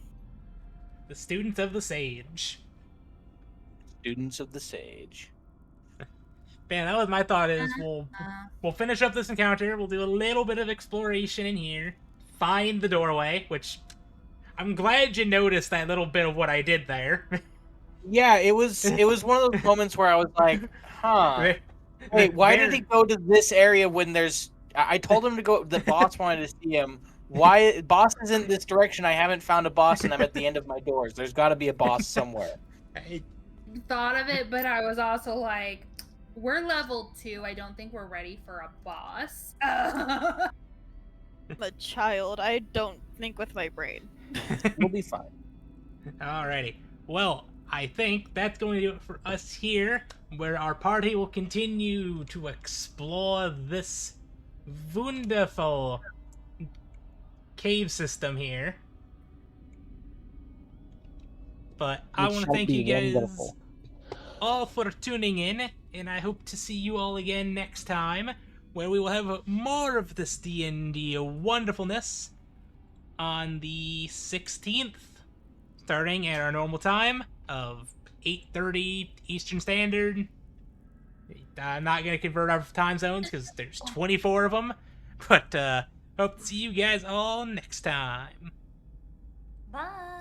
The students of the Sage. Students of the Sage. Man, that was my thought. Is Uh, we'll finish up this encounter. We'll do a little bit of exploration in here. Find the doorway, which I'm glad you noticed that little bit of what I did there. Yeah, it was one of those moments where I was like, huh. Wait, why did he go to this area when there's... I told him to go... The boss wanted to see him. Why... Boss is in this direction. I haven't found a boss, and I'm at the end of my doors. There's got to be a boss somewhere. thought of it, but I was also like, we're level 2. I don't think we're ready for a boss. I'm a child. I don't think with my brain. We'll be fine. Alrighty. Well, I think that's going to do it for us here, where our party will continue to explore this wonderful cave system here. But I It want to shall thank be you guys wonderful. all for tuning in, and I hope to see you all again next time, where we will have more of this D&D wonderfulness on the 16th, starting at our normal time of 8:30 Eastern Standard. I'm not going to convert our time zones because there's 24 of them, but hope to see you guys all next time. Bye.